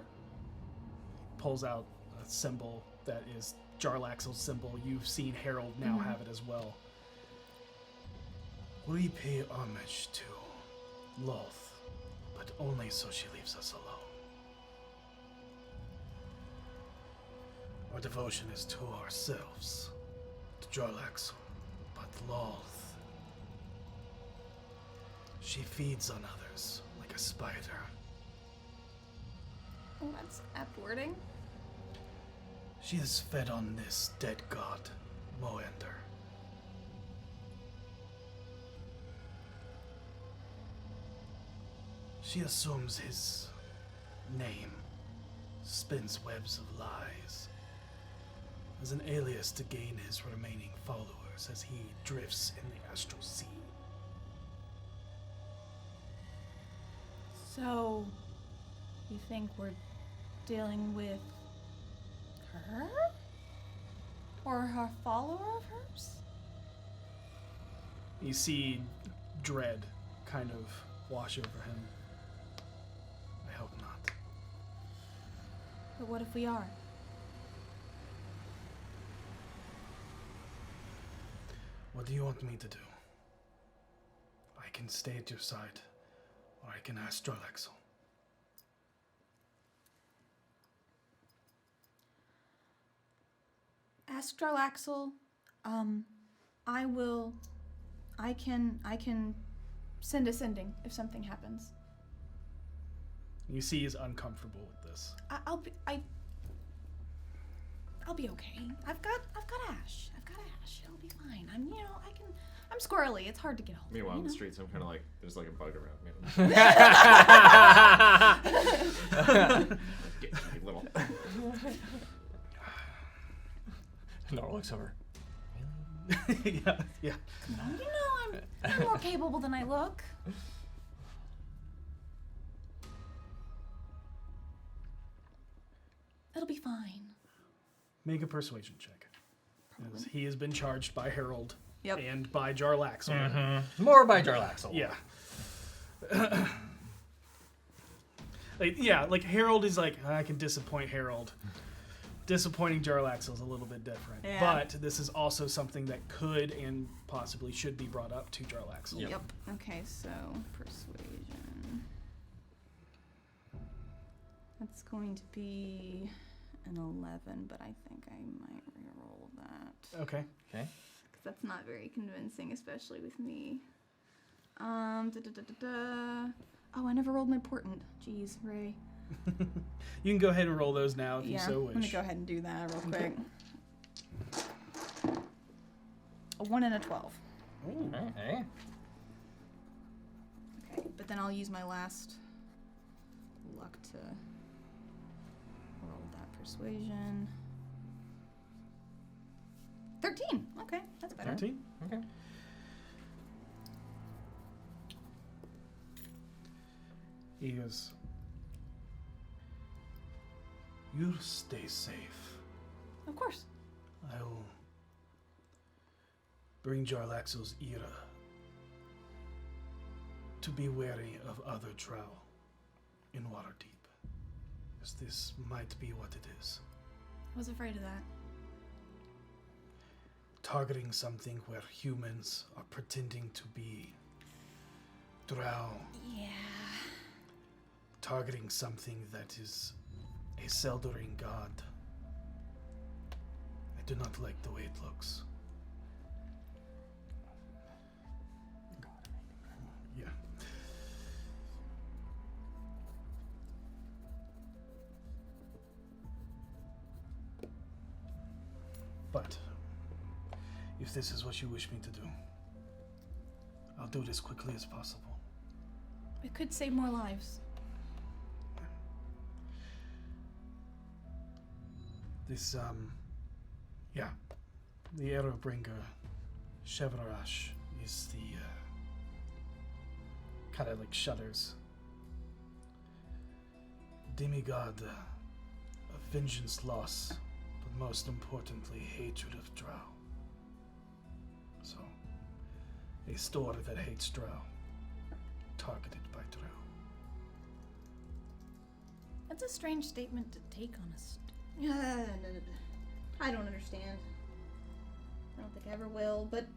pulls out a symbol that is Jarlaxle's symbol. You've seen Harold now have it as well. We pay homage to Loth, but only so she leaves us alone. Our devotion is to ourselves, to Jarlaxle, but Loth. She feeds on others like a spider. Oh, that's apt wording. She is fed on this dead god, Moander. She assumes his name, spins webs of lies, as an alias to gain his remaining followers. whispers as he drifts in the astral sea. So, you think we're dealing with her? Or a follower of hers? You see dread kind of wash over him. I hope not. But what if we are? What do you want me to do? I can stay at your side, or I can ask Jarlaxle. Ask Jarlaxle. I can send a sending if something happens. You see he's uncomfortable with this. I'll be okay. I've got Ash. It'll be fine. I'm squirrely. It's hard to get hold of. Meanwhile, you in the know? streets, I'm kind of like, there's like a bug around me. Get me, little. Nora looks over. Yeah. You know, I'm more capable than I look. It'll be fine. Make a persuasion check. As he has been charged by Harold Yep. and by Jarlaxle. More by Jarlaxle. Yeah. Like Harold is like, I can disappoint Harold. Disappointing Jarlaxle is a little bit different. Yeah. But this is also something that could and possibly should be brought up to Jarlaxle. Yep. Okay, so persuasion. That's going to be an 11, but I think I might re-roll that. Okay. Okay. Because that's not very convincing, especially with me. Oh, I never rolled my portent. Jeez, Ray. You can go ahead and roll those now if you Yeah, so I'm gonna wish. go ahead and do that real quick. A 1 and a 12. Ooh. Okay. Okay, but then I'll use my last luck to roll that persuasion. 13. Okay, that's better. 13? Okay. He goes, you stay safe. Of course. I will bring Jarlaxle's Ira to be wary of other drow in Waterdeep, as this might be what it is. I was afraid of that. Targeting something where humans are pretending to be drow. Yeah. Targeting something that is a Seldering god. I do not like the way it looks. Yeah. But if this is what you wish me to do, I'll do it as quickly as possible. It could save more lives. This, yeah. The Arrowbringer, Chevarash, is the, kind of like shudders. Demigod of vengeance, loss, but most importantly, hatred of drow. So, a store that hates drow, targeted by drow. That's a strange statement to take on us. I don't understand. I don't think I ever will, but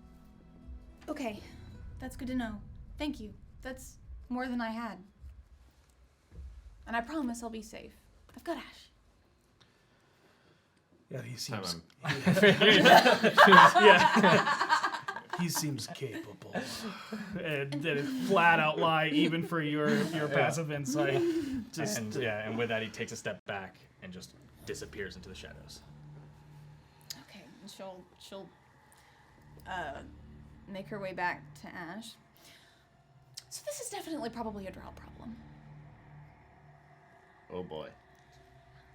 okay. That's good to know. Thank you. That's more than I had. And I promise I'll be safe. I've got Ash. Yeah, he seems. Time He seems capable. And then flat out lie, even for your passive insight. Just And with that, he takes a step back and just disappears into the shadows. Okay, and she'll make her way back to Ash. So this is definitely probably a drow problem. Oh boy.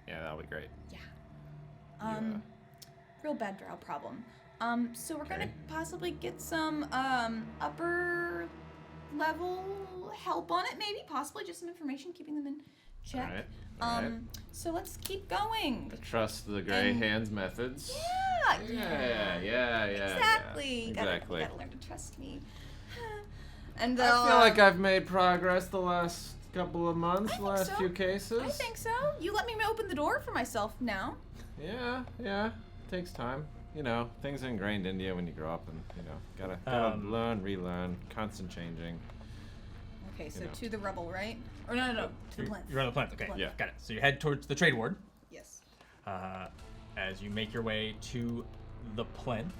Yeah, that'll be great. Yeah. Yeah. Real bad drow problem. So we're gonna possibly get some upper level help on it, maybe, possibly just some information, keeping them in check. All right. So let's keep going. I trust the Gray Hands methods. Yeah. Exactly. Yeah. Gotta Exactly. learn to trust me. And I feel like I've made progress the last couple of months, last so. few cases. I think so. You let me open the door for myself now. Yeah. It takes time. You know, things are ingrained in you when you grow up, and you know, gotta learn, relearn, constant changing. Okay, so to the rubble, right? Or no, to the plinth. You're on the plinth. Okay, Plinth. Yeah. got it. So you head towards the trade ward. Yes. As you make your way to the plinth.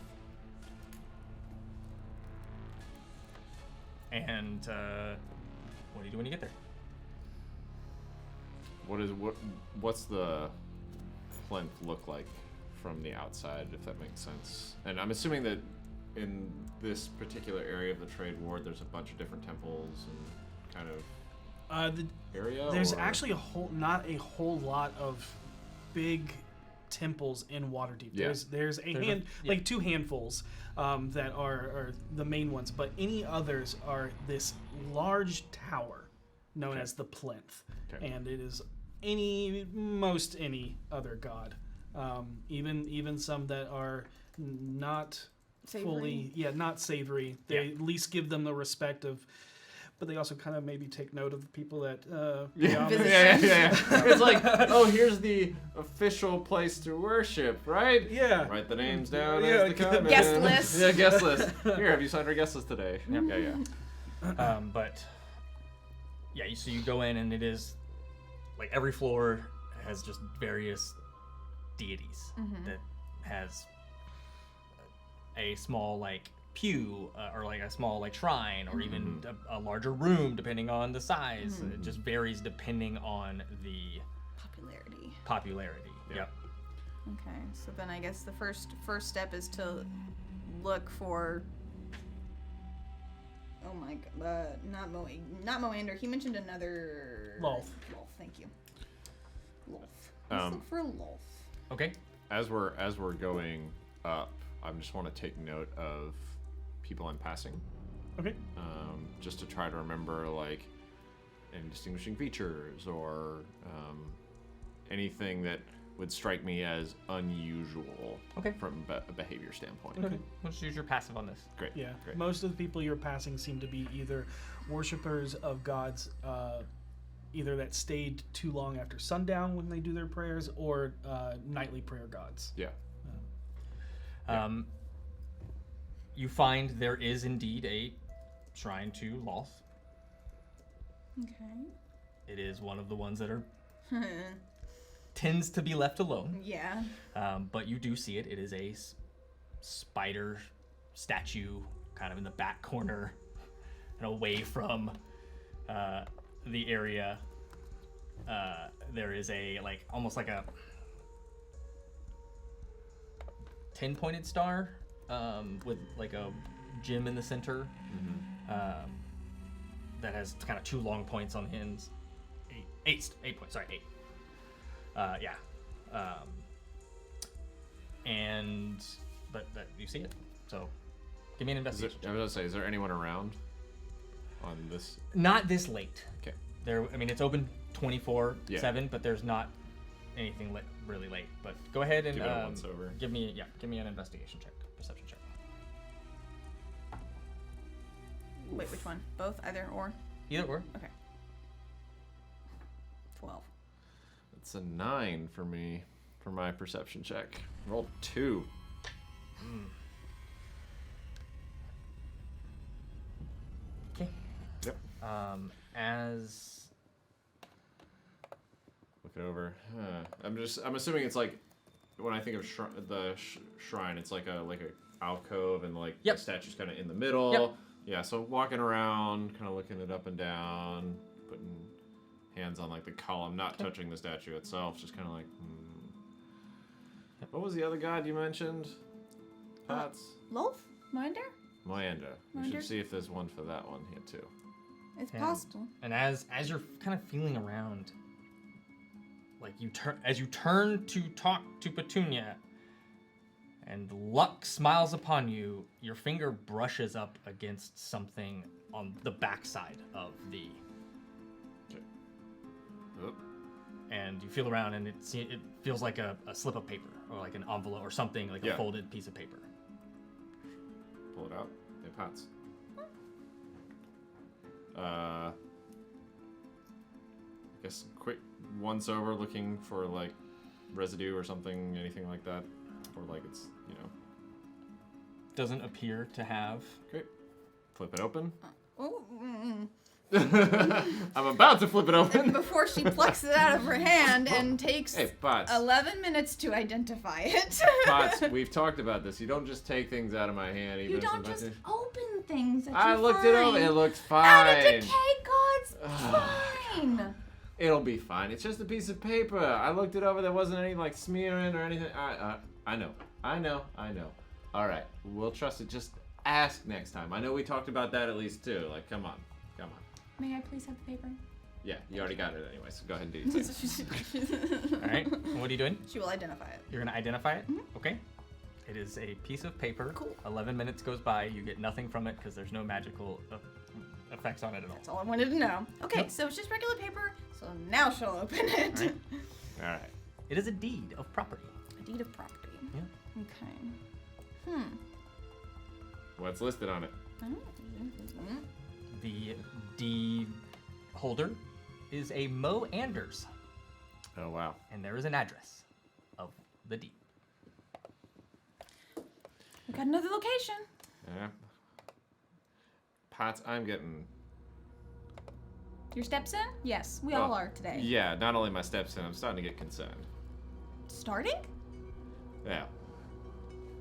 And what do you do when you get there? What's the plinth look like from the outside, if that makes sense? And I'm assuming that in this particular area of the trade ward, there's a bunch of different temples and kind of area. There's actually not a whole lot of big temples in Waterdeep. Yeah. There's like two handfuls that are the main ones, but any others are this large tower known as the plinth, and it is most any other god, even some that are not Savory. not savory. They at least give them the respect of. But they also kind of maybe take note of the people that Yeah. It's like, oh, here's the official place to worship, right? Yeah. Write the names down Yeah, as they come in. Guest list. Yeah, guest list. Here, have you signed our guest list today? Yeah. But yeah, so you go in and it is like every floor has just various deities that has a small like pew or like a small like shrine or even a larger room depending on the size. It just varies depending on the popularity. Yeah. Yep. Okay, so then I guess the first step is to look for. Oh my god, not Moander. He mentioned another. Lolth. Lolth, thank you. Lolth. Let's look for Lolth. Okay. As we're going up, I just want to take note of people I'm passing. Okay. Just to try to remember like any distinguishing features or anything that would strike me as unusual from a behavior standpoint. Okay. Let's use your passive on this. Great. Yeah. Great. Most of the people you're passing seem to be either worshippers of gods, either that stayed too long after sundown when they do their prayers, or nightly prayer gods. Yeah. You find there is indeed a shrine to Lolth. Okay. It is one of the ones that are tends to be left alone. Yeah. But you do see it. It is a spider statue kind of in the back corner and away from the area. There is a like almost like a 10-pointed star with like a gem in the center that has kind of two long points on the ends. Eight points. Sorry, 8. Yeah. But you see it. So give me an investigation. I was gonna say, is there anyone around on this? Not this late. Okay. I mean, it's open 24/7, but there's not anything really late. But go ahead and Give it a once over. give me an investigation check, perception check. Wait, which one? Both, either or? Either or. Okay. 12. It's a 9 for me for my perception check. Rolled 2. Okay. Yep. As Look it over. I'm assuming it's like when I think of the shrine, it's like a alcove and like the statue's kind of in the middle. Yep. Yeah. So walking around, kind of looking it up and down, putting hands on like the column, not touching the statue itself, just kind of like. What was the other god you mentioned? Potts. Lolth? Minder? Moanda. We Moander? should see if there's one for that one here too. It's possible. And as you're kind of feeling around, like you turn to talk to Petunia, And luck smiles upon you. Your finger brushes up against something on the backside of the... Oop. And you feel around, and it feels like a slip of paper, or like an envelope, or something, like a folded piece of paper. Pull it out. Hey, Potts. I guess quick once over, looking for like residue or something, anything like that, or like it's Doesn't appear to have. Great. Flip it open. Oh, I'm about to flip it open. before she plucks it out of her hand and takes Hey, Potts. 11 minutes to identify it. Potts, we've talked about this. You don't just take things out of my hand. Even You if don't sometimes just open things that I you looked find. it over. It looked Out of fine. decay, God's fine. It'll be fine. It's just a piece of paper. I looked it over. There wasn't any like smearing or anything. I know. All right, we'll trust it. Just ask next time. I know we talked about that at least too. Like, come on. May I please have the paper? Yeah, you already got it anyway. So go ahead and do your thing. All right. What are you doing? She will identify it. You're gonna identify it. Okay. It is a piece of paper. Cool. 11 minutes goes by. You get nothing from it because there's no magical effects on it at all. That's all I wanted to know. Okay, so it's just regular paper. So now she'll open it. All right. All right. It is a deed of property. A deed of property. Yeah. Okay. What's listed on it? The deed holder is a Mo Anders, Oh wow. and there is an address of the deed. We got another location. Yeah. Potts, I'm getting. Your stepson? Yes, we all are today. Yeah, not only my stepson, I'm starting to get concerned. Starting? Yeah.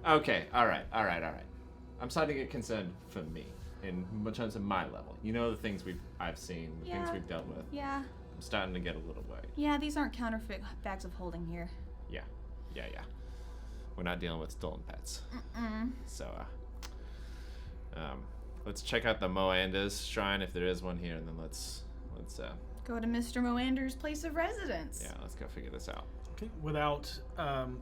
Okay, all right. I'm starting to get concerned for me, in terms of my level. You know the things I've seen, the things Yeah. we've dealt with. Yeah. I'm starting to get a little worried. Yeah, these aren't counterfeit bags of holding here. Yeah. We're not dealing with stolen pets. So, let's check out the Moanda's shrine if there is one here, and then let's Go to Mr. Moander's place of residence. yeah, let's go figure this out. Okay. Without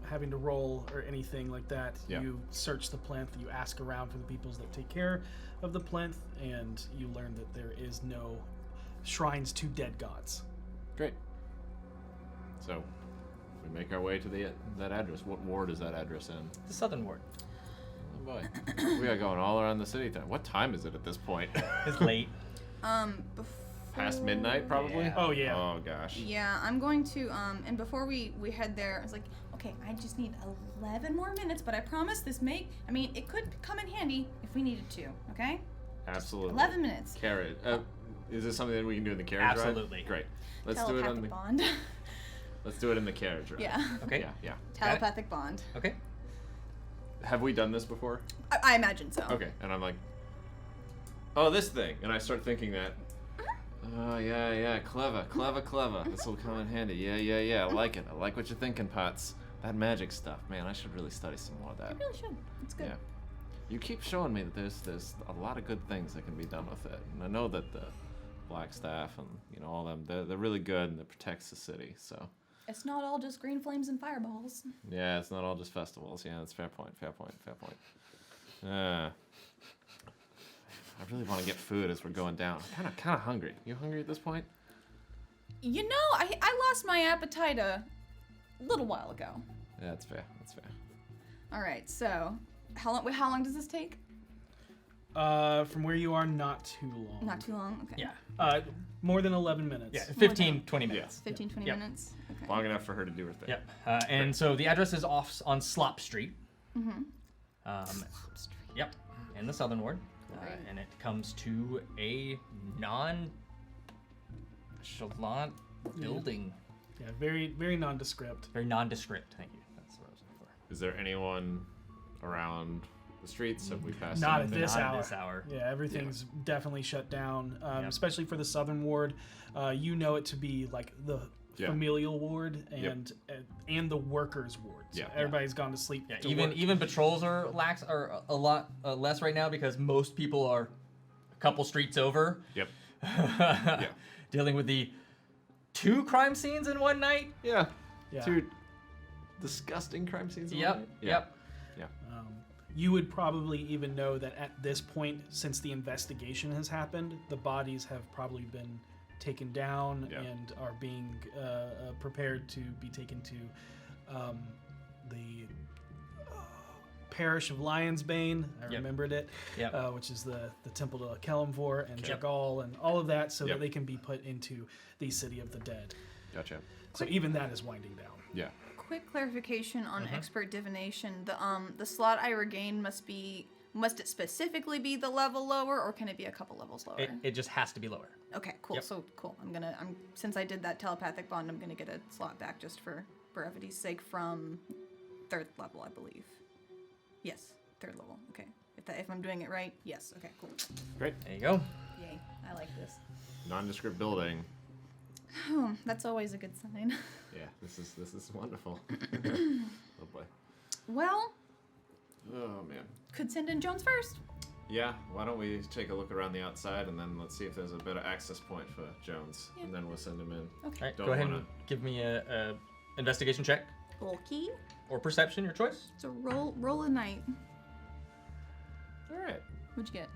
having to roll or anything like that, Yeah. you search the plinth, you ask around for the peoples that take care of the plinth, and you learn that there is no shrines to dead gods. Great. So, we make our way to that address. What ward is that address in? The Southern Ward. Oh boy, we are going all around the city. What time is it at this point? It's late. Before... Past midnight, probably. Yeah. Oh yeah. Oh gosh. Yeah, I'm going to, and before we head there, I was like, okay, I just need 11 more minutes, but I promise it could come in handy if we needed to, okay? Absolutely. 11 minutes. Carriage. Is this something that we can do in the carriage ride? Absolutely. Great. Let's do it on Telepathic the. bond. Let's do it in the carriage ride. Yeah. Okay. Yeah. Telepathic bond. Okay. Have we done this before? I imagine so. Okay. And I'm like, oh, this thing, and I start thinking that. Oh yeah, clever. This will come in handy. Yeah. I like it. I like what you're thinking, Potts. That magic stuff, man. I should really study some more of I that. really should. It's good. Yeah. You keep showing me that there's a lot of good things that can be done with it, and I know that the Black Staff and all them they're really good and it protects the city. So It's not all just green flames and fireballs. yeah, it's not all just festivals. Yeah, that's fair point. I really want to get food as we're going down. I'm kind of hungry. You hungry at this point? You know, I lost my appetite a little while ago. Yeah, that's fair. All right, so how long does this take? From where you are, not too long. Not too long. Okay. Yeah. More than 11 minutes. Yeah. 15, 20 minutes. 15, 20 Yep. minutes. Okay. Long enough for her to do her thing. Yep. And so the address is off on Slop Street. Yep. In the Southern Ward. Right. And it comes to a non-chalant building. Yeah, very, very nondescript. Very nondescript. Thank you. That's what I was looking for. Is there anyone around the streets? Have we passed? Not at anything? this Not hour. at this hour. Yeah, everything's definitely shut down, Yep. especially for the Southern Ward. You know it to be like the Yeah. familial ward and the workers ward. So Yeah. everybo's gone to sleep. Yeah, to even work. even patrols are a lot less right now because most people are a couple streets over. Yep. Dealing with the 2 crime scenes in one night. Yeah. Yeah. Two disgusting crime scenes. in one Yep. night? Yep. Yeah. You would probably even know that at this point, since the investigation has happened, the bodies have probably been taken down and are being prepared to be taken to the parish of Lionsbane. I remembered it, which is the temple to Kelemvor and Jagal and all of that, so that they can be put into the city of the dead. Gotcha. So even that is winding down. Yeah. Quick clarification on expert divination. The slot I regain must it specifically be the level lower, or can it be a couple levels lower? It just has to be lower. Okay, cool. Yep. So cool. Since I did that telepathic bond, I'm gonna get a slot back just for brevity's sake from 3rd level, I believe. Yes, 3rd level. Okay. If I'm doing it right, yes. Okay, cool. Great. There you go. Yay, I like this. Nondescript building. Oh, that's always a good sign. Yeah, this is wonderful. Oh boy. Well, Oh man. could send in Jones first. Yeah, why don't we take a look around the outside and then let's see if there's a better access point for Jones, and then we'll send him in. Okay. All right, Don't go ahead wanna- and give me a investigation check Okay. or perception, your choice. So roll a night. All right, What'd you get?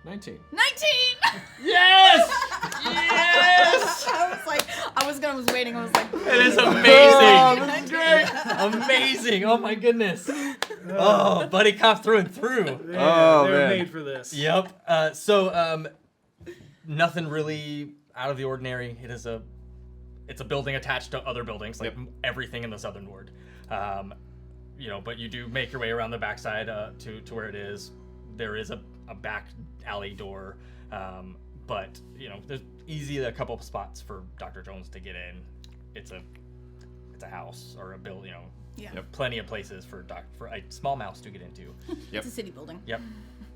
19. 19! Yes! Yes! I was waiting. I was like, It is amazing. Oh, this is great. Amazing. Oh my goodness. Oh, buddy cop through and through. Oh, they were man. made for this. Yep. So nothing really out of the ordinary. It's a building attached to other buildings, like everything in the southern ward. But you do make your way around the backside to where it is. There is a back alley door, but there's easily a couple of spots for Dr. Jones to get in. It's a house or a building. yeah. Yep. Plenty of places for a small mouse to get into. It's a city building. Yep.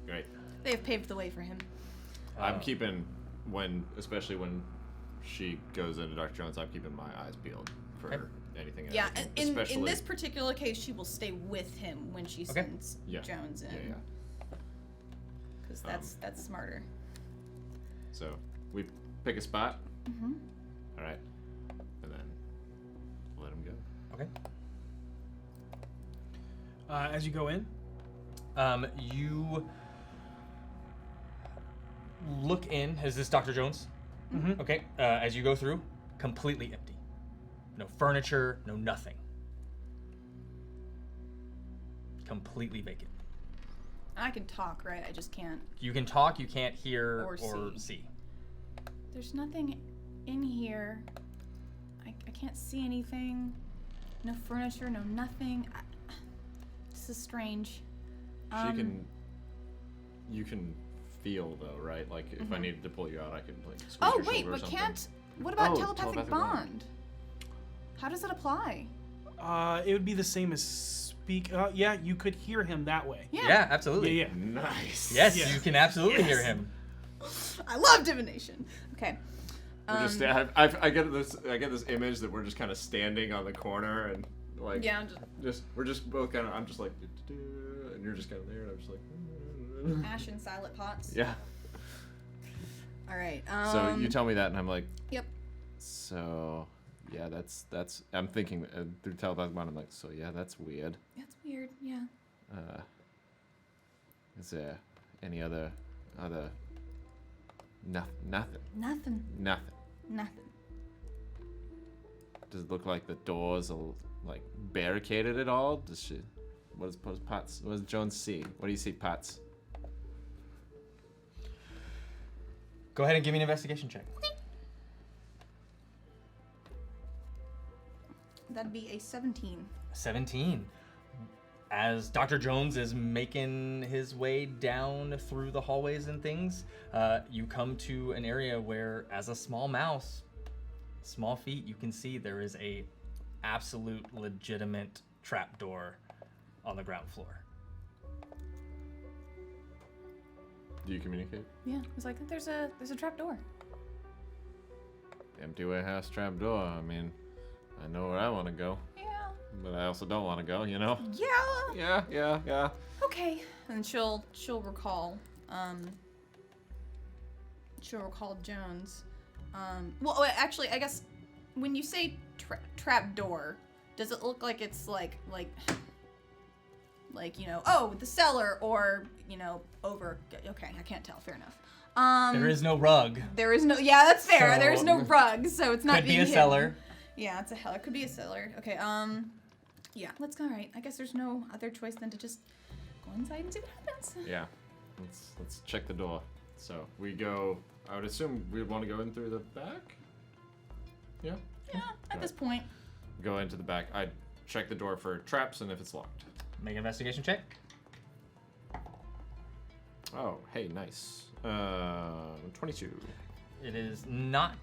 Great. They have paved the way for him. I'm keeping especially when she goes into Dr. Jones, I'm keeping my eyes peeled for Okay. anything. and Yeah, everything, in this particular case, she will stay with him when she sends Yeah. Jones in. Yeah. Because that's smarter. So we pick a spot. Mm-hmm. All right, and then let him go. Okay. As you go in, You look in. Is this Dr. Jones? Mhm. Okay. As you go through, completely empty. No furniture, no nothing. Completely vacant. I can talk, right? I just can't. You can talk, you can't hear Or see. There's nothing in here. I can't see anything. No furniture, no nothing. This is strange. You can feel though, right? Like if I needed to pull you out, I could like squeeze Oh your wait, shoulder or but something. can't. What about Oh, telepathic telepathic bond? bond. How does it apply? it would be the same as speak. Yeah, you could hear him that way. Yeah. Absolutely. Yeah. Nice. Yes, Yeah. you can absolutely hear Yes. him. I love divination. Okay. We're just I get this image that we're just kind of standing on the corner and like Yeah, we're just both kind of I'm just like and you're just kind of there and I'm just like Ash and Silent Pots. yeah. All right. So you tell me that and I'm like Yep. so yeah that's I'm thinking through telepathic mind I'm like so yeah that's weird. That's weird. Yeah. Is there any other nothing. Nothing. Does it look like the doors are like barricaded at all? Does she? What does Potts? What does Jones see? What do you see, Potts? Go ahead and give me an investigation check. That'd be a 17. 17. As Dr. Jones is making his way down through the hallways and things, you come to an area where, as a small mouse, small feet, you can see there is a absolute legitimate trapdoor on the ground floor. Do you communicate? Yeah. It was like there's a trap door. Empty warehouse trap door. I mean, I know where I want to go, Yeah. but I also don't want to go. You know? Yeah. Yeah. Okay. And she'll recall Jones. Well, actually, I guess when you say trap door, does it look like it's like like, you know, oh, the cellar or, you know, over. Okay, I can't tell. Fair enough. There is no rug. There is no. Yeah, that's fair. So- There's no rug, so it's not Could be being a hidden. cellar. Yeah, it's a hell. It could be a cellar. Okay. Yeah. Let's go. All right. I guess there's no other choice than to just go inside and see what happens. Yeah. Let's check the door. So we go. I would assume we'd want to go in through the back. Yeah. Yeah. At this point. Go into the back. I check the door for traps and if it's locked. Make an investigation check. Oh, hey, nice. 22. It is not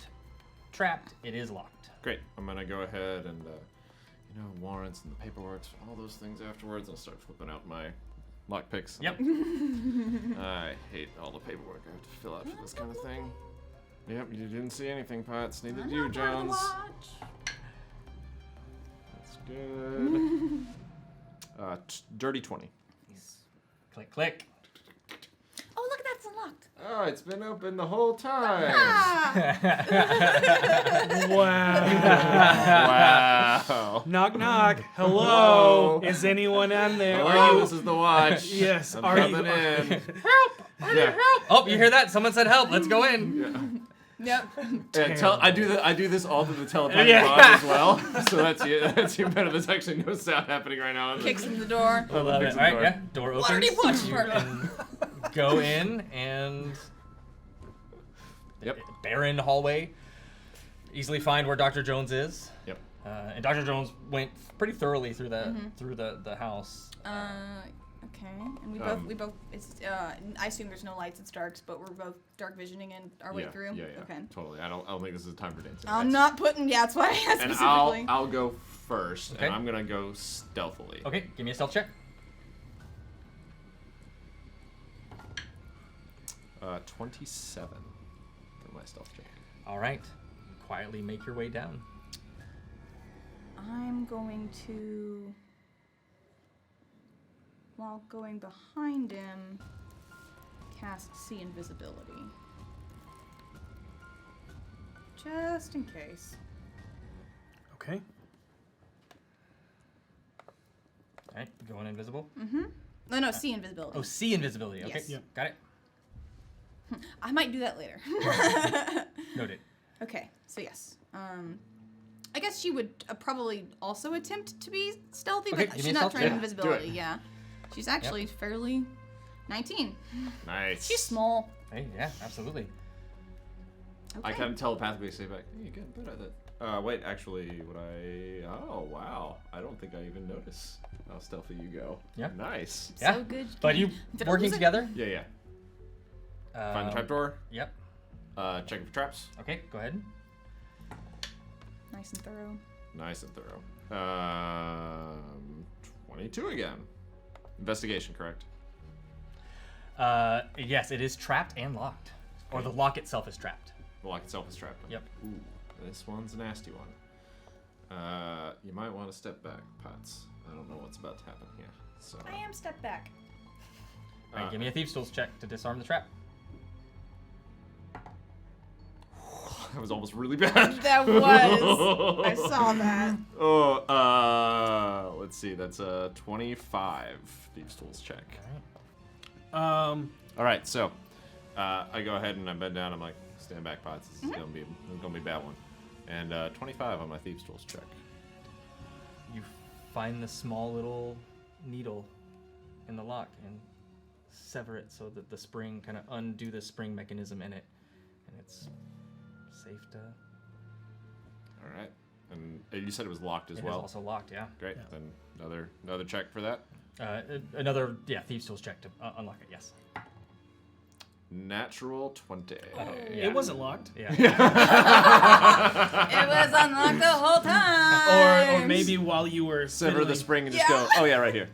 trapped. It is locked. Great. I'm gonna go ahead and, you know, warrants and the paperwork, all those things afterwards. I'll start flipping out my lockpicks. Yep. I hate all the paperwork I have to fill out for this kind of thing. Yep, you didn't see anything, Potts. Neither did you, Jones. That's good. Dirty 20. Click, click. Oh, look, that's unlocked. Oh, it's been open the whole time. Wow. Knock, knock. Hello. Hello. Is anyone in there? Hello, Are you? this is the watch. Yes. I'm Are you? coming in. Help! I need help! Oh, you hear that? Someone said help. Let's go in. Yeah. Yep. Yeah, I do this all through the telepathic Yeah. bond as well. So that's even better. There's actually no sound happening right now. Kicks in the door. I love it. Fix All the right, door. yeah. Door opens. Bloody punch You part. can go in and Yep. barren hallway. Easily find where Dr. Jones is. Yep. And Dr. Jones went pretty thoroughly through the house. Okay. And we both. It's. I assume there's no lights. It's dark, but we're both dark visioning in our way through. Yeah. Okay. Totally. I don't think this is a time for dancing. I'm not putting. Yeah, that's why I asked And specifically. I'll go first, Okay. and I'm gonna go stealthily. Okay, give me a stealth check. 27 for my stealth check. All right. Quietly make your way down. I'm going to, while going behind him, cast See Invisibility. Just in case. Okay. All right, going invisible. No, See Invisibility. Oh, see invisibility. Okay, Yes. Yep. got it. I might do that later. Noted. Okay, so yes. I guess she would probably also attempt to be stealthy, Okay, but give me she's a not stealth trying check. invisibility. Do it. Yeah, she's actually fairly 19. Nice. She's small. Hey, yeah, absolutely. Okay. I kind of telepathically say back, hey, you're getting better at that. Wait, actually, would I... Oh, wow. I don't think I even notice how stealthy you go. Yeah. Nice. Yeah. So good. But you Did I working lose it? together? Yeah. Find the Um, trapdoor. Yep. Checking for traps. Okay, go ahead. Nice and thorough. Nice and thorough. 22 again. Investigation, correct? Yes, it is trapped and locked. Or the lock itself is trapped. The lock itself is trapped. Yep. Ooh, this one's a nasty one. You might want to step back, Potts. I don't know what's about to happen here. So. I am step back. All right, give me a Thieves' Tools check to disarm the trap. That was almost really bad. That was. I saw that. Oh, let's see. That's a 25 Thieves' Tools check. All right, so I go ahead and I bend down. I'm like, stand back, Potts. This is gonna be a bad one. And 25 on my Thieves' Tools check. You find the small little needle in the lock and sever it so that the spring kind of undo the spring mechanism in it, and it's safe to. All right, and you said it was locked as It well. is also locked, yeah. Great. Yeah. Then another check for that. Another Thieves' Tools check to unlock it. Yes. Natural 20. Yeah. It wasn't locked. Yeah. It was unlocked the whole time. Or maybe while you were Sever the fiddling, spring and just Yeah. go. Oh yeah, right here.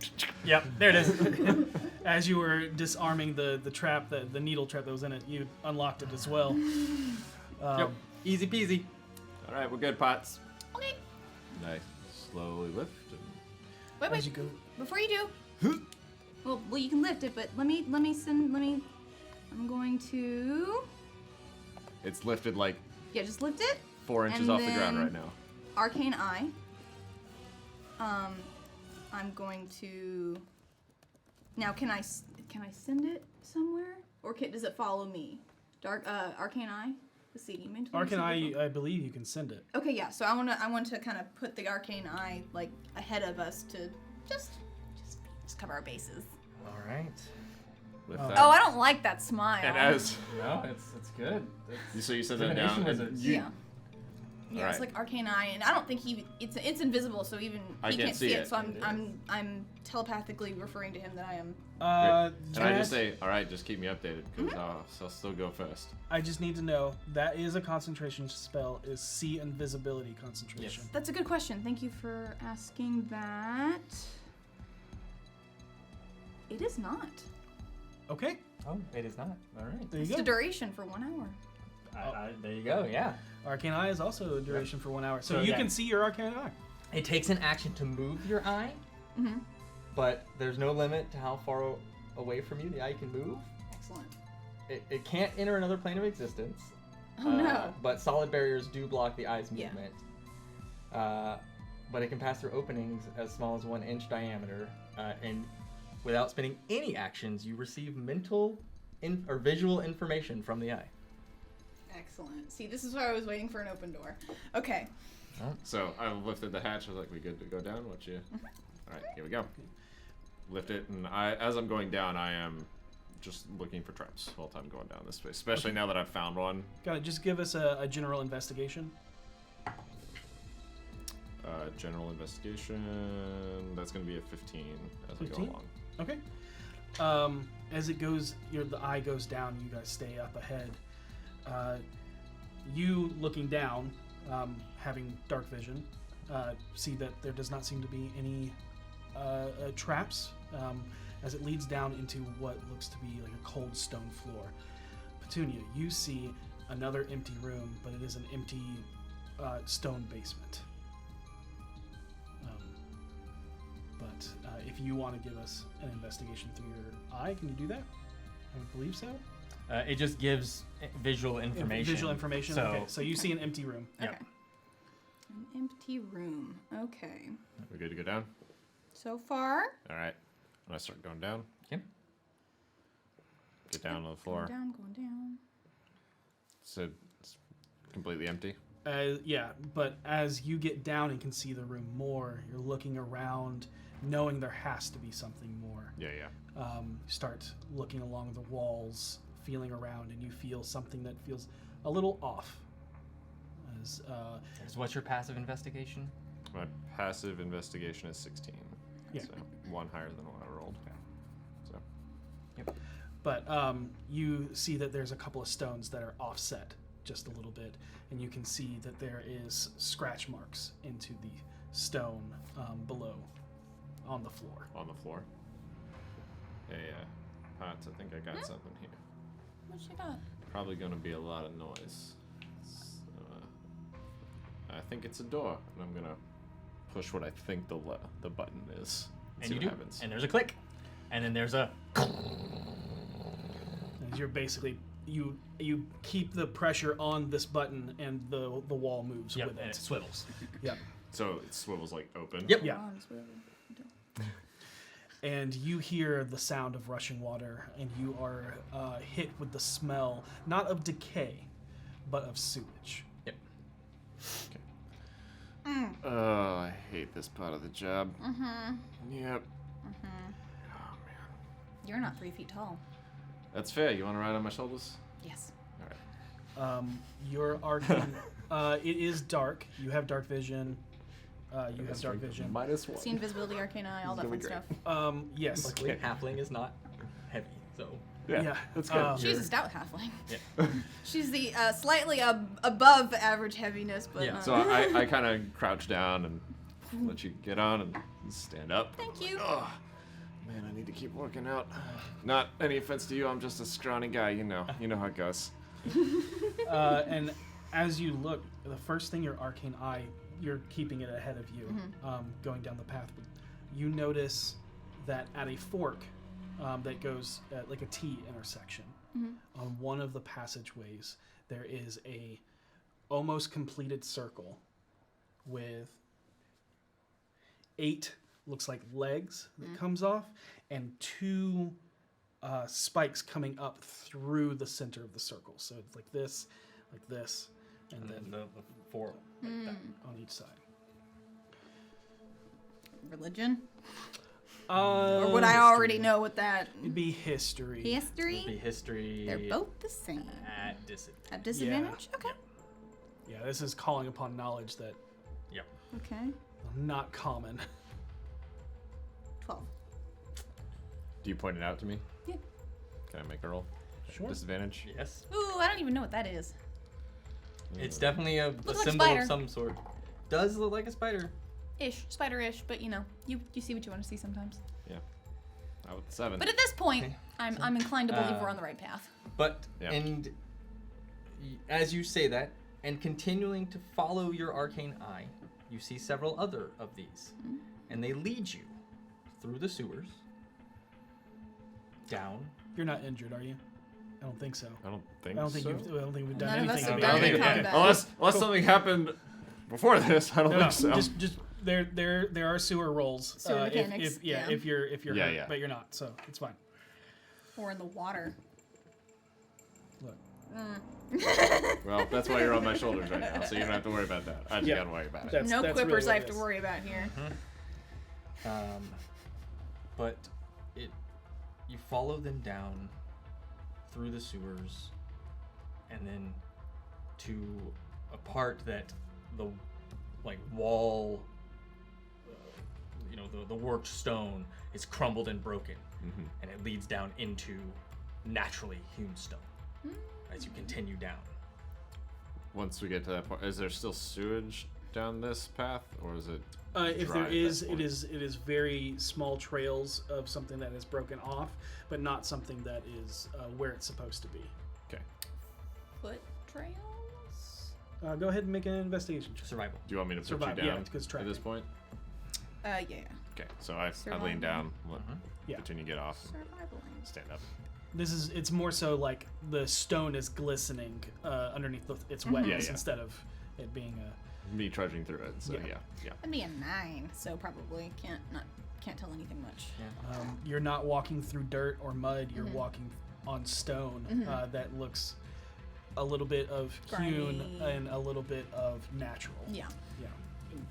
Yep. There it is. as you were disarming the trap, the needle trap that was in it, you unlocked it as well. Yep. Easy peasy. All right, we're good, Potts. Okay. Nice. Slowly lift. And... As you go. Before you do. well, you can lift it, but let me. I'm going to. It's lifted like Yeah, just lift it. 4 inches And off the ground then- right now. Arcane Eye. I'm going to Now, can I send it somewhere, or does it follow me? Arcane Eye. Let's see. You mentioned Arcane Eye, I believe you can send it. Okay, yeah. So I want to kind of put the Arcane Eye like ahead of us to just cover our bases. All right. With Oh. that. Oh, I don't like that smile. And as No, it's good. so you said that down. Divination And wizards. you, Yeah, it's Alright. like Arcane Eye, and I don't think it's invisible, so even I he can't can't see see it. it. So It I'm telepathically referring to him that I am. and I Jazz, just say, all right, just keep me updated because I'll still go first. I just need to know that is a concentration spell. Is see invisibility concentration? Yes. That's a good question. Thank you for asking that. It is not. Okay, Oh, it is not. All right. there you It's go. the duration for 1 hour. There you go. Yeah. Arcane Eye is also a duration for 1 hour, so, So, you yeah. can see your Arcane Eye. It takes an action to move your eye, Mm-hmm. but there's no limit to how far away from you the eye can move. Excellent. It can't enter another plane of existence. Oh no. But solid barriers do block the eye's Yeah. movement. But it can pass through openings as small as 1 inch diameter, and without spending any actions, you receive mental or visual information from the eye. Excellent. See, this is why I was waiting for an open door. Okay. So I lifted the hatch. I was like, "We good to go down?" What you? All right, here we go. Lift it, and as I'm going down, I am just looking for traps while I'm going down this space. Especially now that I've found one. Got it. Just give us a general investigation. General investigation. That's going to be a 15 as we 15? go along. Okay. As it goes, the eye goes down. You guys stay up ahead. You looking down, having dark vision, see that there does not seem to be any traps as it leads down into what looks to be like a cold stone floor. Petunia, you see another empty room, but it is an empty stone basement. But if you want to give us an investigation through your eye, can you do that? I would believe so. It just gives visual information. Visual information. So, Okay, so you see an empty room. Yeah. Okay. An empty room. Okay. We good to go down? So far. All right. When I start going down, Okay. get down on the floor. Going down. So it's completely empty. Yeah, but as you get down and can see the room more, you're looking around, knowing there has to be something more. Yeah, yeah. Start looking along the walls, feeling around, and you feel something that feels a little off. As So what's your passive investigation? My passive investigation is 16. Yeah. So one higher than what I rolled. So But you see that there's a couple of stones that are offset just a little bit, and you can see that there is scratch marks into the stone below on the floor. on the floor. Hey, Potts, I think I got something here. What you got? Probably gonna be a lot of noise. I think it's a door, and I'm gonna push what I think the button is. And See you what do. happens. And there's a click. And then there's a. As you're basically you keep the pressure on this button, and the wall moves Yep, with and it. it swivels. Yep. So it swivels like open. Yep. Yeah. Arms, whatever. And you hear the sound of rushing water, and you are hit with the smell, not of decay, but of sewage. Yep. Oh, I hate this part of the job. Mm-hmm. Yep. Oh man, You're not 3 feet tall. that's fair. You want to ride on my shoulders? Yes. All right. Your arcane, it is dark. You have dark vision. You have dark vision. -1. See invisibility, arcane eye, all that gonna fun be stuff. Yes. Luckily, halfling is not heavy, so. Yeah. that's good. She's a stout halfling. Yeah. She's the slightly above average heaviness, but Yeah, not. So I kind of crouch down and let you get on and stand up. Thank you. Oh, man, I need to keep working out. Not any offense to you, I'm just a scrawny guy, you know how it goes. And as you look, the first thing your arcane eye, you're keeping it ahead of you, going down the path. You notice that at a fork that goes at like a T intersection, on one of the passageways, there is a almost completed circle with 8 looks like legs that comes off, and 2 spikes coming up through the center of the circle. So it's like this, and then the 4 like that. on each side. Religion? Or would I already know what that... It'd be history. History? The history. They're both the same. At disadvantage. At disadvantage? Okay. Yeah, this is calling upon knowledge that Yep. Okay. not common. 12. Do you point it out to me? Yeah. Can I make a roll? Sure. Disadvantage? Yes. Ooh, I don't even know what that is. It's definitely a like a symbol spider. of some sort. Does look like a spider. Spider-ish, but you know, you see what you want to see sometimes. Yeah. Out with the 7. But at this point, I'm inclined to believe we're on the right path. But Yeah. and as you say that, and continuing to follow your arcane eye, you see several other of these, and they lead you through the sewers, down. You're not injured, are you? I don't think so. I don't think I don't think we've done None of us anything. have done about any it. combat. Unless something happened before this, I don't No, think so. just there are sewer rolls. Sewer mechanics, if yeah. you're Yeah, hurt, yeah. but you're not, so it's fine. Or in the water. Look. Well, that's why you're on my shoulders right now, so you don't have to worry about that. I just Yeah. gotta worry about it. That's No really quippers what I it have to is. worry about here. But you follow them down through the sewers, and then to a part that the wall, the worked stone is crumbled and broken, and it leads down into naturally hewn stone as you continue down. Once we get to that point, is there still sewage down this path, or is it? If dry there at is, that it point? is very small trails of something that is broken off, but not something that is where it's supposed to be. Okay. Foot trails? Go ahead and make an investigation check. Survival. Do you want me to put Survival, you yeah, down because at tracking. this point? Yeah. Okay, so I Survival. lean down, let Yeah. Petunia get off, and Survivaling. stand up. It's more so like the stone is glistening underneath its wetness Yeah, yeah. instead of it being Me trudging through it. So Yeah. yeah. That'd be a 9, so probably can't tell anything much. you're not walking through dirt or mud, you're walking on stone that looks a little bit of hewn Grimy. and a little bit of natural. Yeah. Yeah.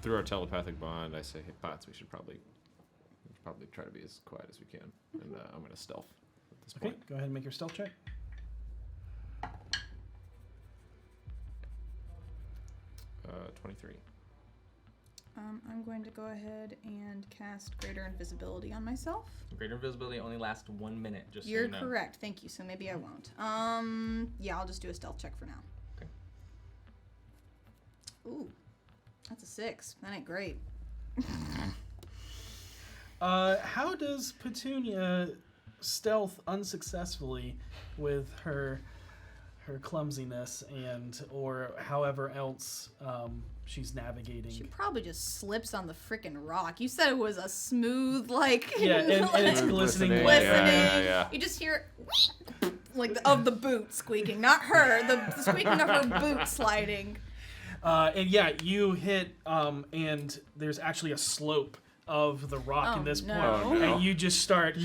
Through our telepathic bond, I say, "Hey, Potts, we should probably try to be as quiet as we can." And I'm gonna stealth at this Okay, point. go ahead and make your stealth check. 23. I'm going to go ahead and cast Greater Invisibility on myself. Greater invisibility only lasts 1 minute, just so You're you know. correct. Thank you. So maybe I won't. Yeah, I'll just do a stealth check for now. Okay. Ooh, that's a 6. That ain't great. How does Petunia stealth unsuccessfully with her clumsiness or however else she's navigating? She probably just slips on the frickin' rock. You said it was a smooth, like... Yeah, and it's glistening. glistening. Yeah. You just hear like of the boot squeaking, not her. The squeaking of her boot sliding. And yeah, you hit, and there's actually a slope of the rock Oh, in this no. point, Oh, no. and you just start. Does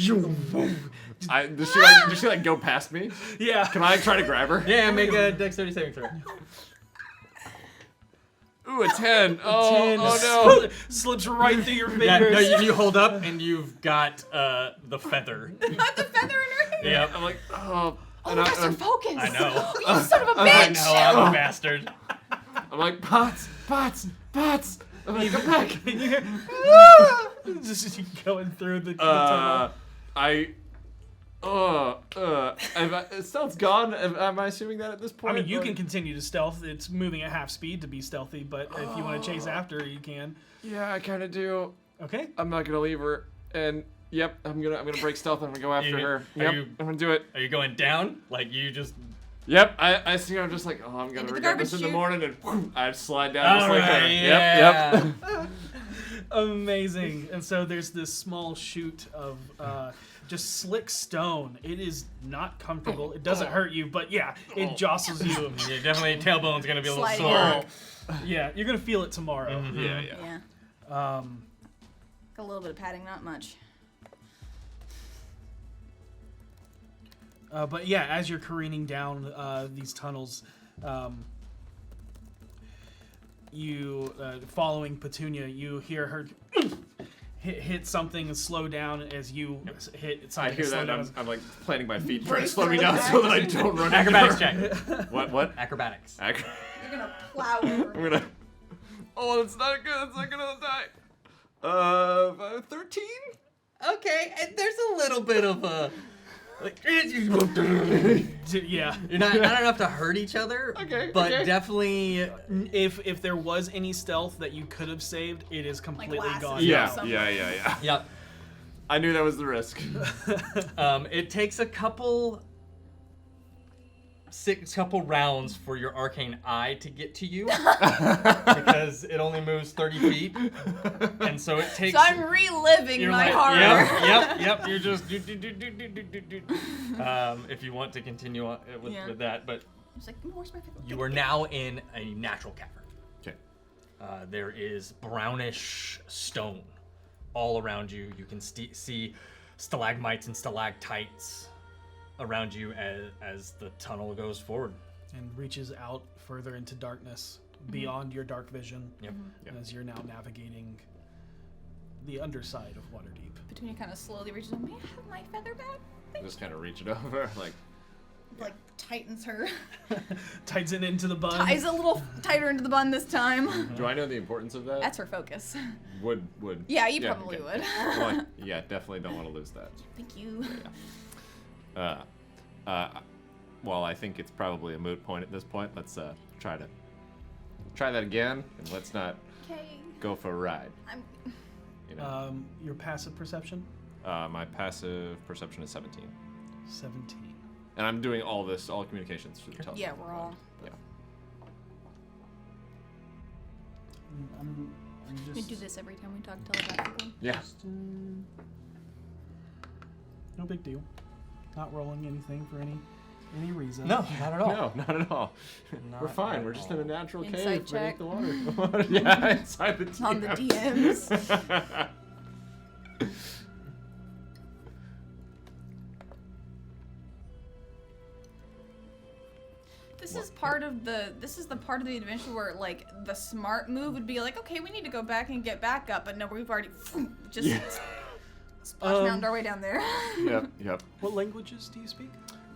she like go past me? Yeah. Can I try to grab her? Yeah, make a dexterity saving throw. Ooh, a 10. Oh, 10 oh no. slips right through your fingers. Yeah, no, you hold up and you've got the feather. Not the feather in her hair. Yep. I'm like, oh. Oh, and that's her I'm, focus. I know. You son of a I bitch. know, I'm a bastard. I'm like, Potts. I'm like, come back. Just going through the tunnel. Stealth's gone. Am I assuming that at this I point? mean, you Or- can continue to stealth. It's moving at half speed to be stealthy, but if you want to chase after her, you can. Yeah, I kind of do. Okay. I'm not gonna leave her. And yep, I'm gonna break stealth. I'm gonna go after her. Yep, I'm gonna do it. Are you going down? Like you just... Yep, I see. I'm just like, oh, I'm gonna Into the regret this garbage in the chute. morning, and whew, I slide down just like her. Alright, yeah. Yep. Amazing. And so there's this small chute of just slick stone. It is not comfortable. It doesn't hurt you, but yeah, it jostles you. Yeah, definitely tailbone's gonna be a little Sliding sore. out. Yeah, you're gonna feel it tomorrow. Yeah. Yeah. Got a little bit of padding, not much. But yeah, as you're careening down these tunnels, you following Petunia, you hear her hit something and slow down as you hit something. I hear and slow that, down. and I'm like planting my feet, trying to Brace slow me for down the so that I don't run Acrobatics anywhere. check. What? Acrobatics. You're gonna plow over. I'm gonna. Oh, that's not good. That's not gonna die. 13. Okay, and there's a little bit of a. Like, Yeah. you're not enough to hurt each other. Okay, But okay. definitely. If there was any stealth that you could have saved, it is completely glasses. gone. Yeah. Yep. I knew that was the risk. It takes a couple rounds for your arcane eye to get to you because it only moves 30 feet, and so it takes. So I'm reliving You're my like, horror. Yep. You're just do. If you want to continue on with that, but It's like, where's my fiddle? you are now in a natural cavern. Okay. There is brownish stone all around you. You can see stalagmites and stalactites around you as the tunnel goes forward. And reaches out further into darkness, beyond your dark vision, Yep. as you're now navigating the underside of Waterdeep. Petunia kind of slowly reaches over. May I have my feather back? Just kind of reach it over, Like tightens her. Ties it into the bun. Ties a little tighter into the bun this time. Do I know the importance of that? That's her focus. Would. Yeah, you probably would. Well, yeah, definitely don't want to lose that. Thank you. Well, I think it's probably a moot point at this point. Let's try that again, and let's not Okay. go for a ride. I'm. You know, Your passive perception? my passive perception is 17, 17. and I'm doing all communications through the telephone. Yeah, we're all. Yeah. I'm We just... do this every time we talk telepathically. Yeah. No big deal. Not rolling anything for any reason. No, not at all. No, not at all. Not We're fine. at We're just in a natural Insight cave beneath check. the water. Yeah, inside the DM. On the DMs. This is the part of the adventure where like the smart move would be like, okay, we need to go back and get back up, but no, we've already just splash mounted our way down there. Yep. What languages do you speak?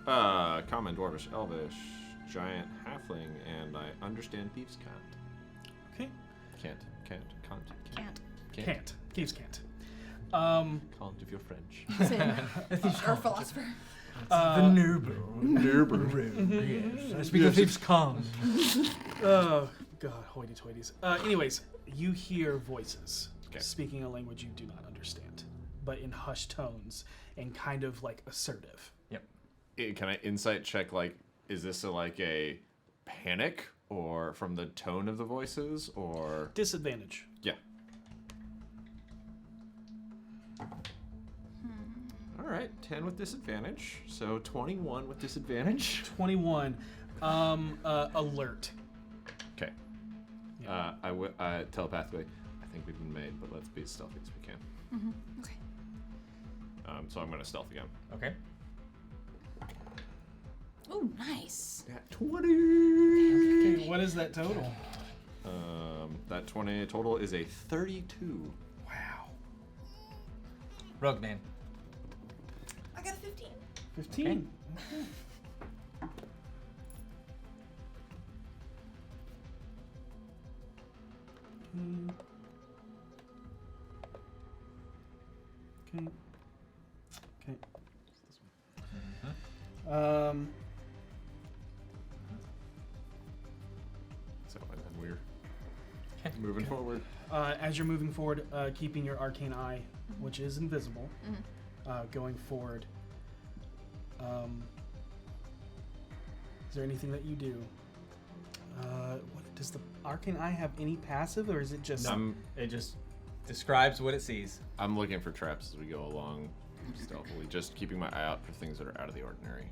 Common, Dwarvish, Elvish, Giant, Halfling, and I understand Thieves' Cant. Okay. Can't. Thieves can't. Cant if you're French. Or philosopher. The Nerber. Yes. I speak of thieves' calm. Oh, God, hoity-toities. Anyways, you hear voices Okay. speaking a language you do not understand, but in hushed tones and kind of like assertive. Yep. Can I insight check, like, is this a panic, or from the tone of the voices, or... Disadvantage. Yeah. All right, 10 with disadvantage, so 21 with disadvantage. 21. Alert. Okay. Telepathically, I think we've been made, but let's be as stealthy as we can. Okay. So I'm gonna stealth again. Okay. Ooh, nice. At 20. Okay, what is that total? That 20 total is a 32. Wow. Rogue name. I got a 15. 15. Okay. Okay. So and then we're moving forward. As you're moving forward, keeping your arcane eye, which is invisible, going forward. Is there anything that you do? What does the arcane eye have any passive, or is it just? It just describes what it sees. I'm looking for traps as we go along stealthily, just keeping my eye out for things that are out of the ordinary.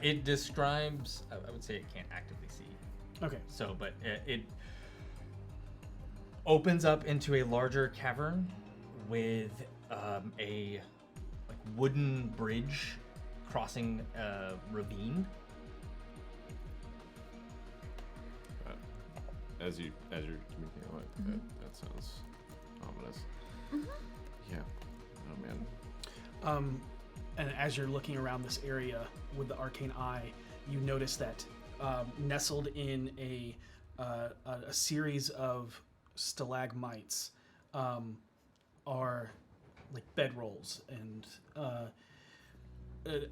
It describes. I would say it can't actively see. Okay. So, but it opens up into a larger cavern with a wooden bridge crossing a ravine. As you're communicating, I'm like, that sounds ominous. Yeah. Oh man. And as you're looking around this area with the arcane eye, you notice that nestled in a series of stalagmites are like bedrolls and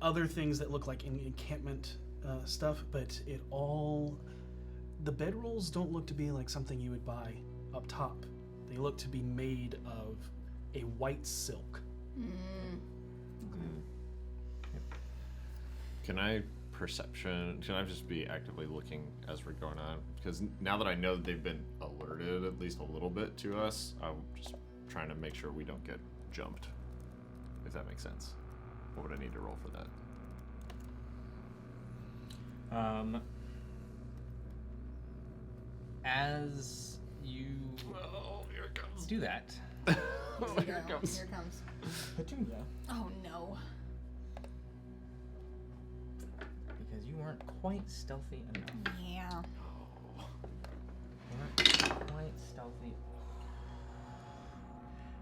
other things that look like encampment stuff, but the bedrolls don't look to be like something you would buy up top. They look to be made of a white silk. Can I just be actively looking as we're going on? Because now that I know that they've been alerted at least a little bit to us, I'm just trying to make sure we don't get jumped, if that makes sense. What would I need to roll for that? As you Here it comes. do that, Here it comes. Here it comes. Petunia, Oh no. because you weren't quite stealthy enough. Yeah. You weren't quite stealthy.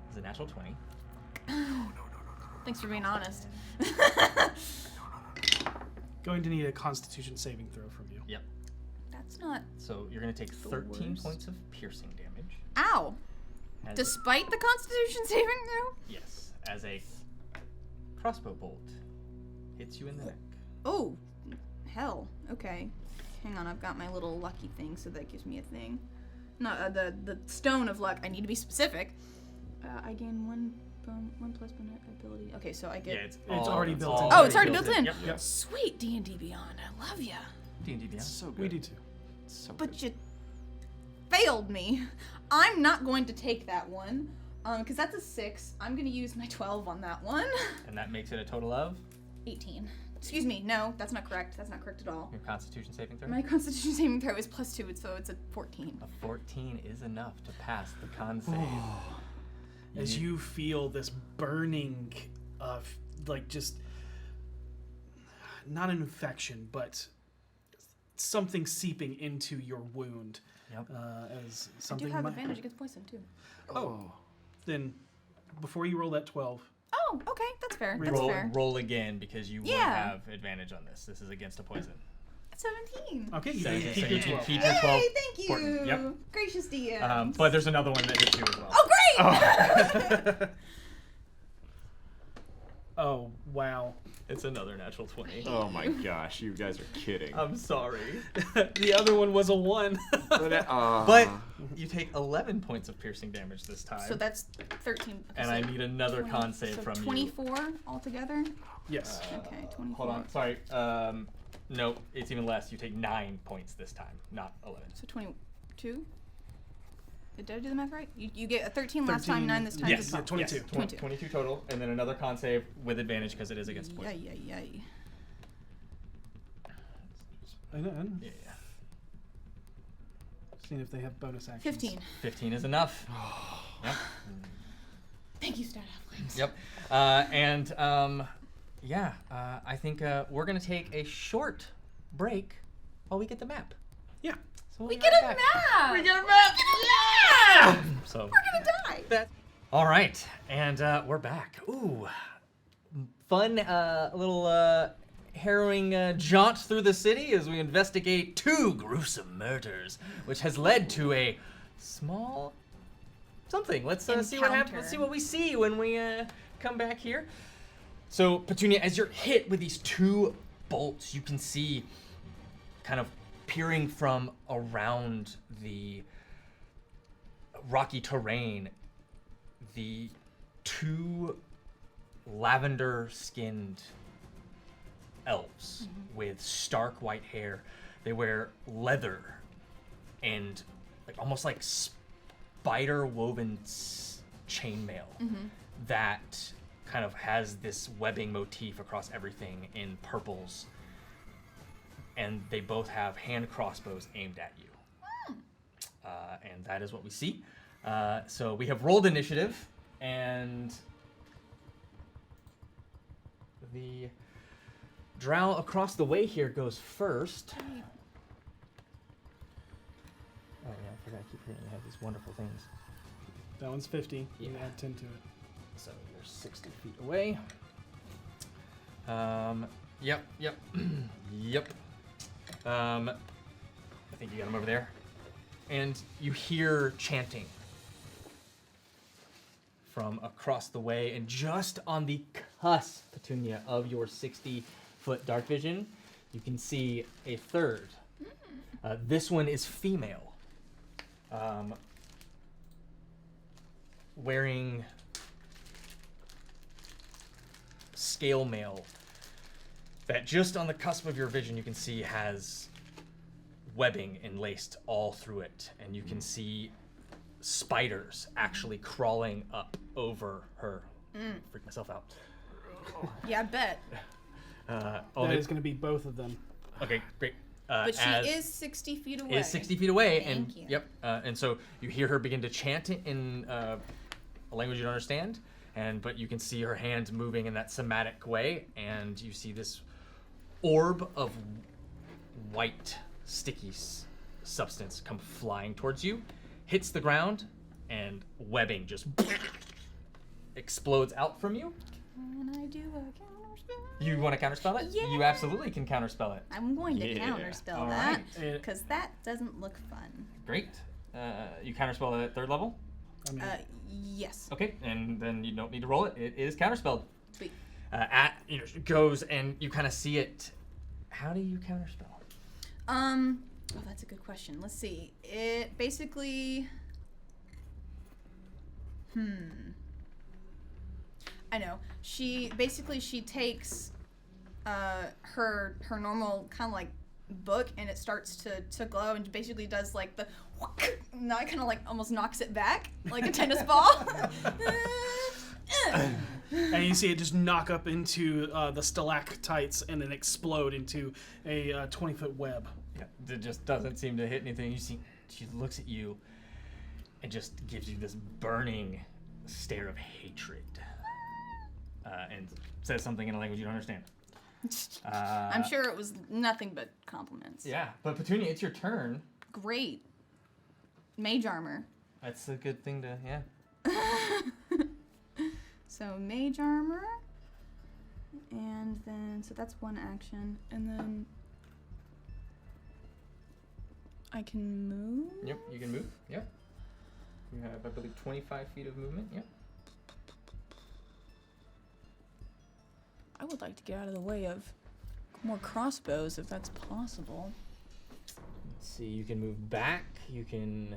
It's a natural 20. Thanks for being honest. Going to need a Constitution saving throw from you. Yep. That's not. So you're going to take The 13 worst. points of piercing damage. Ow! As Despite the Constitution saving throw? yes, as a crossbow bolt hits you in the neck. Oh, hell. Okay. Hang on, I've got my little lucky thing, so that gives me a thing. No, the stone of luck. I need to be specific. I gain one plus bonus ability. Okay, so I get. Yeah, it's already built in. Oh, it's already built in. Yep. Yep. Sweet D&D Beyond. I love ya. D&D Beyond. So good. We do too. So But good. you failed me. I'm not going to take that one. Because that's a 6. I'm going to use my 12 on that one. And that makes it a total of 18. Excuse me. No, that's not correct. That's not correct at all. your Constitution saving throw. My Constitution saving throw is +2, so it's a 14. A 14 is enough to pass the con save. As you feel this burning, like just not an infection, but something seeping into your wound. Yep. As I do something have might advantage against poison, too. Oh. Then, before you roll that 12, Oh, okay. That's fair. That's roll, fair. roll again because you will Yeah. have advantage on this. This is against a poison. 17. okay, you So can you- keep so your you 12. keep your 12. Yay, thank you. Important. Yep. Gracious DM. But there's another one that hits you as well. Oh, great! Oh, wow. It's another natural 20. Oh my gosh, you guys are kidding. I'm sorry. The other one was a 1. But you take 11 points of piercing damage this time. So that's 13. Okay, and so I need another 20 con save so from 24 altogether? Yes. Okay, 24. Hold on. Sorry. No, it's even less. You take 9 points this time, not 11. So 22? Did I do the math right? You get a 13 last time, 13, 9 this time. yes, so yeah, 22. Yes, 22. 22 total, and then another con save with advantage because it is against poison. Yay. I know. Yeah. Seeing if they have bonus actions. 15. 15 is enough. Yep. Thank you, Stat Halflings. Yep. I think we're going to take a short break while we get the map. Yeah. So we'll We be get right a back. map! We get a map! Yeah! So We're gonna die! all right, and we're back. Ooh, fun little harrowing jaunt through the city as we investigate 2 gruesome murders, which has led to a small something. Let's see what happens. Let's see what we see when we come back here. So Petunia, as you're hit with these 2 bolts, you can see kind of peering from around the rocky terrain, the 2 lavender-skinned elves with stark white hair. They wear leather and almost like spider-woven chainmail that kind of has this webbing motif across everything in purples. And they both have hand crossbows aimed at you. And that is what we see. So we have rolled initiative. And the drow across the way here goes first. Oh yeah, I forgot. I keep forgetting you have these wonderful things. That one's 50. You Yeah. can add 10 to it. So you're 60 feet away. Yep. Yep. I think you got him over there. And you hear chanting from across the way, and just on the cusp, Petunia, of your 60-foot dark vision, you can see a third. This one is female. Wearing scale mail that just on the cusp of your vision you can see has webbing enlaced all through it, and you can see spiders actually crawling up over her. Freak myself out. Yeah, I bet. That is going to be both of them. Okay, great. But she is 60 feet away. Is 60 feet away, Thank and you. yep, and so you hear her begin to chant in a language you don't understand, but you can see her hands moving in that somatic way, and you see this orb of white sticky substance come flying towards you, hits the ground, and webbing just explodes out from you. Can I do a counterspell? You want to counterspell it? Yeah. You absolutely can counterspell it. I'm going to Yeah. counterspell All that right. because that doesn't look fun. Great. You counterspell it at 3rd level? I mean, Yes. Okay, and then you don't need to roll it. It is counterspelled. Sweet. It goes and you kind of see it. How do you counterspell? Oh, that's a good question. Let's see. It basically. I know. She takes her normal kind of like book, and it starts to glow, and basically does like the. Now it kind of like almost knocks it back like a tennis ball. and you see it just knock up into the stalactites and then explode into a 20-foot web. Yeah, it just doesn't seem to hit anything. You see, she looks at you and just gives you this burning stare of hatred, and says something in a language you don't understand. I'm sure it was nothing but compliments. Yeah, but Petunia, it's your turn. Great. Mage armor. That's a good thing to, yeah. So mage armor, and then so that's one action, and then I can move. Yep, you can move. Yep. You have, I believe, 25 feet of movement. Yep. I would like to get out of the way of more crossbows if that's possible. Let's see, you can move back. You can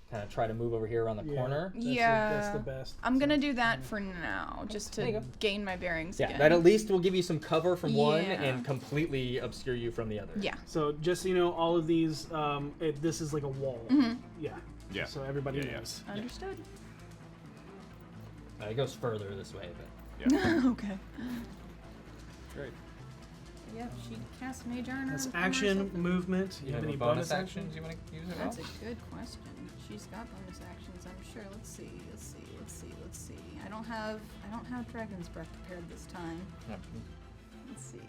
kind of try to move over here around the corner. That's the best. I'm gonna do that for now, just There you to go. gain my bearings Yeah, again. that at least will give you some cover from one Yeah. and completely obscure you from the other. Yeah. So just so you know, all of these, this is like a wall. Yeah. Yeah. So everybody Yeah, yeah. knows. Understood. It goes further this way, but Okay. great. Yep, she casts mage armor. That's action, movement. You have any bonus actions? you want to use at all? That's a good question. She's got bonus actions, I'm sure. Let's see. I don't have Dragon's Breath prepared this time. No, Let's see.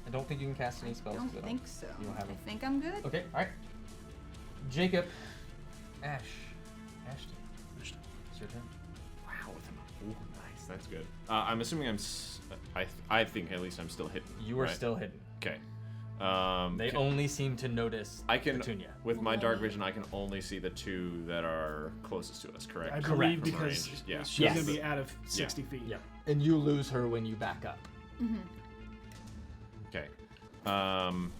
I don't think you can cast any spells. I 'cause don't think so. you don't have I them. think I'm good. Okay, all right. Jacob, Ashton, it's your turn. Wow, with an ooh, nice. That's good. I'm assuming I think at least I'm still hidden. You are right? still hidden. Okay. They only seem to notice I can Petunia. with my dark vision. I can only see the two that are closest to us. Correct. I Correct. believe From because range, yeah. she's Yes. going to be out of 60 feet. Yeah, and you lose her when you back up. Okay. I'm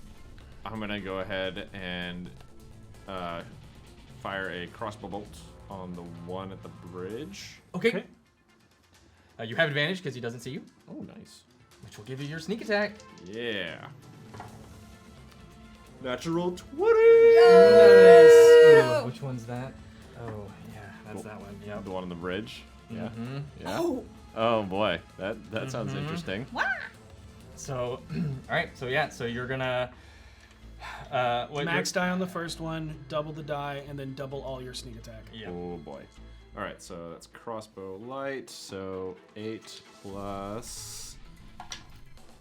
gonna go ahead and fire a crossbow bolt on the one at the bridge. Okay. Okay. You have advantage because he doesn't see you, Oh, nice. which will give you your sneak attack. Yeah. Natural 20. Oh, which one's that? Oh, yeah, that's that one. Yep. The one on the bridge. Yeah. Mm-hmm. Yeah. Oh! Oh boy, that sounds interesting. Wow! So, all right. So yeah. So you're gonna. Max die on the first one, double the die, and then double all your sneak attack. Yeah. Oh boy. All right, so that's crossbow light. So 8 plus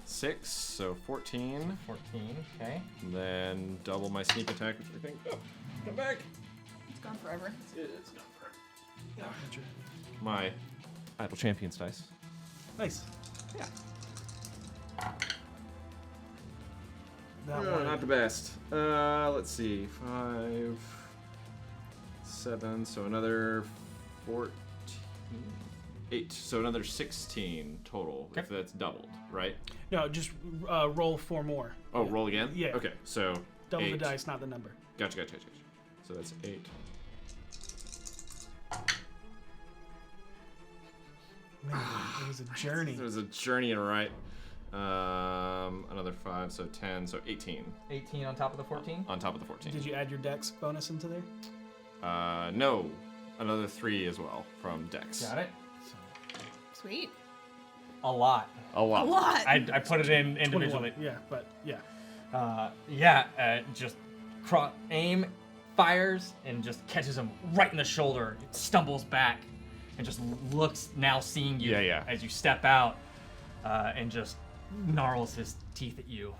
6, so 14. 14. Okay. And then double my sneak attack, which I think. Oh, come back. It's gone forever. It's gone for my Idle Champions dice. Nice. Yeah. That Oh, one. not the best. Let's see. 5, 7, so another 14. 8, so another 16 total, if that's doubled, right? No, just roll 4 more. Oh, roll again? Yeah. Okay, so Double 8. the dice, not the number. Gotcha. So that's 8. Man, it was a journey. It was a journey, right? Another 5, so 10, so 18 18 on top of the 14. on top of the 14. Did you add your dex bonus into there? No, another 3 as well from Dex. Got it. Sweet. A lot. A lot. A lot. I put it in 21. individually. Yeah, but yeah. Just aim, fires, and just catches him right in the shoulder. Stumbles back, and just looks now seeing you Yeah. as you step out, and just gnarls his teeth at you.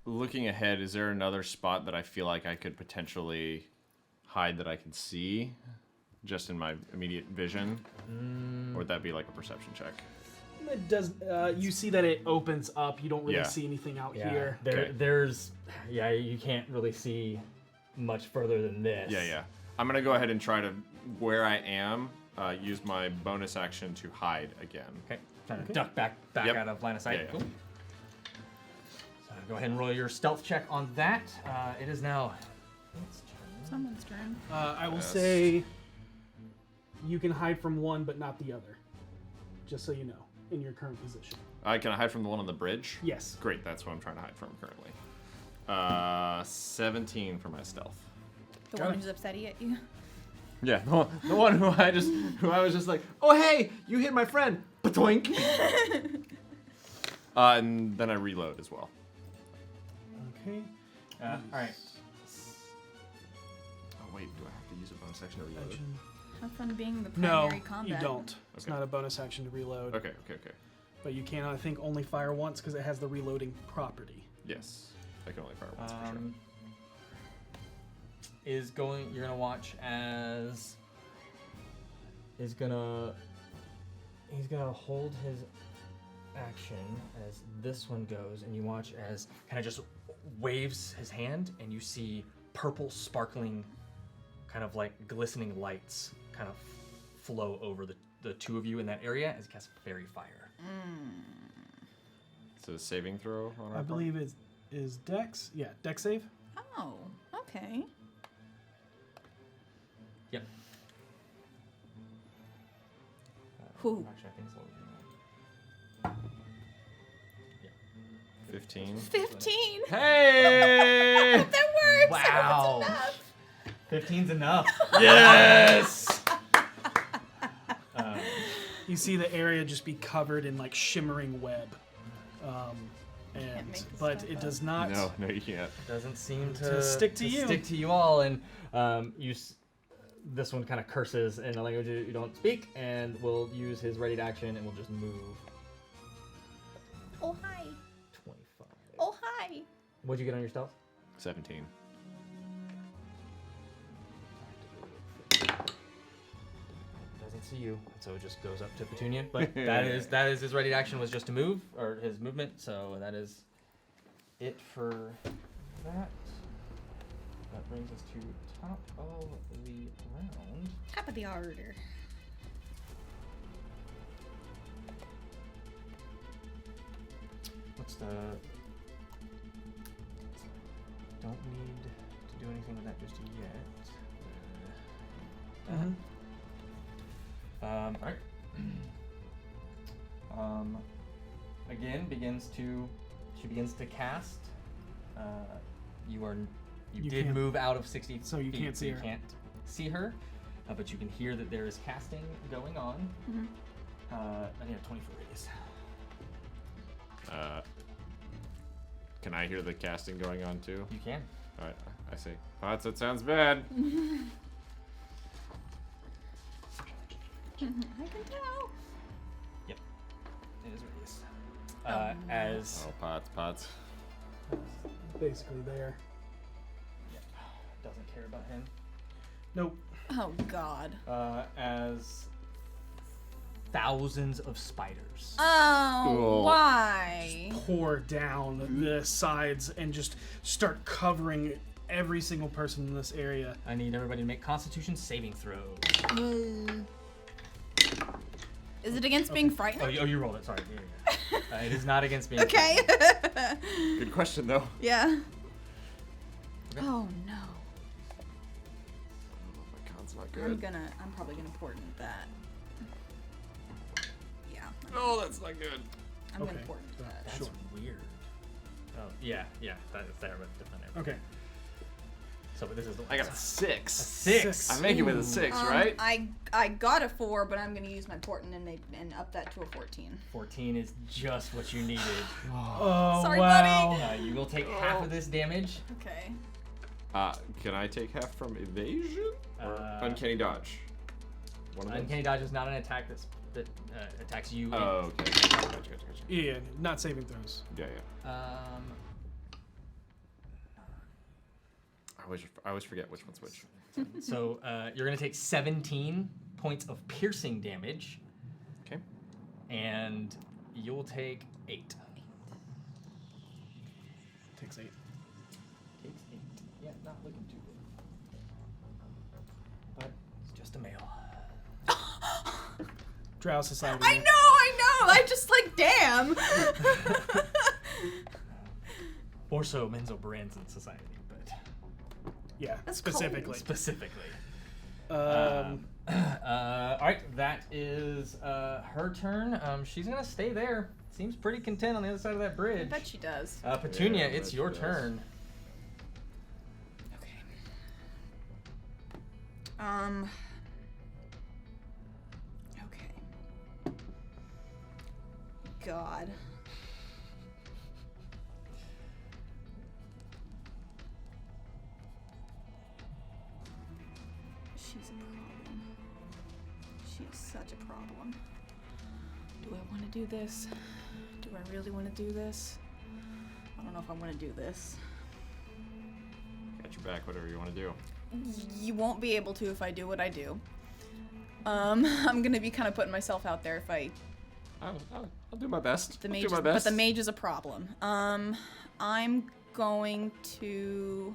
Looking ahead, is there another spot that I feel like I could potentially hide that I can see, just in my immediate vision, or would that be like a perception check? It does. You see that it opens up. You don't really Yeah. see anything out here. Okay. You can't really see much further than this. Yeah. I'm gonna go ahead and try to, where I am, use my bonus action to hide again. Okay. Trying to duck back Yep. out of line of sight. Yeah. Cool. So go ahead and roll your stealth check on that. It is now its turn. Someone's turn. I will Yes. say you can hide from one, but not the other. Just so you know, in your current position. Can I hide from the one on the bridge? Yes. Great, that's what I'm trying to hide from currently. 17 for my stealth. The Got one it. who's upset at you. Yeah, the one who I was just like, oh hey, you hit my friend, patoink. And then I reload as well. Okay. All right. Oh wait, do I have to use a bonus action to reload? Action. Have fun being the No, primary combat. you don't. It's Okay. not a bonus action to reload. Okay. But you can, I think, only fire once because it has the reloading property. Yes, I can only fire once for sure. You're gonna watch as he's gonna hold his action as this one goes, and you watch as kind of just waves his hand, and you see purple sparkling, kind of like glistening lights kind of flow over the two of you in that area as he casts fairy fire. It's a saving throw on our I believe it is Dex. Yeah, Dex save. Oh, okay. Yep. Whew. Actually, I think it's a little bit more. 15. 15. Hey! That works. Wow. That's enough. 15's enough. Yes! You see the area just be covered in like shimmering web, Can't make this but stuff it up. does not. No, you can't. Doesn't seem To stick to you. Stick to you all, and this one kind of curses in a language you don't speak, and will use his ready to action, and will just move Oh, hi. 25. Oh, hi. What'd you get on your stealth? 17. Doesn't see you, so it just goes up to Petunia. But that is his ready to action was just to move, or his movement. So that is it for that. That brings us to top of the round. Top of the order. What's the? Don't need to do anything with that just yet. All right. Again, she begins to cast. You did can't- move out of 60 So you feet, can't see you her. can't see her, but you can hear that there is casting going on. I need a 20 for radius. Can I hear the casting going on too? You can. All right, I see. Potts, that sounds bad. I can tell. Yep. It is what it is. no. As Oh, Potts. Basically there. doesn't care about him. Nope. Oh God. As thousands of spiders. Oh, Cool. why? Pour down the sides and just start covering every single person in this area. I need everybody to make Constitution saving throws. Is it against being frightened? Oh, you rolled it. Sorry. Yeah. It is not against being. Okay. Good question though. Yeah. Okay. Oh no. Oh, my con's not good. I'm probably gonna portent that. Yeah. Oh, that's not good. I'm Okay. gonna portent that. That's Sure. weird. Oh yeah, that's there, but different there. Okay. So, but this is the. I got a 6. 6. I make it with a 6, right? I got a 4, but I'm gonna use my portent and up that to a 14. 14 is just what you needed. Oh, Sorry, wow. buddy. You will take half of this damage. Okay. Can I take half from evasion or uncanny dodge? One of those. Uncanny dodge is not an attack that attacks you. Oh, okay. Gotcha. Yeah, not saving throws. Yeah. I always forget which one's which. So you're gonna take 17 points of piercing damage, Okay. and you'll take 8. Takes 8. Takes 8. Yeah, not looking too good. But it's just a male. Drow Society. I know. I just like damn. Or so Menzo Branson Society, but Yeah, That's specifically. specifically. Um, All right, that is her turn. She's gonna stay there. Seems pretty content on the other side of that I bridge. bet she does. Petunia, Yeah, I it's bet your she does. turn. Okay. Okay. God. She's a problem. She is such a problem. Do I want to do this? Do I really want to do this? I don't know if I want to do this. Got your back, whatever you want to do. You won't be able to if I do what I do. I'm gonna be kind of putting myself out there if I. I'll do my best. The I'll mage, do my is, best. but the mage is a problem. I'm going to.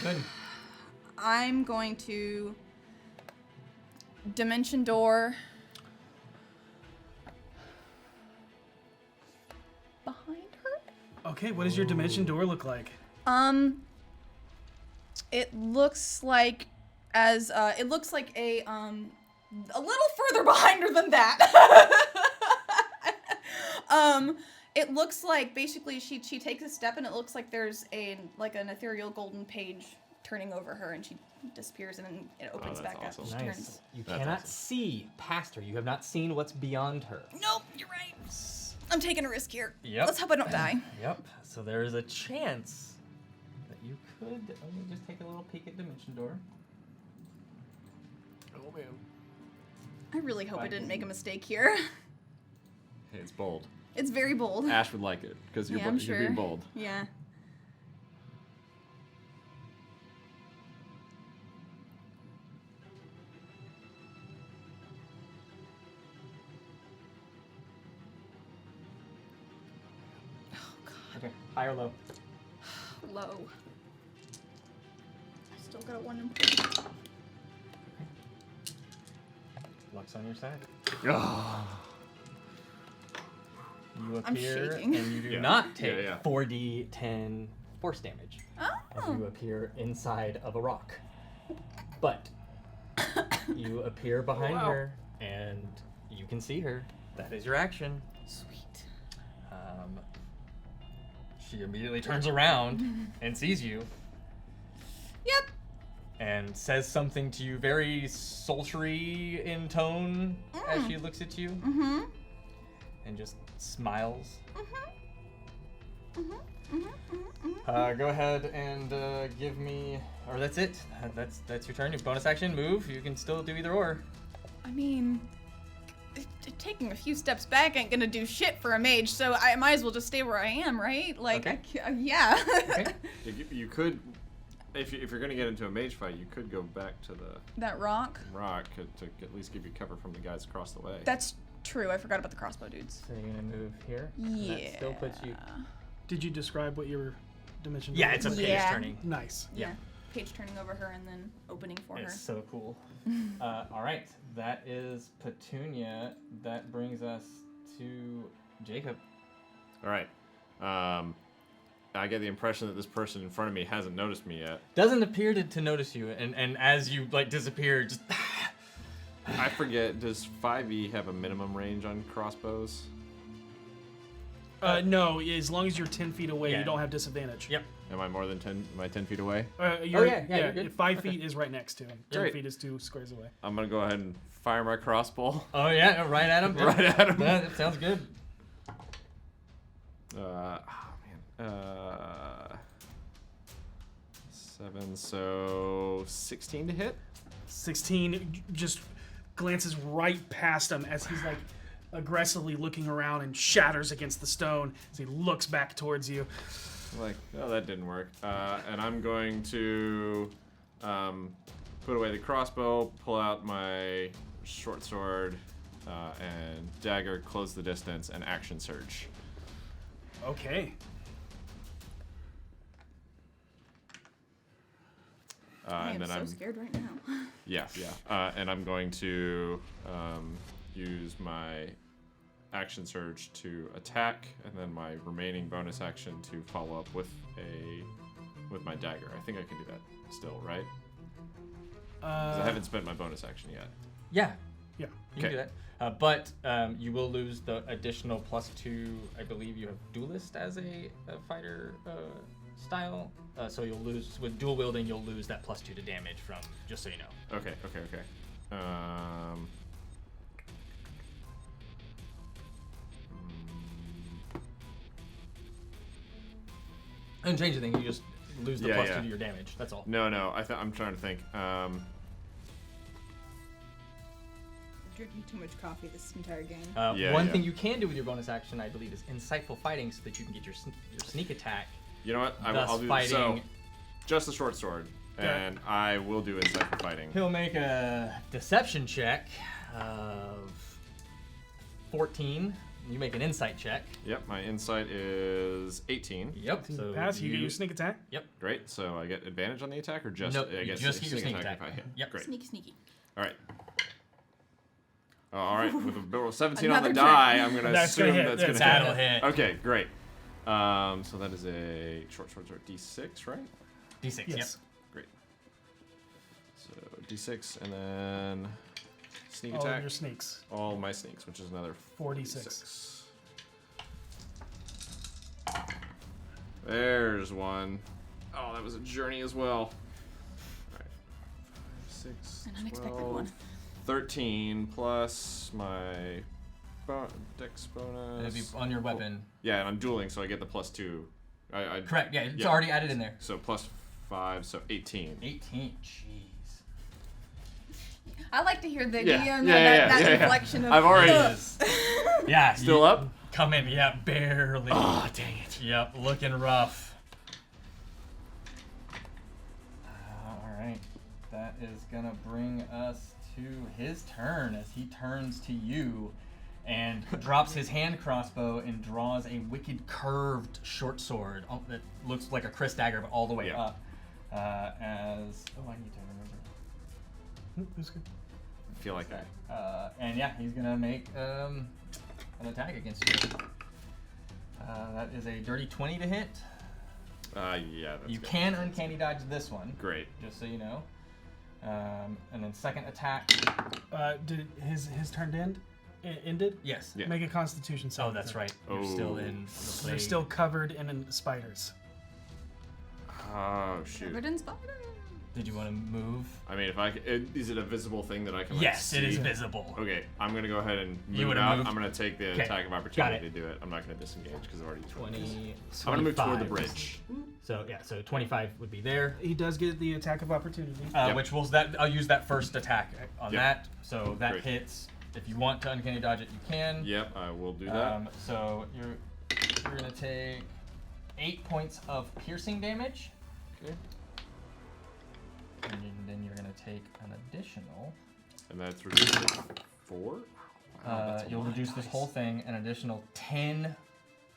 Very good. I'm going to. Dimension door. Behind her. okay, what does your dimension door look like? It looks like a little further behind her than that. It looks like basically she takes a step and it looks like there's an ethereal golden page turning over her and she disappears and then it opens that's back awesome. up. She Nice. turns. You That's cannot awesome. see past her. You have not seen what's beyond her. Nope, you're right. I'm taking a risk here. Yep. Let's hope I don't die. Yep. So there is a chance that you could. Let me just take a little peek at Dimension Door. Oh man. I really hope I didn't make a mistake here. Hey, it's bold. It's very bold. Ash would like it because you're, Yeah, I'm you're sure. being bold. Yeah. Oh god. Okay. High or low? Low. I still got a 1 in. Luck's on your side. Oh. You I'm appear shaking. and you do Yeah. not take Yeah, yeah. 4d10 force damage as Oh. you appear inside of a rock. But you appear behind wow. her and you can see her. That is your action. Sweet. She immediately turns around and sees you Yep. and says something to you very sultry in tone as she looks at you Mm-hmm. and just smiles. Mm-hmm. Go ahead and give me, or that's it. That's your turn. Your bonus action, move. You can still do either or. I mean, taking a few steps back ain't gonna do shit for a mage, so I might as well just stay where I am, right? Like, Okay. Yeah. Okay. You could, if you're gonna get into a mage fight, you could go back to the That rock. rock to at least give you cover from the guys across the way. That's true. I forgot about the crossbow dudes. So you're gonna move here. And Yeah. that still puts you. Did you describe what your dimension? Yeah, it's a page Yeah. turning. Nice. Yeah. Page turning over her and then opening for her. It's so cool. All right, that is Petunia. That brings us to Jacob. All right. I get the impression that this person in front of me hasn't noticed me yet. Doesn't appear to notice you, and as you like disappear, just I forget. Does 5e have a minimum range on crossbows? No, as long as you're 10 feet away, Yeah. you don't have disadvantage. Yep. Am I more than 10? Am I 10 feet away? yeah, you're good. 5 feet is right next to him. 10 Great. feet is 2 squares away. I'm gonna go ahead and fire my crossbow. Oh yeah, right at him. Right at him. Yeah, that sounds good. Oh man. 7, so 16 to hit. 16 just glances right past him as he's like aggressively looking around and shatters against the stone as he looks back towards you. Like, oh, that didn't work. And I'm going to put away the crossbow, pull out my short sword and dagger, close the distance, and action surge. Okay. I And am then so scared right now. Yeah. And I'm going to use my action surge to attack, and then my remaining bonus action to follow up with my dagger. I think I can do that still, right? 'Cause I haven't spent my bonus action yet. Yeah, Yeah. you can do that. But you will lose the additional +2. I believe you have duelist as a fighter style. So you'll lose with dual wielding. You'll lose that +2 to damage from. Just so you know. Okay. And change the thing. You just lose the Yeah, +2 yeah. to your damage. That's all. No. I'm trying to think. Drinking too much coffee this entire game. Yeah, One yeah. thing you can do with your bonus action, I believe, is insightful fighting, so that you can get your sneak attack. You know what? Thus I'll do fighting. so. Just the short sword, Okay. and I will do insightful fighting. He'll make a deception check of 14. You make an insight check. Yep, my insight is 18. Yep. So Pass, you get your sneak attack. Yep. Great. So I get advantage on the attack, or just Nope, I you get just get your sneak attack. if I hit. Yep. Great. Sneaky. All right. All right. With a bill 17 on the Another die, I'm gonna That's assume gonna hit. that's gonna That's That'll hit. hit. Okay, great. So that is a short sword D6, right? D6. Yes. Great. So D6, and then sneak All attack. of your sneaks. All my sneaks, which is another 4d6. There's one. Oh, that was a journey as well. All right. 6, An unexpected 12, one. 13 plus my dex bonus. It'll be on your weapon. Yeah, and I'm dueling, so I get the +2. I Correct. Yeah, it's Yeah. already added in there. So +5, so 18. 18. Jeez. I like to hear the Yeah, that yeah. inflection of. I've already- "Ugh." Yeah. Still you up? Come in. Yeah, barely. Oh, dang it. Yep, looking rough. All right, that is gonna bring us to his turn as he turns to you and drops his hand crossbow and draws a wicked curved short sword that looks like a Chris dagger but all the way Yeah. up. I need to remember. That's good. I feel like that. And yeah, he's gonna make an attack against you. That is a dirty 20 to hit. Yeah, that's You good. can uncanny dodge this one. Great. Just so you know. And then second attack. Did his turn end? Ended? Yes. Yeah. Make a Constitution Oh, saving that's throw. right. You're still in the They're plague. still covered in spiders. Oh, shoot. Covered in spiders. Did you want to move? I mean, if I is it a visible thing that I can? Like, Yes, it is see? visible. Okay, I'm gonna go ahead and You move would've out. moved? I'm gonna take the Okay, attack of got opportunity it. to do it. I'm not gonna disengage because I've already 20. I'm gonna move toward the 25. bridge. So yeah, so 25 would be there. He does get the attack of opportunity. Yep. Which will that I'll use that first attack on Yep. that. So that Great. hits. If you want to uncanny dodge it, you can. Yep, I will do that. So you're gonna take 8 points of piercing damage, Okay. and then you're gonna take an additional. And that's reduced to 4. Wow, that's a You'll lot. reduce this whole thing an additional 10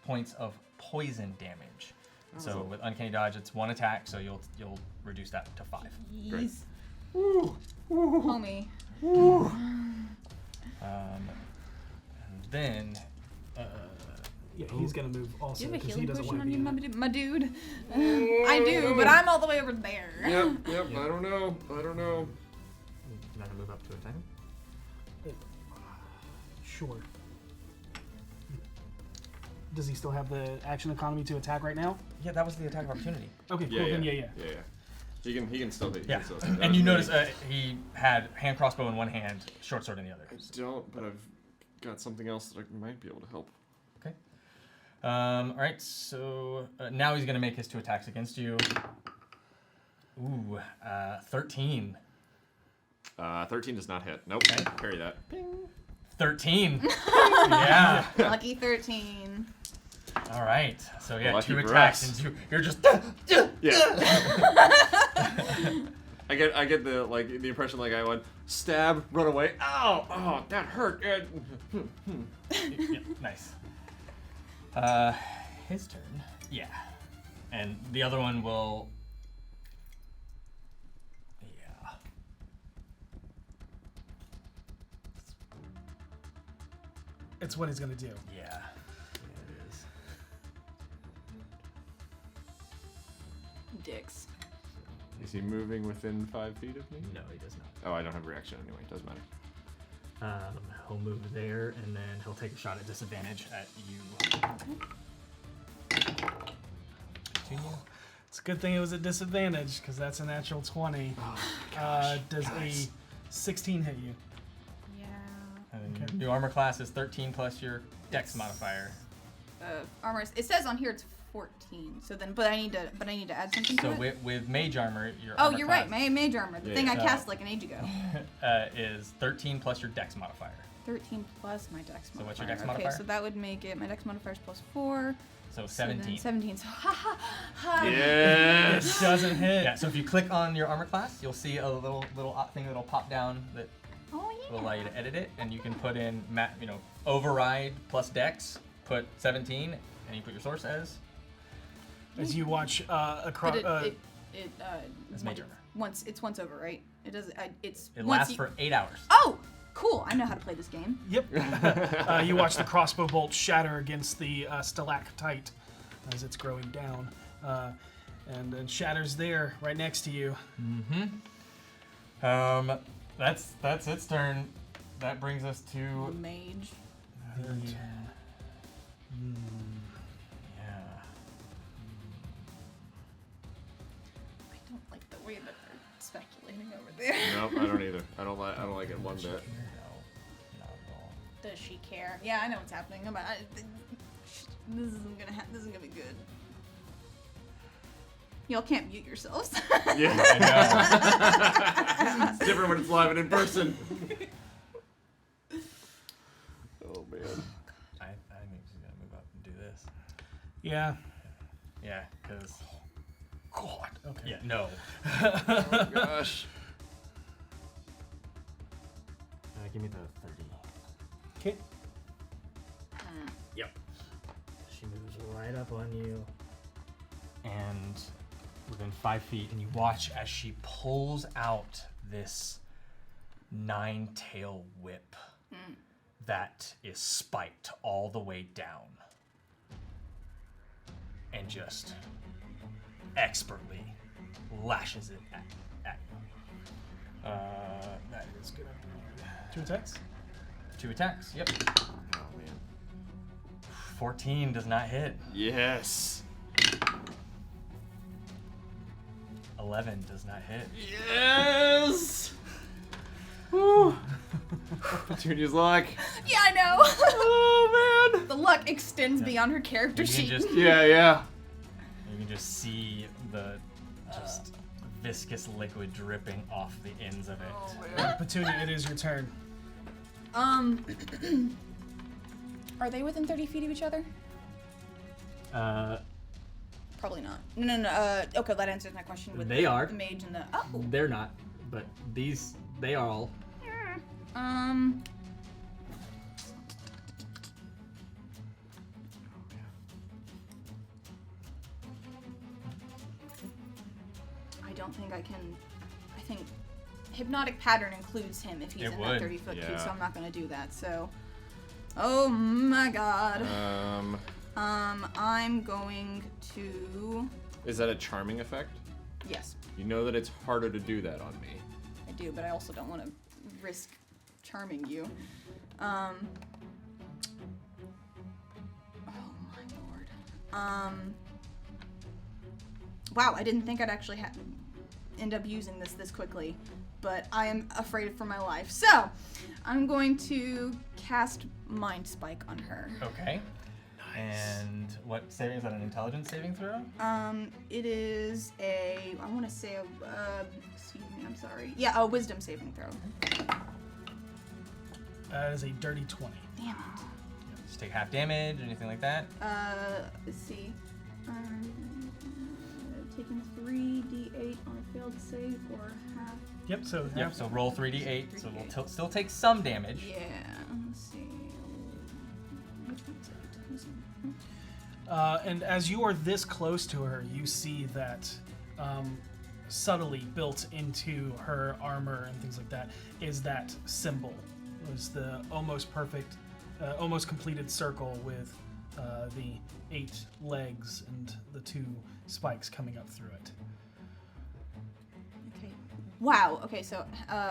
points of poison damage. So Oh. with uncanny dodge, it's 1 attack, so you'll reduce that to 5. Great. Jeez. Homie. And then Yeah, he's gonna move Do also you have a because he healing doesn't potion want to on be you, in it. my dude? I do, but I'm all the way over there. Yep. I don't know. you're not gonna move up to attack him. Sure. Does he still have the action economy to attack right now? Yeah, that was the attack of opportunity. Okay, cool. Yeah, Then yeah. yeah. He can still hit. He Yeah, can still hit. That and was you me. notice he had hand crossbow in one hand, short sword in the other. I don't, but I've got something else that I might be able to help. Okay. All right. So now he's gonna make his 2 attacks against you. Ooh, 13. 13 does not hit. Nope. Okay. Carry that. 13. Yeah. Lucky 13. All right. So yeah, Lucky 2 for attacks, us. and you're just. Yeah. I get the the impression like I went stab, run away. Ow! Oh, that hurt. Yeah, nice. His turn. Yeah. And the other one will. Yeah. It's what he's gonna do. Yeah. Yeah, it is. Dicks. Is he moving within 5 feet of me? No, he does not. Oh, I don't have reaction anyway. Doesn't matter. He'll move there, and then he'll take a shot at disadvantage at you. Petunia. It's a good thing it was a disadvantage because that's a natural 20. Does a 16 hit you? Yeah. And Okay. New armor class is 13 plus your dex modifier. Armor. It says on here it's 14. So then, but I need to add something to So it. with mage armor, your Oh, armor you're class, right. Mage armor. The Yeah, thing I yeah. cast like an age ago. is 13 plus your dex modifier. 13 plus my dex modifier. So what's your dex Okay, modifier? so that would make it my dex modifier is +4. So So then 17. 17. So ha ha ha. Yes. Doesn't hit. Yeah. So if you click on your armor class, you'll see a little thing that'll pop down that Oh will yeah. allow you to edit it, and you can put in override plus dex, put 17, and you put your source as As you watch across. But it as mage armor. once over, right? It does. It's It once lasts you, for 8 hours. Oh, cool! I know how to play this game. Yep. You watch the crossbow bolt shatter against the stalactite as it's growing down, and then shatters there, right next to you. That's its turn. That brings us to Mage. the, yeah. I don't like the way that they're speculating over there. Nope, I don't either. I don't like it one bit. No, not at all. Does she care? Yeah, I know what's happening. This isn't gonna be good. Y'all can't mute yourselves. Yeah. I know. It's different when it's live and in person. Oh man. I think she's gonna move up and do this. Yeah. Yeah, because God. Okay. yeah, no. Oh gosh. Give me the 30. Okay. Yep. She moves right up on you, and within 5 feet, and you watch as she pulls out this 9-tail whip that is spiked all the way down, and just expertly lashes it at you. That is gonna be 2 attacks. 2 attacks. Yep. Oh man. 14 does not hit. Yes. 11 does not hit. Yes! Woo. Petunia's luck. Yeah, I know. Oh, man. The luck extends beyond her character You can sheet. just Yeah. You can just see the just viscous liquid dripping off the ends of it. Petunia, it is your turn. Are they within 30 feet of each other? Probably not. No. Okay, that answers my question. With They are. the mage and the They're not, but they are all. I don't think I can. I think hypnotic pattern includes him if he's It in would. that 30-foot cube, Yeah. so I'm not gonna do that. So, oh my god. I'm going to. Is that a charming effect? Yes, You know that it's harder to do that on me. I do, but I also don't want to risk charming you. Oh my lord. Wow, I didn't think I'd actually end up using this quickly, but I am afraid for my life. So, I'm going to cast Mind Spike on her. Okay. And what saving is that? An intelligence saving throw? It is I want to say excuse me, I'm sorry. Yeah, a wisdom saving throw. That is a dirty 20. Damn it. Just take half damage, anything like that? Let's see. Taking 3d8 on a failed save or half. Yep, so Yep, so roll 3d8, so we'll still take some damage. Yeah, let's see. Which one's it? and as you are this close to her, you see that subtly built into her armor and things like that is that symbol. It was the almost perfect, almost completed circle with the 8 legs and the 2 spikes coming up through it. Okay. Wow. Okay, so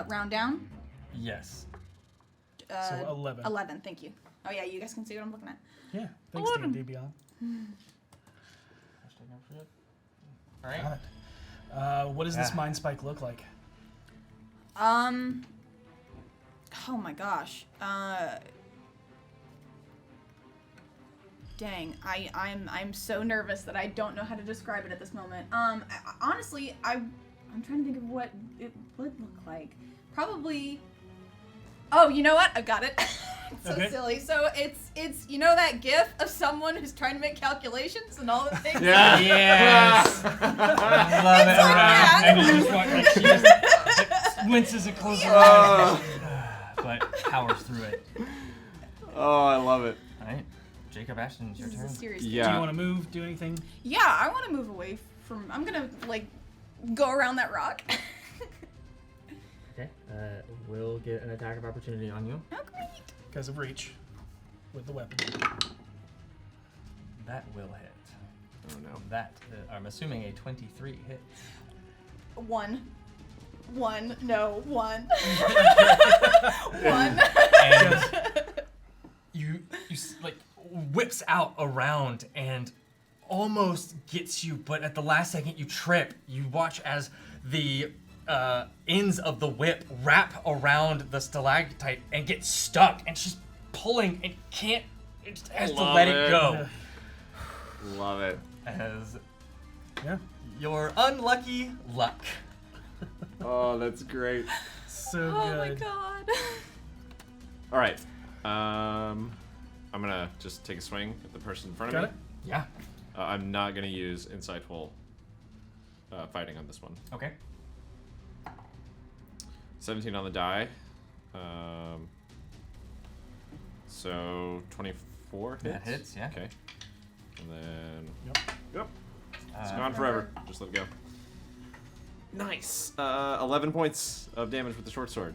round down. Yes. So 11. 11. Thank you. Oh yeah, you guys can see what I'm looking at. Yeah, thanks 11. D&D Beyond. All right. Got it. What does this mind spike look like? Oh my gosh. Dang, I'm so nervous that I don't know how to describe it at this moment. Honestly, I'm trying to think of what it would look like. Probably. Oh, you know what? I've got it. It's so Okay. silly. So it's you know that GIF of someone who's trying to make calculations and all the things. Yeah. Yes. I love it. that. And you just want, like, she just winces and closes her eyes, but powers through it. Oh, I love it. All right, Jacob Ashdown, it's your This is a turn. serious. Yeah. Do you want to move, do anything? Yeah, I want to move away from. I'm gonna like go around that rock. Okay. We'll get an attack of opportunity on you. Oh, great. Because of reach with the weapon. That will hit. Oh no. That I'm assuming a 23 hit. One. No, one. One. And you like whips out around and almost gets you, but at the last second you trip. You watch as the ends of the whip wrap around the stalactite and get stuck, and she's pulling and can't. It just has to Love let it. it go. Love it. As Yeah. your unlucky luck. Oh, that's great. So Oh good. my god. All right. I'm gonna just take a swing at the person in front of Got me. it? Yeah. I'm not gonna use insightful fighting on this one. Okay. 17 on the die. So 24 hits. That hits, yeah. Okay. And then. Yep. It's gone forever. Just let it go. Nice. 11 points of damage with the short sword.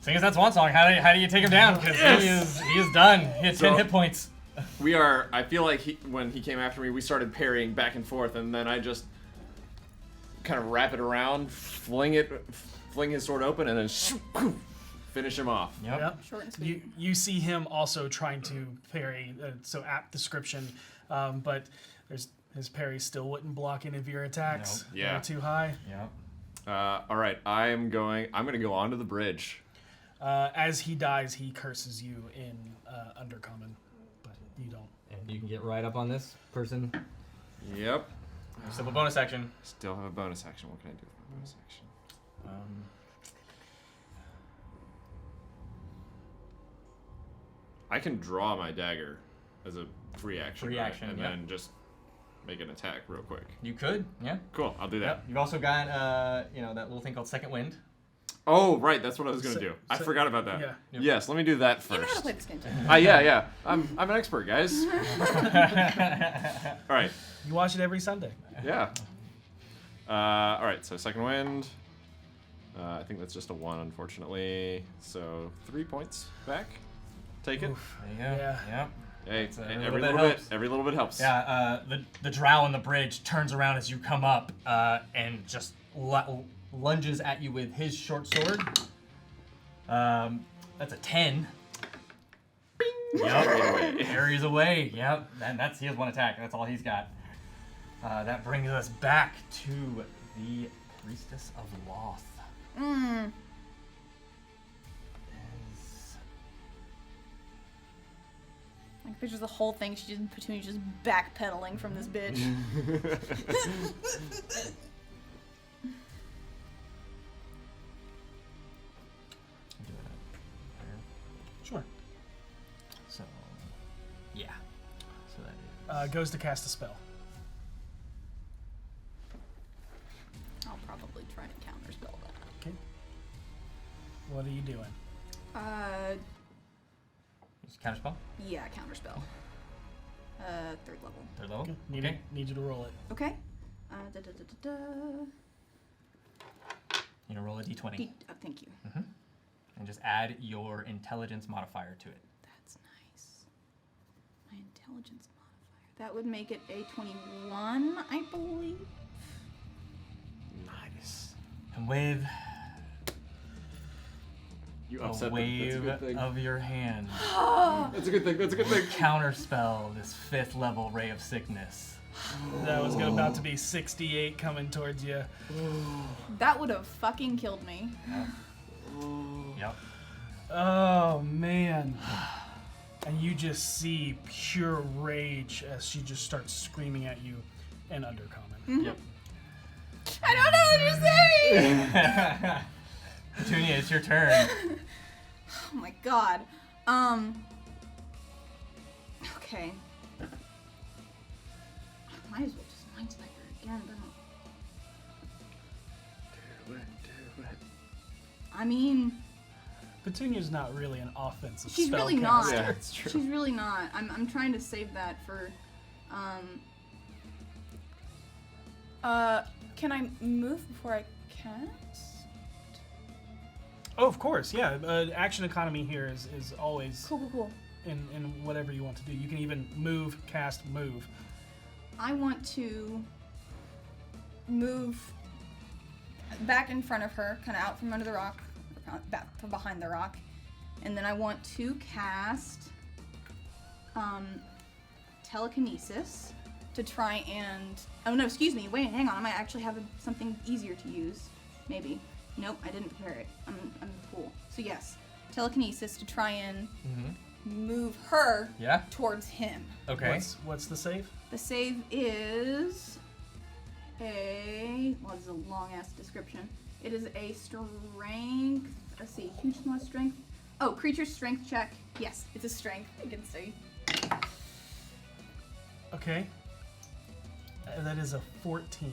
Sing us that swan song. How do you take him down? Because he is done. He had 10 So- hit points. We are. I feel like when he came after me, we started parrying back and forth, and then I just kind of wrap it around, fling his sword open, and then finish him off. Yep. Yep. Short and sweet. You see him also trying to parry, so apt description, but there's His parry still wouldn't block any of your attacks. Nope. Yeah. They're too high. Yep. All right, I'm gonna go onto the bridge. As he dies, he curses you in Undercommon, but you don't. And you can get right up on this person. Yep. You still have a bonus action. Still have a bonus action. What can I do with my bonus action? I can draw my dagger as a free action. Free right? action, and yep. then just make an attack real quick. You could, yeah. Cool, I'll do that. Yep. You've also got, that little thing called Second Wind. Oh, right, that's what I was gonna So- do. I so- forgot about that. yeah. Yep. Yes, let me do that You know how to first. play this game too. Yeah. I'm an expert, guys. All right. You watch it every Sunday. Yeah. All right. So second wind. I think that's just a 1, unfortunately. So 3 points back. Take it. There you go. Yeah. Yep. Hey, That's a every little bit little bit. helps. Every little bit helps. Yeah, the drow on the bridge turns around as you come up and just lunges at you with his short sword. That's a 10. Yep. Carries away. Yep. And he has 1 attack. That's all he's got. That brings us back to the Priestess of Loth. Like, pictures the whole thing. Petunia's just backpedaling from this bitch. Sure. So, yeah. So that is. Goes to cast a spell. I'll probably try to counterspell that. Okay. What are you doing? Just counterspell? Yeah, counterspell. 3rd level. 3rd level? Okay. Okay. Need you to roll it. Okay. You know, roll a d20. Thank you. And just add your intelligence modifier to it. That's nice. My intelligence modifier. That would make it a 21, I believe. Nice. And with You a upset them. wave That's a good thing. of your hand, That's a good thing. That's a good thing. counterspell this 5th level ray of sickness. That was about to be 68 coming towards you. That would have fucking killed me. Yep. Oh, man. And you just see pure rage as she just starts screaming at you in Undercommon. Yep. I don't know what you're saying! Petunia, it's your turn. Oh my god. Okay. I might as well just Mind Sniper again, but Do it. I mean, Petunia's not really an offensive she's really not. spellcaster. Yeah, it's true. She's really not. I'm trying to save that for, can I move before I cast? Oh, of course, yeah. Action economy here is always Cool. in whatever you want to do. You can even move, cast, move. I want to move back in front of her, kind of out from under the rock, back from behind the rock, and then I want to cast telekinesis to try and. Oh no, excuse me. Wait, hang on. I might actually have something easier to use. Maybe. Nope, I didn't prepare it. I'm a fool. So yes, telekinesis to try and move her Yeah? towards him. Okay. What's the save? The save is well, this is a long ass description. It is a strength. Let's see, huge mod strength. Oh, creature strength check. Yes, it's a strength against a. Okay. That is a 14.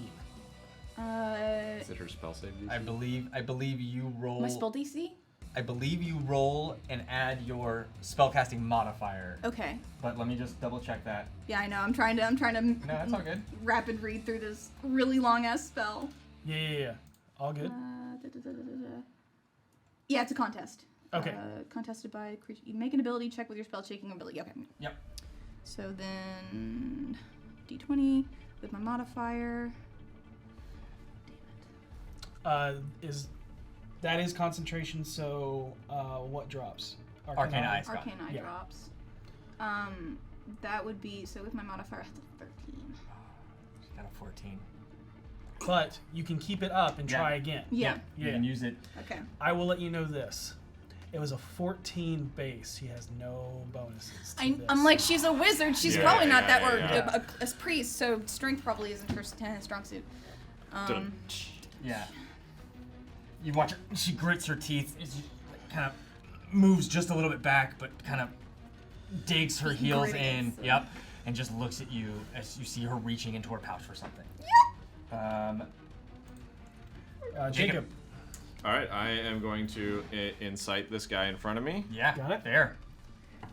Is it her spell save? DC? I believe you roll. My spell DC. I believe you roll and add your spellcasting modifier. Okay. But let me just double check that. Yeah, I know. I'm trying to. No, that's all good. Rapid read through this really long ass spell. Yeah. All good. Yeah, it's a contest. Okay. Contested by creature. You make an ability check with your spell checking ability. Okay. Yep. So then, D20 with my modifier. That is concentration, so what drops? Arcane Eye. Scott. Arcane Eye Yeah. drops. That would be, so with my modifier, I have to 13. Got a 14. But you can keep it up and Yeah. try again. Yeah. You can use it. Okay. I will let you know this. It was a 14 base. He has no bonuses to this. I'm like, she's a wizard. She's Yeah, probably not yeah, that, or yeah. a priest, so strength probably isn't her strong suit. Yeah. You watch her, she grits her teeth, she kind of moves just a little bit back, but kind of digs her heels in, Grits. yep, and just looks at you as you see her reaching into her pouch for something. Jacob. All right, I am going to incite this guy in front of me. Yeah, Got it. There. Oh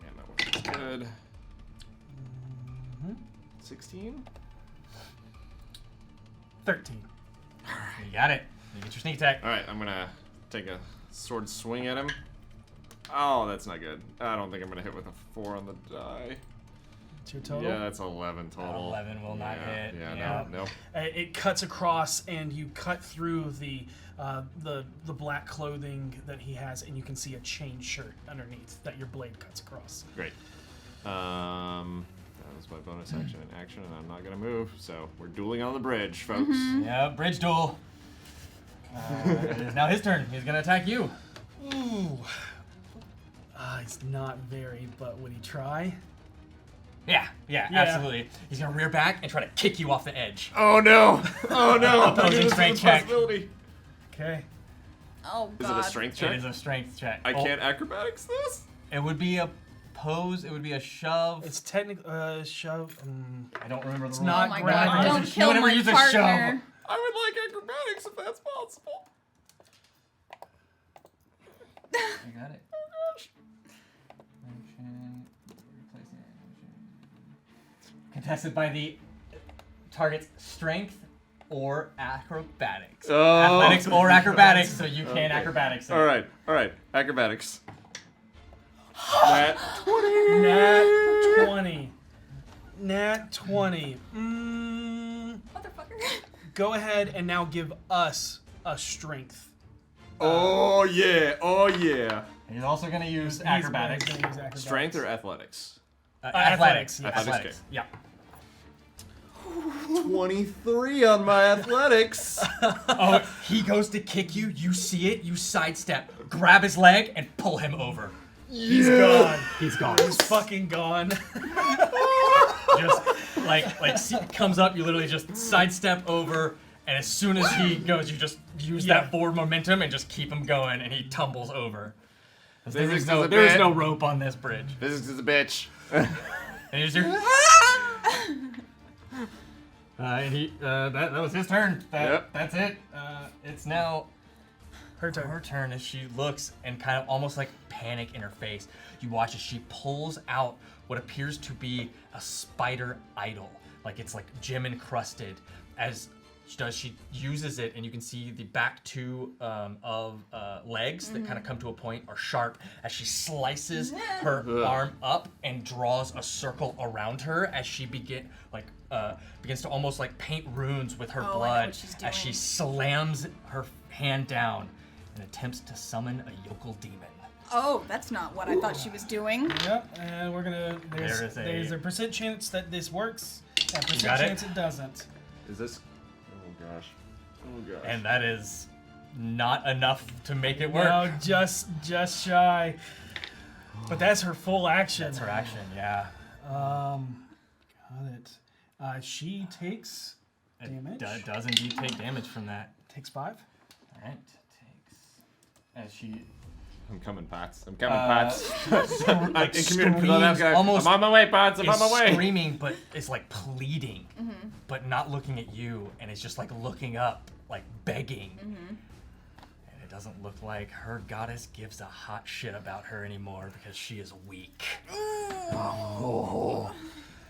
man, that wasn't good. 16. 13. You got it. You get your sneak attack. All right, I'm gonna take a sword swing at him. Oh, that's not good. I don't think I'm gonna hit with a 4 on the die. It's your total. Yeah, that's 11 total. 11 will not Yeah, hit. Yeah, Yeah. no. It cuts across, and you cut through the black clothing that he has, and you can see a chain shirt underneath that your blade cuts across. Great. That was my bonus action and action, and I'm not gonna move. So we're dueling on the bridge, folks. Yeah, bridge duel. It is now his turn. He's gonna attack you. Ooh. He's not very, but would he try? Yeah, Yeah. absolutely. He's gonna rear back and try to kick you off the edge. Oh no! Oh no! Opposing This is a strength check. possibility. Okay. Oh Is god. it a strength check? It is a strength check. I can't acrobatics this? It would be a pose. It would be a shove. It's technically shove. I don't remember the rules. not Oh my grabbing. god, No don't one kill ever my used a shove. partner. I would like acrobatics if that's possible. You got it. Oh gosh. Action, replacing action. Contested by the target's strength or acrobatics. Oh. Athletics or acrobatics, so you can acrobatics. All right. Acrobatics. Nat 20. Nat 20. Nat 20. Motherfucker. Go ahead and now give us a strength. Oh yeah. He's also going to use He's acrobatics. gonna use acrobatics. Strength or athletics? Athletics. yes. Athletics, Yeah. 23 on my athletics. Oh, he goes to kick you. You see it. You sidestep, grab his leg, and pull him over. He's gone. He's gone. He's fucking gone. Just comes up. You literally just sidestep over, and as soon as he goes, you just use that forward momentum and just keep him going, and he tumbles over. There Physics is no, is a there is bit. no rope on this bridge. Physics is a bitch. And he's your. That was his turn. Yep. That's it. It's now Her turn. her turn as she looks and kind of almost like panic in her face. You watch as she pulls out what appears to be a spider idol, like it's like gem encrusted. As she uses it, and you can see the back two of legs that kind of come to a point are sharp as she slices her arm up and draws a circle around her as she begins to almost like paint runes with her Oh, I know blood what she's as she doing. slams her hand down and attempts to summon a yokel demon. Oh, that's not what I thought she was doing. Yep, and we're gonna. There's a percent chance that this works, and a got percent it? chance it doesn't. Is this? Oh gosh. Oh gosh. And that is not enough to make it work. No, just shy. But that's her full action. That's her action, yeah. Got it. She takes damage. Does indeed take damage from that. Takes 5. All right, takes as she I'm coming, Potts. I'm coming, Potts. like In community with that guy. almost I'm on my way, Potts. I'm on is my way. screaming, but is like pleading, but not looking at you, and it's just like looking up, like begging. And it doesn't look like her goddess gives a hot shit about her anymore because she is weak.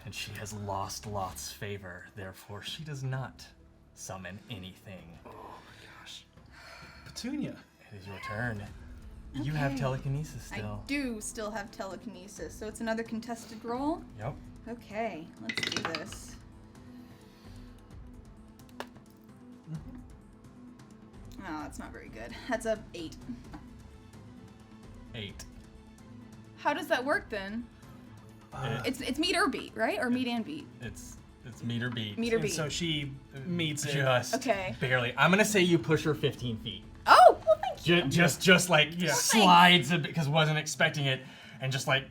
And she has lost Lot's favor, therefore she does not summon anything. Petunia. It is your turn. You have Okay. telekinesis still. I do still have telekinesis, so it's another contested roll. Yep. Okay, let's do this. Oh, that's not very good. That's a 8. 8. How does that work then? It's meet or beat, right? Or meet and beat. It's It's meet or beat. Meet or And beat. so she meets it. Just Okay. barely. I'm gonna say you push her 15 feet. Oh, well, thank you. Just like slides a bit because wasn't expecting it, and just like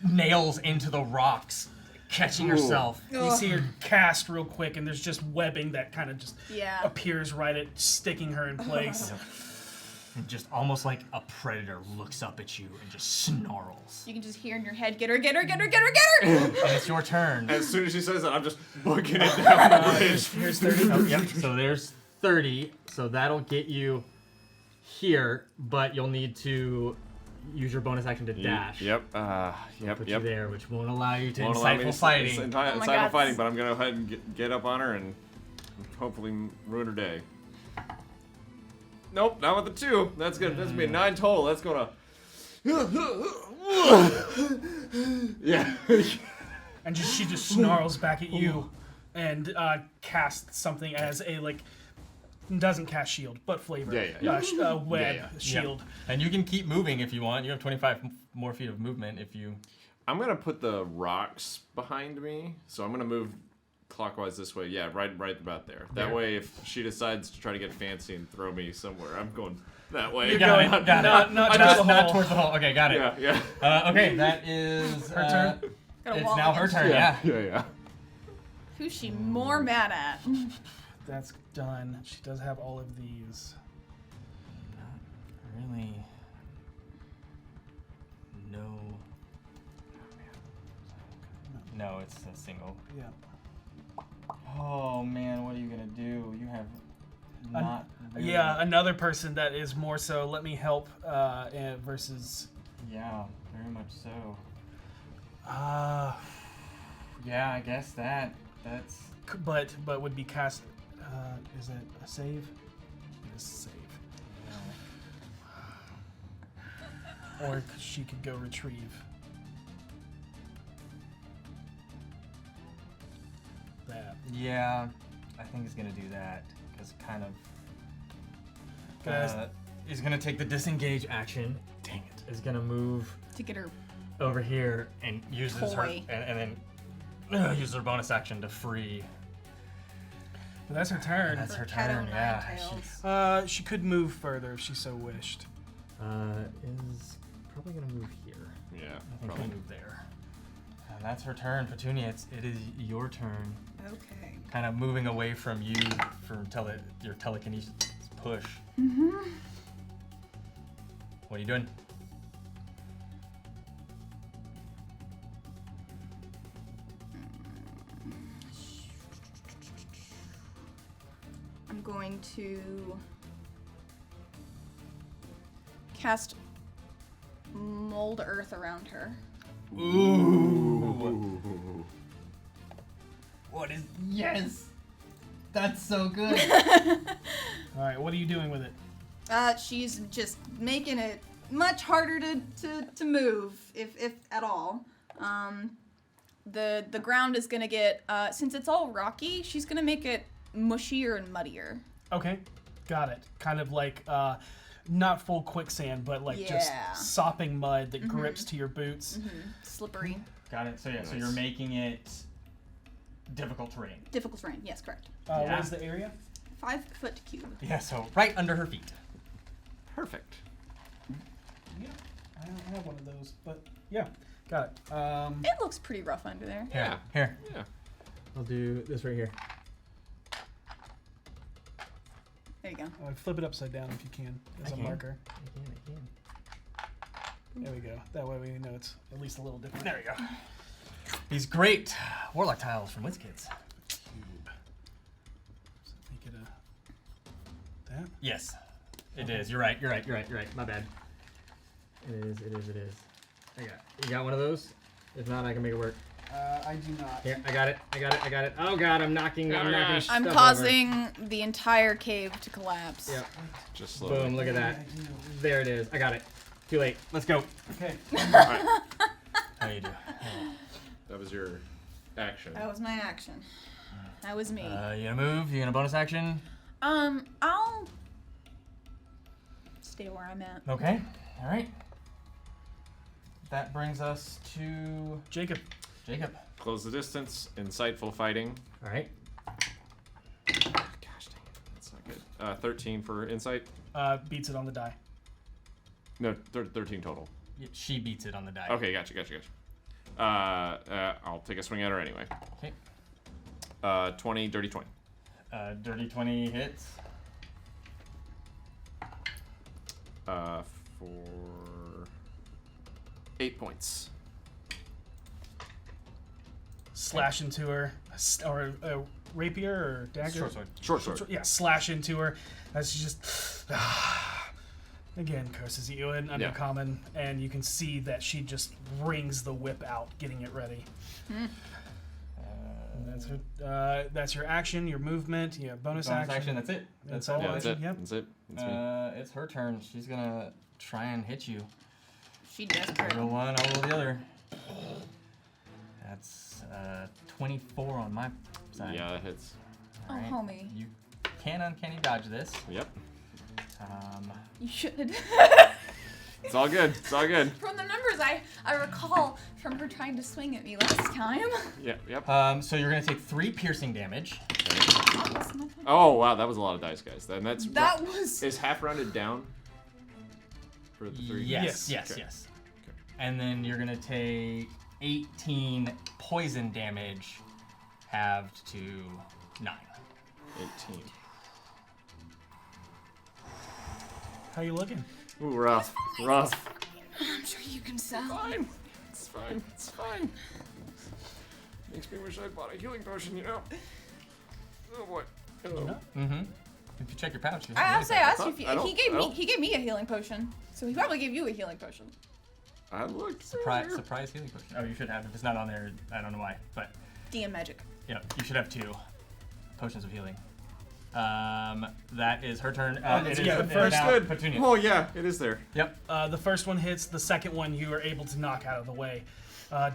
nails into the rocks, catching herself. You see her cast real quick, and there's just webbing that kind of just Yeah. appears right at sticking her in place. And just almost like a predator looks up at you and just snarls. You can just hear in your head, get her, get her, get her, get her, get her! And it's your turn. As soon as she says that, I'm just booking it down the bridge. Here's 30. Oh, yep. So there's 30. So that'll get you here, but you'll need to use your bonus action to dash. Yep. Put you there, which won't allow you to Won't allow me insightful to fighting. Oh my insightful God. fighting, but I'm gonna go ahead and get up on her and hopefully ruin her day. Nope, not with the 2. That's gonna be a 9 total. That's gonna. Yeah. And she just snarls back at you and casts something as a, like, doesn't cast shield, but flavor. Web Yeah. shield. Yep. And you can keep moving if you want. You have 25 more feet of movement if you. I'm gonna put the rocks behind me, so I'm gonna move clockwise this way. Yeah, right about there. That There. way, if she decides to try to get fancy and throw me somewhere, I'm going that way. You're Got going it. Got not it. towards Not, the not hole. towards the hole. Okay, got it. Yeah. Okay, that is Her turn? Gotta It's walk now her against turn. Yeah. Yeah. Who's she more mad at? That's done. She does have all of these. Really. No. No, it's a single. Yeah. Oh man, what are you gonna do? You have not. Really, Yeah, another person that is more so, let me help, versus. Yeah, very much so. Yeah, I guess that's. But would be cast. Is it a save? It is a save. Or she could go retrieve. That. Yeah, I think he's gonna do that because kind of. Guys. He's gonna take the disengage action. Dang it! Is gonna move To get her. over here and uses her Toy. and then uses her bonus action to free. But that's her turn. That's her Cat o' turn. nine Yeah. tails. She could move further if she so wished. Is probably gonna move here. Yeah. I think Probably. he'll move there. And that's her turn, Petunia. It is your turn. Okay. Kind of moving away from you for your telekinesis push. What are you doing? I'm going to cast mold earth around her. Ooh. What is? Yes. That's so good. All right, what are you doing with it? She's just making it much harder to move, if at all. The ground is gonna get since it's all rocky, she's gonna make it mushier and muddier. Okay, got it. Kind of like not full quicksand, but like just Yeah. sopping mud that grips to your boots. Slippery. Got it. So yeah. So Nice. you're making it difficult terrain. Difficult terrain, yes, correct. Yeah. What is the area? 5 foot cube. Yeah. So right under her feet. Perfect. Yeah, I don't have one of those, but yeah, got it. It looks pretty rough under there. Here. Here. Yeah. I'll do this right here. There you go. Flip it upside down if you can, as I a can. marker. I can. There we go. That way we know it's at least a little different. There we go. These great warlock tiles from WizKids. Cube. So make it a that. Yes, it is. You're right. You're right. You're right. You're right. My bad. It is. It is. It is. You got one of those? If not, I can make it work. I do not. Here, I got it. I got it. I got it. Oh God, I'm knocking. I'm knocking. gosh. I'm stuff causing the entire cave to collapse. Over. Yep. Just slowly. Boom. Look at that. There it is. I got it. Too late. Let's go. Okay. Alright. How you do? That was your action. That was my action. That was me. You gonna move? You gonna bonus action? I'll stay where I'm at. Okay. All right. That brings us to Jacob. Jacob. Close the distance. Insightful fighting. All right. Gosh dang it. That's not good. 13 for insight. Beats it on the die. No, 13 total. She beats it on the die. Okay, gotcha. I'll take a swing at her anyway. Okay. 20, dirty 20. Dirty 20 hits. For 8 points. Slash into her, or a rapier or dagger. Short sword. Short sword. Yeah, slash into her as she just again curses at you in undercommon, and you can see that she just wrings the whip out, getting it ready. And that's your action, your movement, your bonus action. That's it. That's all. Yeah, that's it. Yep. That's it. That's me. It's her turn. She's gonna try and hit you. She desperate. Roll one, I'll roll the other. That's 24 on my side. Yeah, that hits. Oh, Alright. homie. You can uncanny dodge this. Yep. You should. It's all good. It's all good. From the numbers I recall from her trying to swing at me last time. Yep. So you're gonna take 3 piercing damage. Oh wow, that was a lot of dice, guys. Then That was. is half rounded down for the 3. Yes. Okay. And then you're gonna take 18 poison damage, halved to 9. 18. How you looking? Ooh, rough. Rough. I'm sure you can sell. Fine. It's fine. It's fine. Makes me wish I'd bought a healing potion, you know. Oh boy. Oh. Mm-hmm. If you check your pouch, you I'll say asked you if I don't- he gave me a healing potion, so he probably gave you a healing potion. I looked. surprise healing potion. Oh, you should have. If it's not on there, I don't know why, but DM magic. yeah, you should have 2 potions of healing. That is her turn. It is yeah, the it is first now Good. Petunia. Oh yeah, it is there. Yep. The first one hits. The second one you are able to knock out of the way,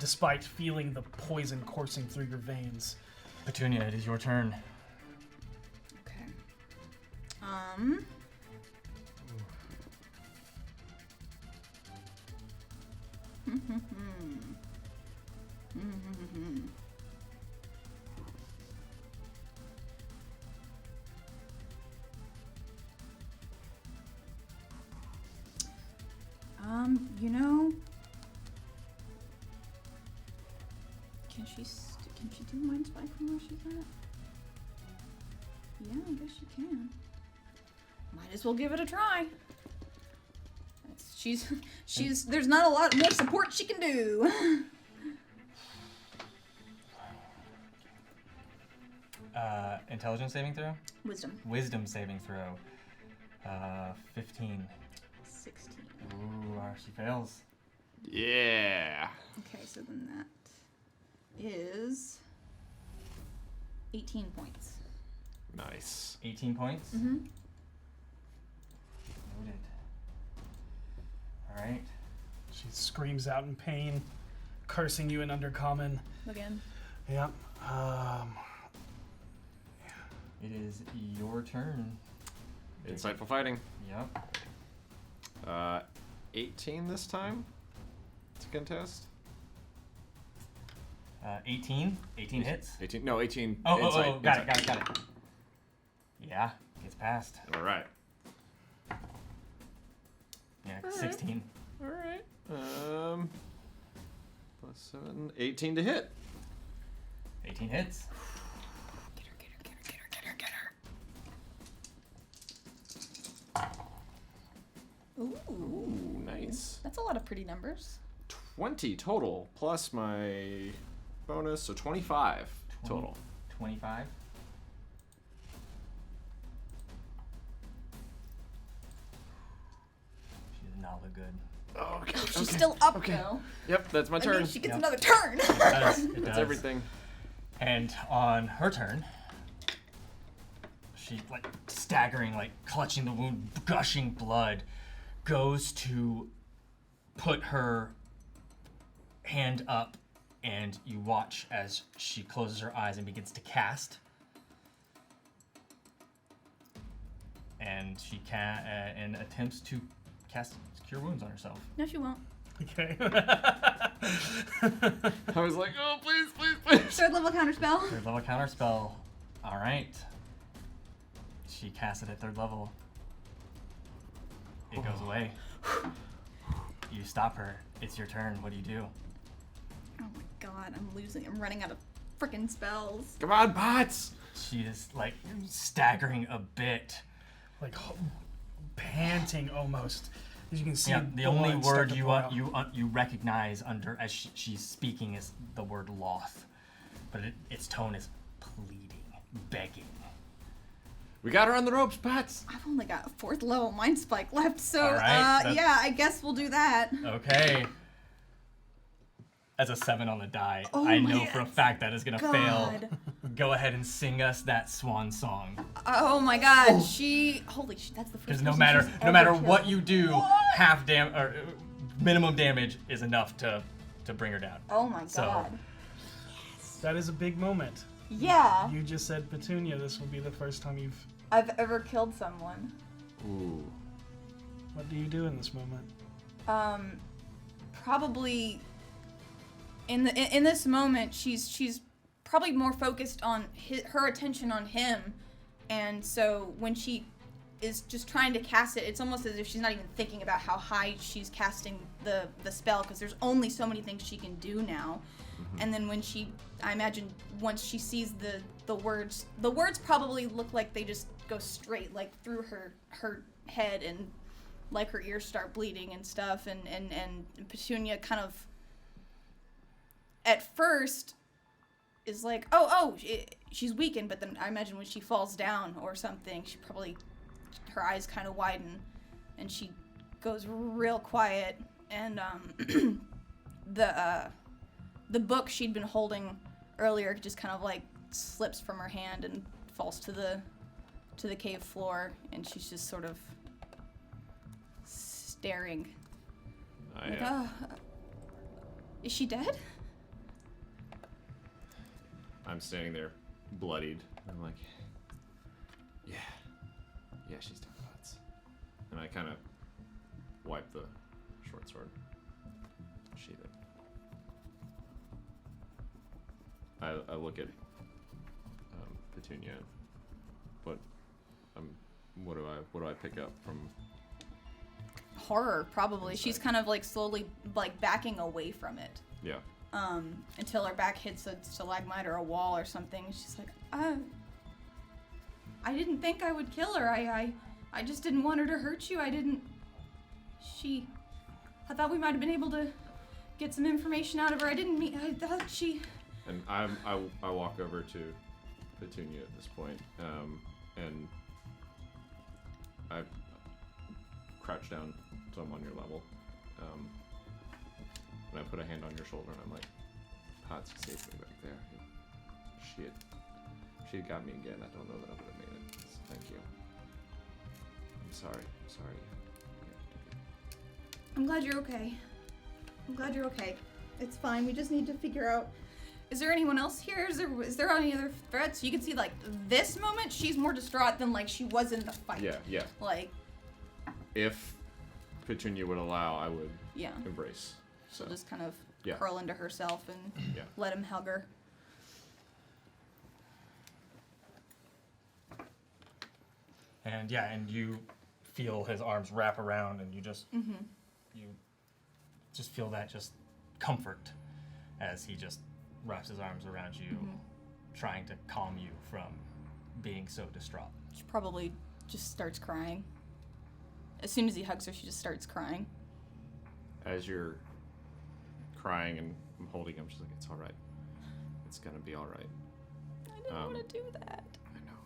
despite feeling the poison coursing through your veins. Petunia, it is your turn. Okay. You know, can she do Mind Spike from where she's at? Yeah, I guess she can. Might as well give it a try. There's not a lot more support she can do. Intelligence saving throw? Wisdom. Wisdom saving throw. 15. 16. Ooh, she fails. Yeah. Okay, so then that is 18 points. Nice. 18 points. Mm-hmm. Noted. All right. She screams out in pain, cursing you in undercommon. Again. Yep. It is your turn. Insightful fighting. Yep. 18 this time to contest. 18. 18 hits. 18. No, 18. Oh, insight. got it. Yeah, gets past. All right. Yeah, 16. All right. Plus 7. 18 to hit. 18 hits. Ooh. Ooh, nice. That's a lot of pretty numbers. 20 total plus my bonus, so 25 total. 25. She does not look good. Oh, okay. She's still up though. Yep, that's my That turn. means she gets Yep. another turn. It does. It That's does. everything. And on her turn, she, like, staggering, like, clutching the wound, gushing blood, goes to put her hand up, and you watch as she closes her eyes and begins to cast. And she and attempts to cast Cure Wounds on herself. No, she won't. Okay. I was like, oh, please, please, please. Third level counterspell. Third level counterspell. All right. She casts it at third level. It goes away. You stop her. It's your turn. What do you do? Oh my god, I'm losing. I'm running out of freaking spells. Come on, Potts. She is like staggering a bit. Like panting almost. As you can see, Yeah, the only blood start word to you pour out. you recognize under as she's speaking is the word loth, but its tone is pleading, begging. We got her on the ropes, Potts. I've only got a 4th level mind spike left, so All right, that's- yeah, I guess we'll do that. Okay. As a 7 on the die, Oh I my know for a fact that is gonna fail. God. Go ahead and sing us that swan song. Oh my god, holy shit, that's the first Because no person matter she's no ever matter killed. what you do, minimum damage is enough to bring her down. Oh my So- god. That is a big moment. Yeah, You just said, Petunia, this will be the first time you've... I've ever killed someone. Ooh. What do you do in this moment? Probably in this moment, she's probably more focused on her attention on him, and so when she is just trying to cast it, it's almost as if she's not even thinking about how high she's casting the spell, because there's only so many things she can do now. And then when I imagine once she sees the words probably look like they just go straight like through her head, and like her ears start bleeding and stuff, and Petunia kind of at first is like, she's weakened, but then I imagine when she falls down or something, her eyes kind of widen, and she goes real quiet, and the book she'd been holding earlier just kind of like slips from her hand and falls to the cave floor, and she's just sort of staring. Like, is she dead? I'm standing there, bloodied. I'm like, yeah, she's dead, Potts. And I kind of wipe the short sword, sheath it. I look at Petunia. What do I pick up from? Horror, probably. She's kind of like slowly like backing away from it. Yeah. Until her back hits a stalagmite or a wall or something. She's like, I didn't think I would kill her. I just didn't want her to hurt you. I thought we might have been able to get some information out of her. I thought she... And I walk over to Petunia at this point, and I crouch down so I'm on your level, and I put a hand on your shoulder, and I'm like, Potts, you saved me back there. She had got me again. I don't know that I would have made it. So thank you. I'm sorry. I'm glad you're okay. It's fine. We just need to figure out... Is there anyone else here? Is there any other threats? You can see, like, this moment, she's more distraught than, like, she was in the fight. Yeah. Like... If Petunia would allow, I would Yeah. embrace. She'll just kind of Yeah. curl into herself and Yeah. let him hug her. And you feel his arms wrap around, and you just feel that just comfort as he just wraps his arms around you, trying to calm you from being so distraught. She probably just starts crying. As soon as he hugs her, she just starts crying. As you're crying and I'm holding him, she's like, it's all right. It's gonna be all right. I didn't want to do that. I know.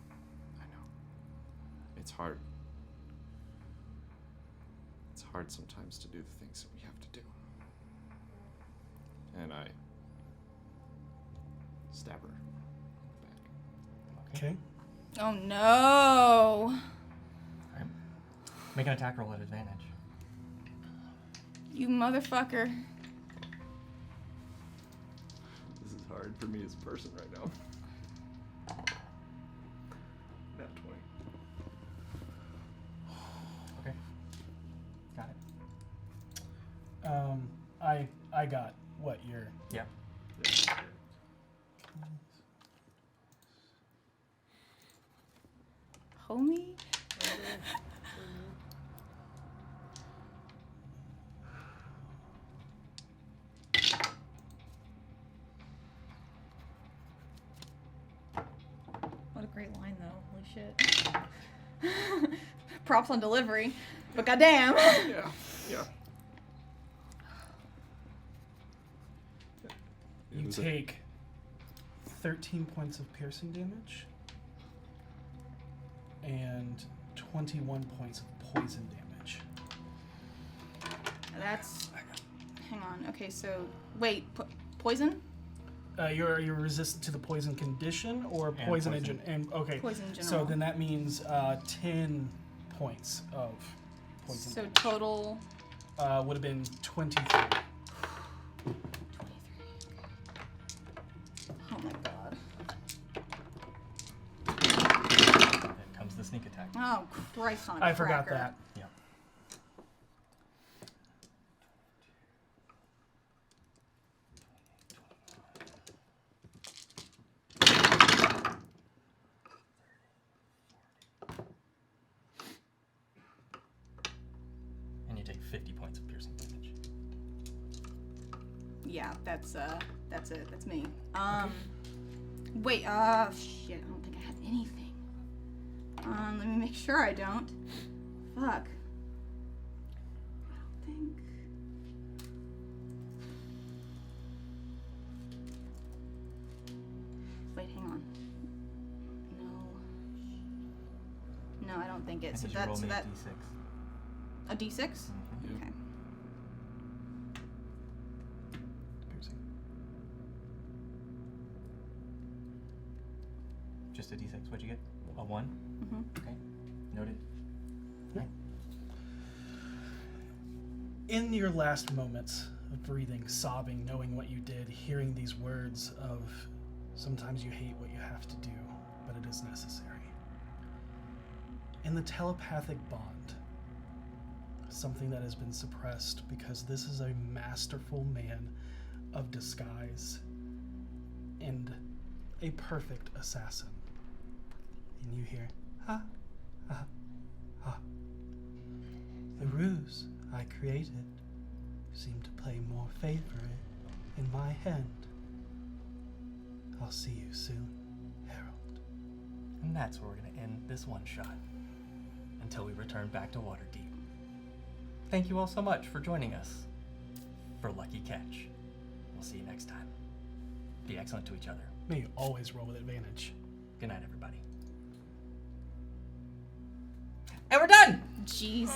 It's hard. It's hard sometimes to do the things that we have to do. And I stab her back. Okay. Oh no! Right. Make an attack roll at advantage. You motherfucker. This is hard for me as a person right now. Nat 20. Okay. Got it. I got, Homie? What a great line, though. Holy shit. Props on delivery, but goddamn. Yeah. Yeah. You take 13 points of piercing damage and 21 points of poison damage. That's. Hang on. Okay, so wait, poison? You're resistant to the poison condition or And poison poison. engine. And okay, Poison in so general. then that means 10 points of poison. So total. Would have been 23. 23. Oh my god. Then comes the sneak attack. Oh Christ on a I forgot cracker. that. Yeah. And you take 50 points of piercing damage. Yeah, that's it. That's me. Wait, shit, I don't think I have anything. Let me make sure I don't. Fuck. I don't think. Wait, hang on. No. No, I don't think I it's. need So you to roll that's me that. a d6. A D6? Mhm. Okay. Piercing. Just a d6. What'd you get? A 1? Mm-hmm. Okay. Noted. In your last moments of breathing, sobbing, knowing what you did, hearing these words of sometimes you hate what you have to do, but it is necessary. In the telepathic bond, something that has been suppressed because this is a masterful man of disguise and a perfect assassin. And you hear, ha, ha, ha. The ruse I created seemed to play more favorite in my hand. I'll see you soon, Harold. And that's where we're going to end this one shot until we return back to Waterdeep. Thank you all so much for joining us for Lucky Catch. We'll see you next time. Be excellent to each other. May you always roll with advantage. Good night, everybody. And we're done! Jeez.